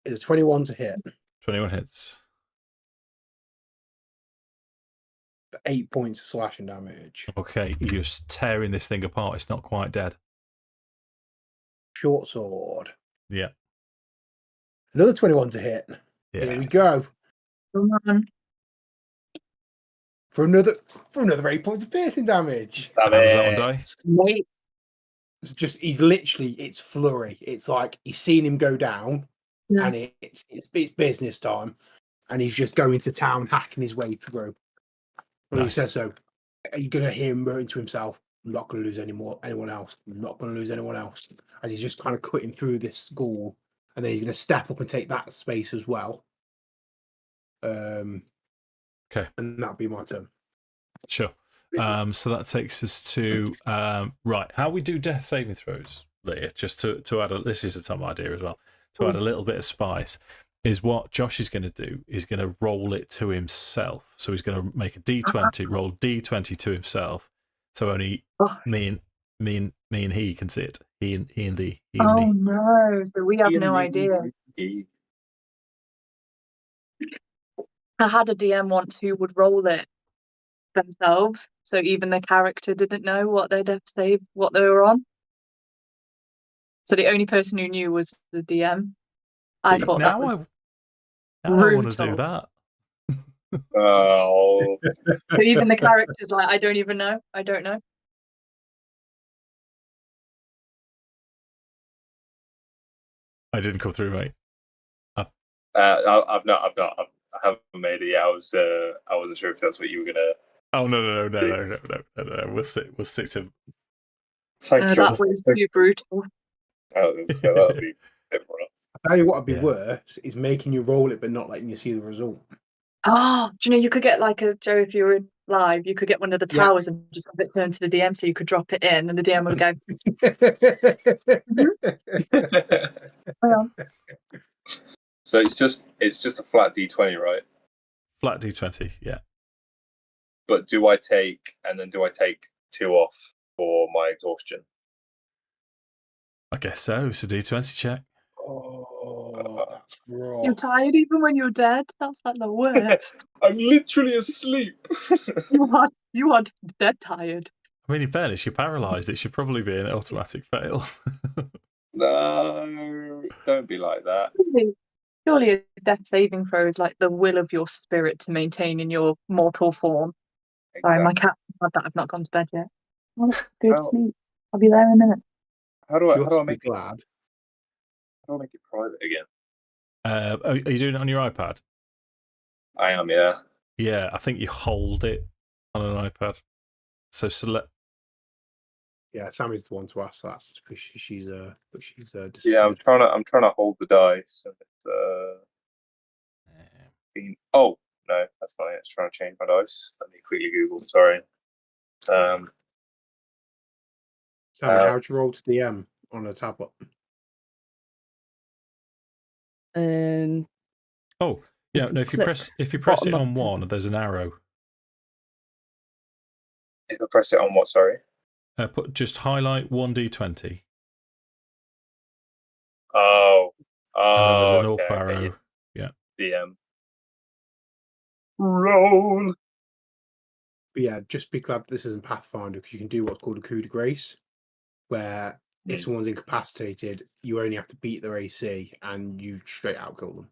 is a 21 to hit. 21 hits. 8 points of slashing damage. Okay, you're just tearing this thing apart. It's not quite dead. Short sword. Yeah. Another 21 to hit. Yeah. Here we go. Come on. For another 8 points of piercing damage. How does that one die? Wait. It's just it's flurry. It's like he's seen him go down, Yeah. and it's business time, and he's just going to town, hacking his way through. And he Nice. says so. Are you going to hear him muttering to himself, I'm not going to lose anyone else. I'm not going to lose anyone else. As he's just kind of cutting through this ghoul, and then he's going to step up and take that space as well. Okay. And that'll be my turn. Sure. So that takes us to right. How we do death saving throws, Leah, just to add this is a top idea as well. To add a little bit of spice, is what Josh is going to do. Is going to roll it to himself. So he's going to make a D20, roll D20 to himself, So only Oh, me and he can see it. He and me. no, so we have no idea. I had a DM once who would roll it themselves, so even the character didn't know what their death save, what they were on. So the only person who knew was the DM. I thought that was I want to do brutal. that. Oh, But even the character's like, I don't even know. I don't know. I didn't come through, mate. I haven't made it yet. I wasn't sure if that's what you were gonna. Oh no. We'll stick to. Thank you. That was too brutal. That would be different. I tell you what would be Yeah. worse is making you roll it but not letting you see the result. Oh, do you know you could get like a Joe if you were live, you could get one of the Yeah. towers and just have it turned to the DM so you could drop it in and the DM would go, well, So it's just a flat D20, right? Flat D20, yeah. But do I take 2 off for my exhaustion? I guess so. It's a D20 check. Oh, that's rough. you're tired even when you're dead. That's like the worst. I'm literally asleep. you are dead tired. I mean, in fairness, you're paralysed. It should probably be an automatic fail. No, don't be like that. Surely a death saving throw is like the will of your spirit to maintain in your mortal form. Sorry, my cat's had that. I've not gone to bed yet. Go to sleep. I'll be there in a minute. How do I Just make be glad. How do I make it private again? Are you doing it on your iPad? I am, yeah. Yeah, I think you hold it on an iPad. So select. Yeah, Sammy's the one to ask that because she's Yeah, disappeared. I'm trying to hold the dice. And it's oh no, that's not it. It's trying to change my dice. Let me quickly Google. Sorry. Sammy, how'd you roll to DM on a tablet? Oh, yeah. No, if you press it bottom on left. one, there's an arrow. If I press it on what? Sorry. Just highlight 1d20. Oh. And then there's an Okay, up arrow. Yeah. DM. Roll. But yeah, just be glad this isn't Pathfinder because you can do what's called a coup de grace, where if someone's incapacitated, you only have to beat their AC and you straight out kill them.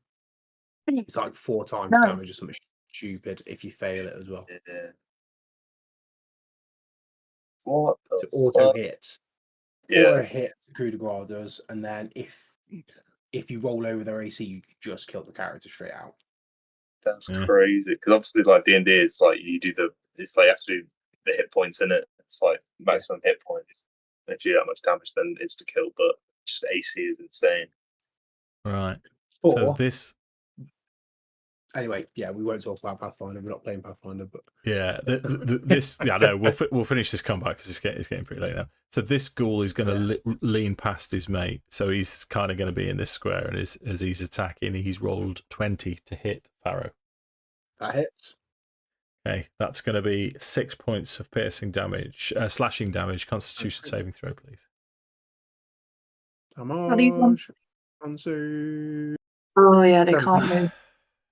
It's like 4 times damage or something stupid if you fail it as well. Yeah. What the So auto fuck? hits. Yeah. Auto hit the coup de grace does, and then if you roll over their AC, you just kill the character straight out. That's crazy. Because obviously, like D&D, it's like you have to do the hit points in it. It's like maximum hit points. And if you do that much damage, then it's to kill. But just AC is insane. Right. Or, So this. Anyway, yeah, we won't talk about Pathfinder. We're not playing Pathfinder, but Yeah, this. Yeah, no, we'll finish this combat because it's getting pretty late now. So this ghoul is going to lean past his mate, so he's kind of going to be in this square, and as he's attacking, he's rolled 20 to hit Farrow. that hits. Okay, that's going to be 6 points of piercing damage, slashing damage. Constitution saving throw, please. Are these ones? Anzu. Oh yeah, they 7. can't move.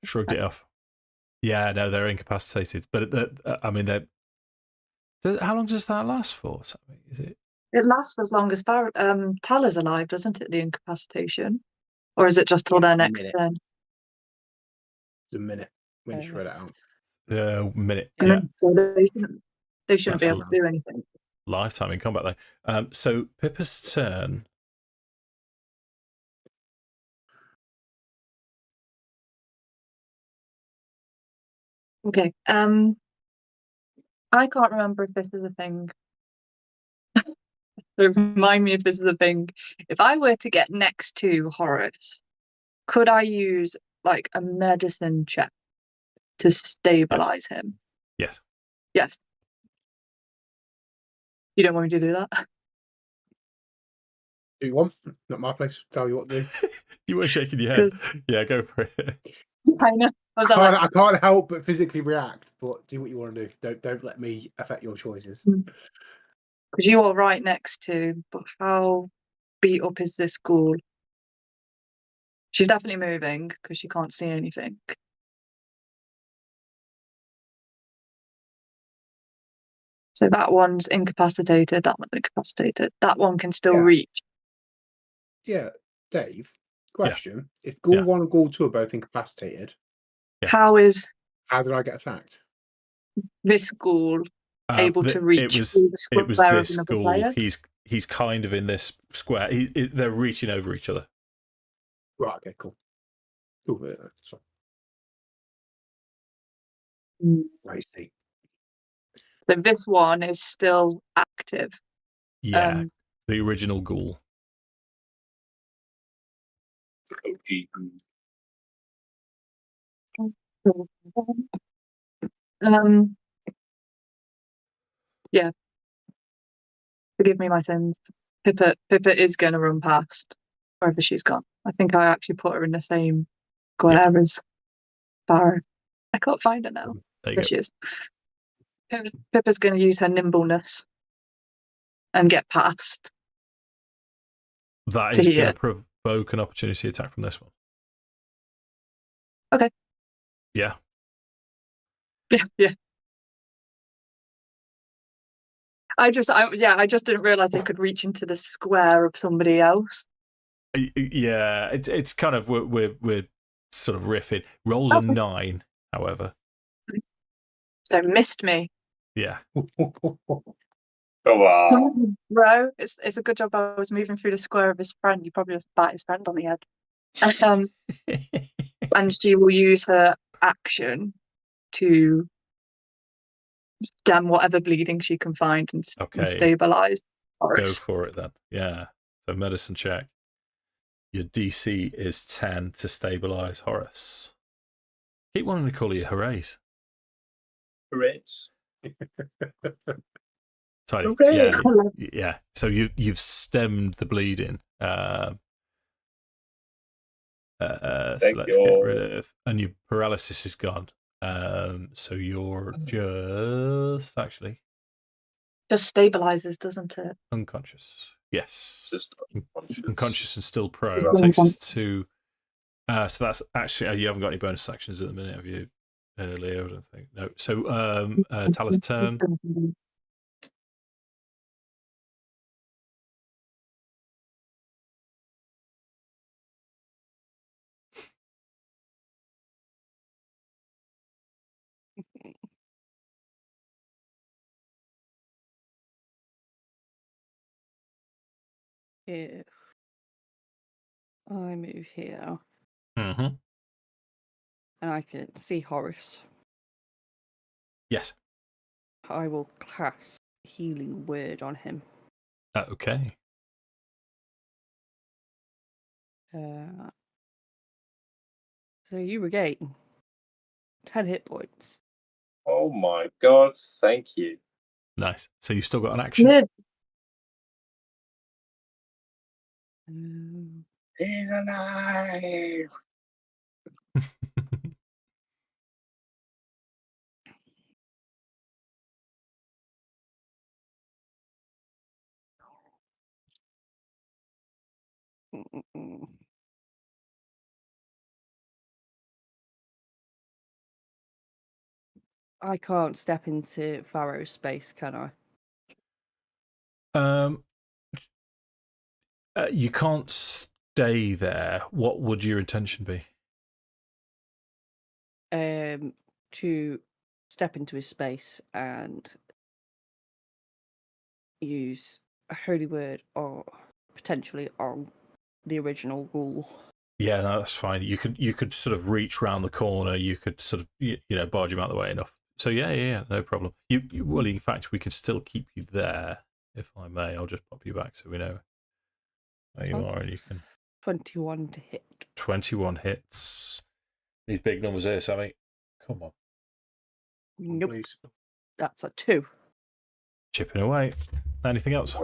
Shrugged it off. Yeah, no, they're incapacitated. But I mean, how long does that last for? Is it? It lasts as long as Tala's alive, doesn't it? The incapacitation, or is it just till their next turn? It's a minute when you shred it out. Minute. A minute, so they shouldn't That's be able to do anything. Lifetime in combat, though. So Pippa's turn. Okay. I can't remember if this is a thing. So remind me if this is a thing. If I were to get next to Horace, could I use like a medicine check to stabilize him? Yes. Yes. You don't want me to do that? Do you want? Not my place. Tell you what to do. You were shaking your head. Yeah, go for it. I know. I can't help but physically react. But do what you want to do. Don't let me affect your choices. Because you are right next to, but how beat up is this ghoul? She's definitely moving because she can't see anything. So that one's incapacitated, that one's incapacitated. That one can still Yeah. reach. Yeah, Dave. Question: If Ghoul 1 and Ghoul 2 are both incapacitated, Yeah. How is how did I get attacked? this ghoul able to reach It was through the square of this another ghoul. player? He's kind of in this square. They're reaching over each other. Right. Okay. Cool. Cool. That's fine. Mm. I see. So this one is still active. Yeah, the original ghoul. OG. Yeah. Forgive me my sins. Pippa is going to run past wherever she's gone. I think I actually put her in the same square as Farrow. I can't find her now. There you There go. she is. Pippa's going to use her nimbleness and get past. That to is going here. to provoke an opportunity attack from this one. Okay. Yeah. Yeah. I just didn't realise it could reach into the square of somebody else. Yeah, it's kind of we're sort of riffing. Rolls That's a fine. 9, however. So missed me. Yeah. Come on. Bro, it's a good job I was moving through the square of his friend. You probably just bat his friend on the head. And she will use her action to stem whatever bleeding she can find and Okay. stabilize Go Horace. for it then. Yeah. So medicine check. Your DC is 10 to stabilize Horace. Keep wanting to call you Horace. Horace. Tidy. Hooray! Yeah. So you've stemmed the bleeding. So let's get rid of, and your paralysis is gone. So you're just stabilizes, doesn't it? unconscious. Yes. Just unconscious and still prone. Just Takes us unconscious. to. So that's actually you haven't got any bonus actions at the minute, have you, Leah? I don't think. No. So Tala's turn. If I move here Mm-hmm. and I can see Horace, Yes. I will cast Healing Word on him. Okay. So you regain 10 hit points. Oh my god, thank you. Nice. So you've still got an action. Good. He's alive. I can't step into Farrow's space, can I? You can't stay there. What would your intention be? To step into his space and use a holy word or potentially on the original ghoul. Yeah, no, that's fine. You could sort of reach round the corner. You could sort of barge him out of the way enough. So yeah, no problem. Well, in fact, we can still keep you there, if I may. I'll just pop you back so we know where you are, and you can. 21 to hit. 21 hits. These big numbers here, Sammi. Come on. Nope. Please. That's a 2. Chipping away. Anything else?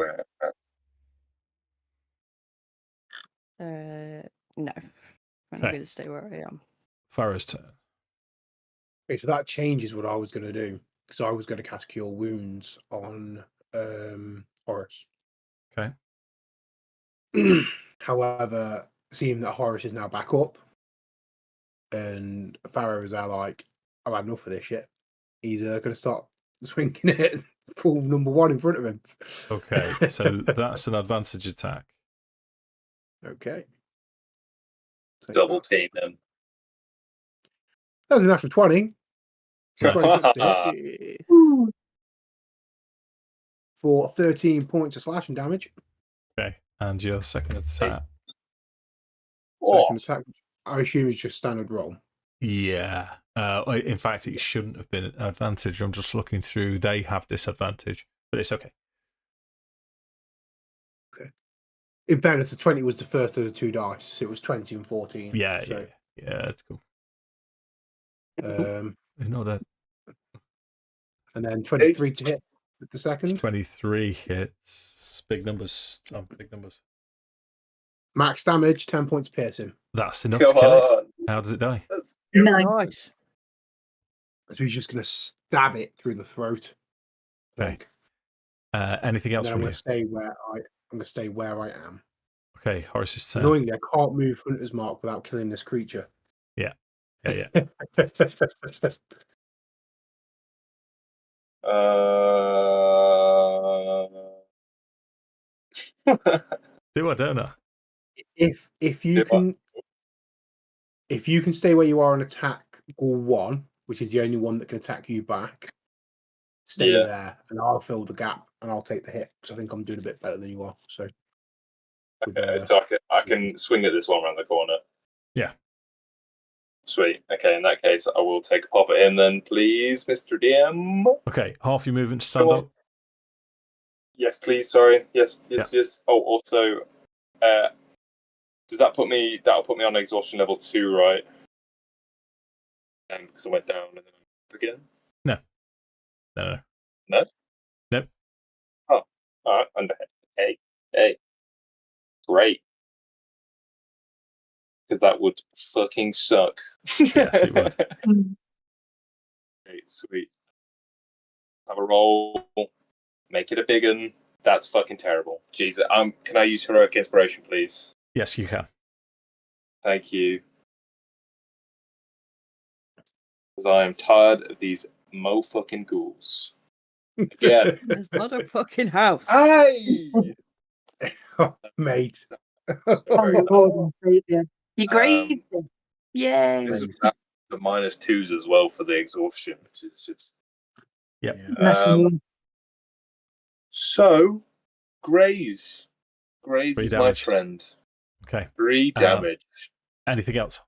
No. I'm Okay. going to stay where I am. Farrow's turn. Okay, so that changes what I was going to do because I was going to cast Cure Wounds on Horace. Okay. However, seeing that Horace is now back up, and Farrow's are like, I've had enough of this shit. He's going to start swinging it at pool number 1 in front of him. Okay, so that's an advantage attack. Okay. Take Double that. team them. That was a natural 20. So Nice. 26 to hit Ooh. for 13 points of slashing damage. Okay, and your second attack. Oh, Second attack, I assume it's just standard roll. Yeah. In fact, it shouldn't have been an advantage. I'm just looking through. They have disadvantage, but it's okay. In fairness, the 20 was the first of the 2 dice, so it was 20 and 14. Yeah, so, yeah, that's cool. It's not a and then 23 to hit with the second. 23 hits. Big numbers. Big numbers. Max damage, 10 points piercing. That's enough come to kill it. on. How does it die? Nice. Nice. So he's just going to stab it through the throat. I Okay. think. Anything And else then I'm from going you? to stay where I'm going to stay where I am. Okay, Horace's turn. Annoyingly, I can't move Hunter's Mark without killing this creature. Yeah. Do I, don't I? if you can stay where you are and attack Ghoul 1, which is the only one that can attack you back, stay Yeah. there and I'll fill the gap and I'll take the hit because I think I'm doing a bit better than you are. So, Okay, so I can swing at this one around the corner. Yeah. Sweet. Okay, in that case, I will take a pop at him then, please, Mr. DM. Okay, half your movement to stand Come on. up. Yes, please. Sorry. Yes. Yeah. Oh, also, does that put me? That'll put me on exhaustion level 2, right? Because I went down and then up again. No. No. Nope. Oh, all right. Underhead. Hey. Great. Because that would fucking suck. Yes, it would. Okay, sweet. Have a roll. Make it a big one. That's fucking terrible. Jesus. Can I use heroic inspiration, please? Yes, you can. Thank you. Because I am tired of these mo-fucking ghouls. Again. There's not a fucking house. Hey! oh, mate. Sorry. You great. Yay. This is the -2s as well for the exhaustion, which is just. Yep. So, Graze. Graze 3 is my damage. friend. Okay. 3 damage. Anything else?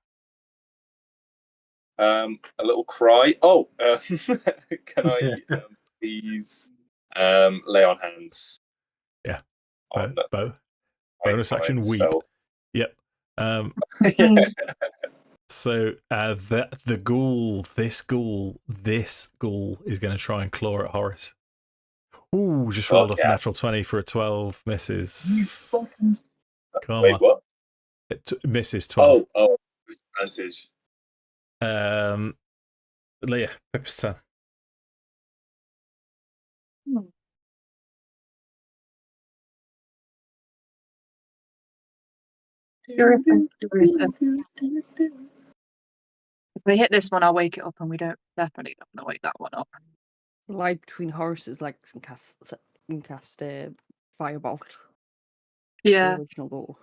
A little cry. Oh, can I please lay on hands? Yeah. On Bonus action weep. myself. Yep. So the ghoul, this ghoul is going to try and claw at Horace. Ooh, just rolled off a natural 20 for a 12. Misses. Come Wait, on. what? Misses 12. Oh, disadvantage. Leah, Pippa's turn. If we hit this one, I'll wake it up, and we definitely don't want to wake that one up. Lie between Horace's legs and cast firebolt. Yeah. The original goal.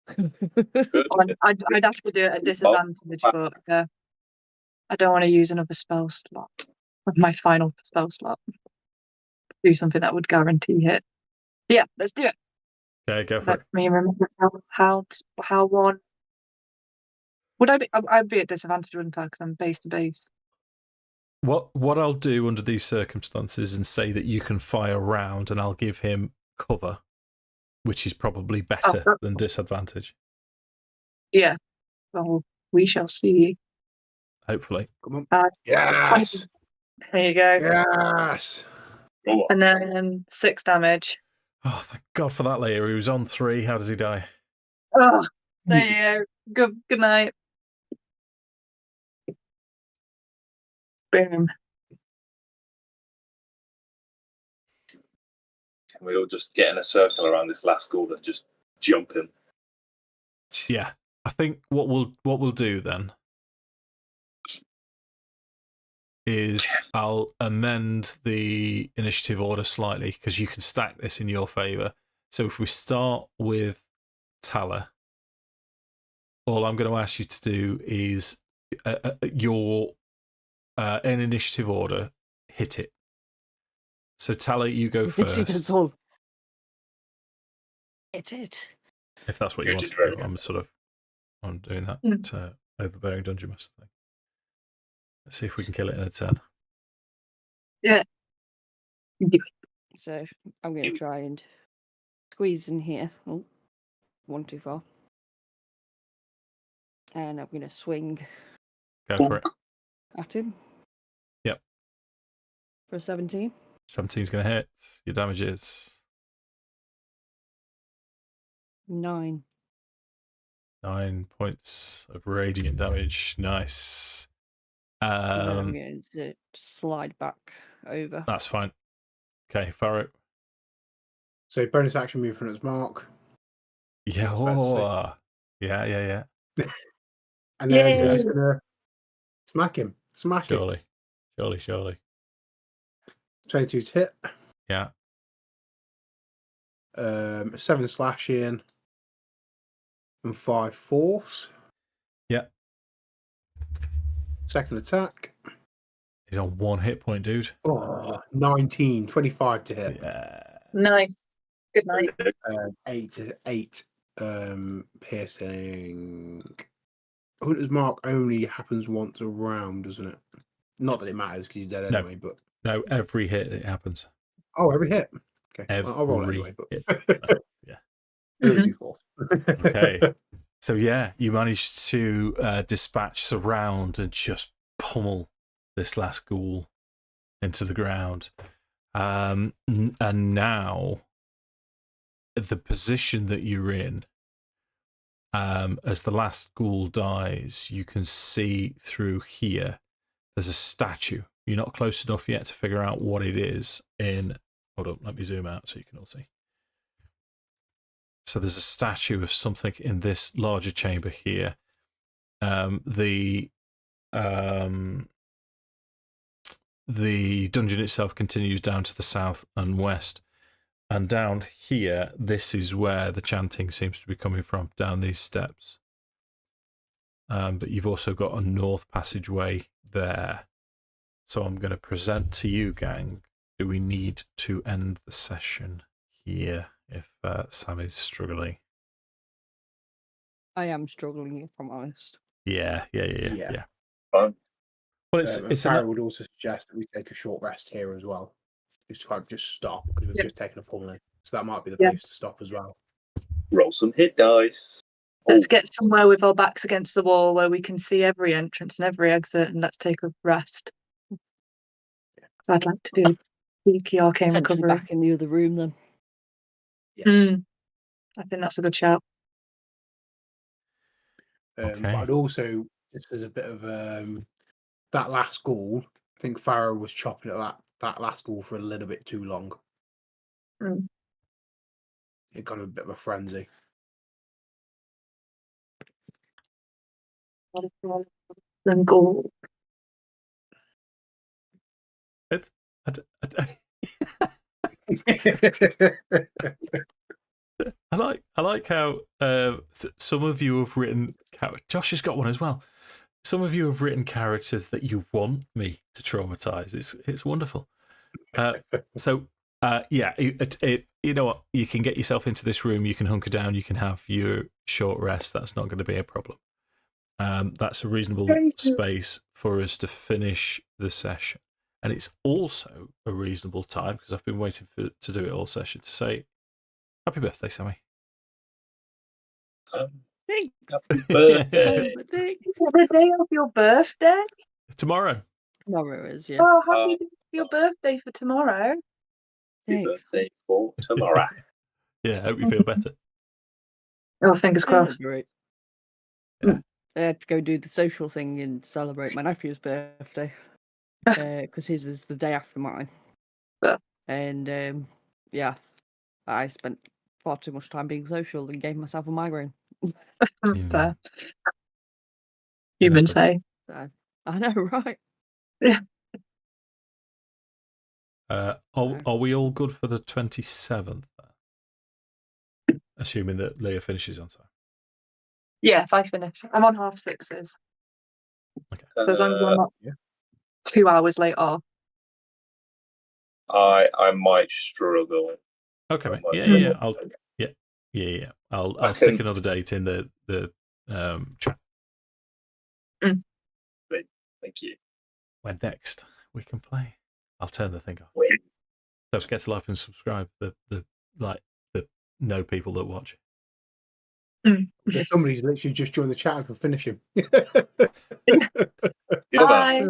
I'd have to do it at disadvantage, but I don't want to use another spell slot. My final spell slot. Do something that would guarantee hit. Yeah, let's do it. Okay, go for it. Let me remember how one. Would I'd be at disadvantage, wouldn't I? Because I'm base to base. What I'll do under these circumstances and say that you can fire round, and I'll give him cover, which is probably better than disadvantage. Yeah. Well, we shall see. Hopefully. Come on. Yes. There you go. Yes. And then 6 damage. Oh, thank God for that, Leah. He was on 3. How does he die? Oh, there you go. Good night. Boom. and we all just get in a circle around this last ghoul and just jump him. Yeah, I think what we'll do then is I'll amend the initiative order slightly because you can stack this in your favour. So if we start with Tala, all I'm going to ask you to do is your in initiative order, hit it. So Tala, you go first. Hit it. If that's what you want to do. I'm doing that overbearing dungeon master thing. Let's see if we can kill it in a turn. Yeah. So I'm going to try and squeeze in here. Oh, one too far. And I'm going to swing Go for it. at him. Yep. For a 17. 17's going to hit. Your damage is 9. 9 points of radiant damage. Nice. I'm going to slide back over. That's fine. Okay, Farrow. So bonus action movement as Mark. Yeah. That's fair to say. Oh, yeah. And then Yay. we're just gonna smack him. Smash him. Surely. 22 to hit. Yeah. 7 slashing and 5 force. Yeah. Second attack. He's on 1 hit point, dude. Oh, 19, 25 to hit. Yeah. Nice. Good night. 8 piercing. Hunter's Mark only happens once a round, doesn't it? Not that it matters because he's dead No. anyway, but No, every hit it happens. oh, every hit. Okay, Every I'll roll anyway. But hit. Yeah. Mhm. 2 force. Okay. So yeah, you managed to dispatch, surround, and just pummel this last ghoul into the ground. And now, the position that you're in, as the last ghoul dies, you can see through here. There's a statue. You're not close enough yet to figure out what it is. Hold on, let me zoom out so you can all see. So there's a statue of something in this larger chamber here. The dungeon itself continues down to the south and west. And down here, this is where the chanting seems to be coming from, down these steps. But you've also got a north passageway there. So I'm going to present to you, gang. Do we need to end the session here if Sammy's struggling? I am struggling, if I'm honest. Yeah. Fine. Well, Farrowwood would also suggest that we take a short rest here as well. Just try to stop because we've just taken a pummeling. So that might be the place to stop as well. Roll some hit dice. Let's get somewhere with our backs against the wall where we can see every entrance and every exit, and let's take a rest. So I'd like to do peaky arcane Potentially recovery. back in the other room then. I think that's a good shout. Okay. But I'd also, just as a bit of that last ghoul, I think Farrow was chopping at that last ghoul for a little bit too long. It got a bit of a frenzy. Then go. I like how some of you have written. Josh has got one as well. Some of you have written characters that you want me to traumatize. It's wonderful. So you know what? You can get yourself into this room. You can hunker down. You can have your short rest. That's not going to be a problem. That's a reasonable space for us to finish the session. And it's also a reasonable time, because I've been waiting to do it all session, to say happy birthday, Sammi. Thanks. Happy birthday. The day of your birthday? Tomorrow. Tomorrow is, yeah. Oh, happy your birthday for tomorrow. Happy Thanks. birthday for tomorrow. Yeah, I hope you feel better. Oh, fingers crossed. Great. Yeah. I had to go do the social thing and celebrate my nephew's birthday. Because his is the day after mine. Yeah. And, yeah, I spent far too much time being social and gave myself a migraine. Fair. Yeah, Human but- say. So I know, right? Are we all good for the 27th? Assuming that Leah finishes on time. Yeah, if I finish. I'm on 6:30. Okay. So as long as I'm not yeah. 2 hours late off. I might struggle. Okay, I mate. might Yeah. struggle. I'll stick another date in the chat. Thank you. When next we can play. I'll turn the thing off. Wait. Don't forget to like and subscribe. The no people that watch. Somebody's literally just joined the chat and can finish him. You know that. Bye.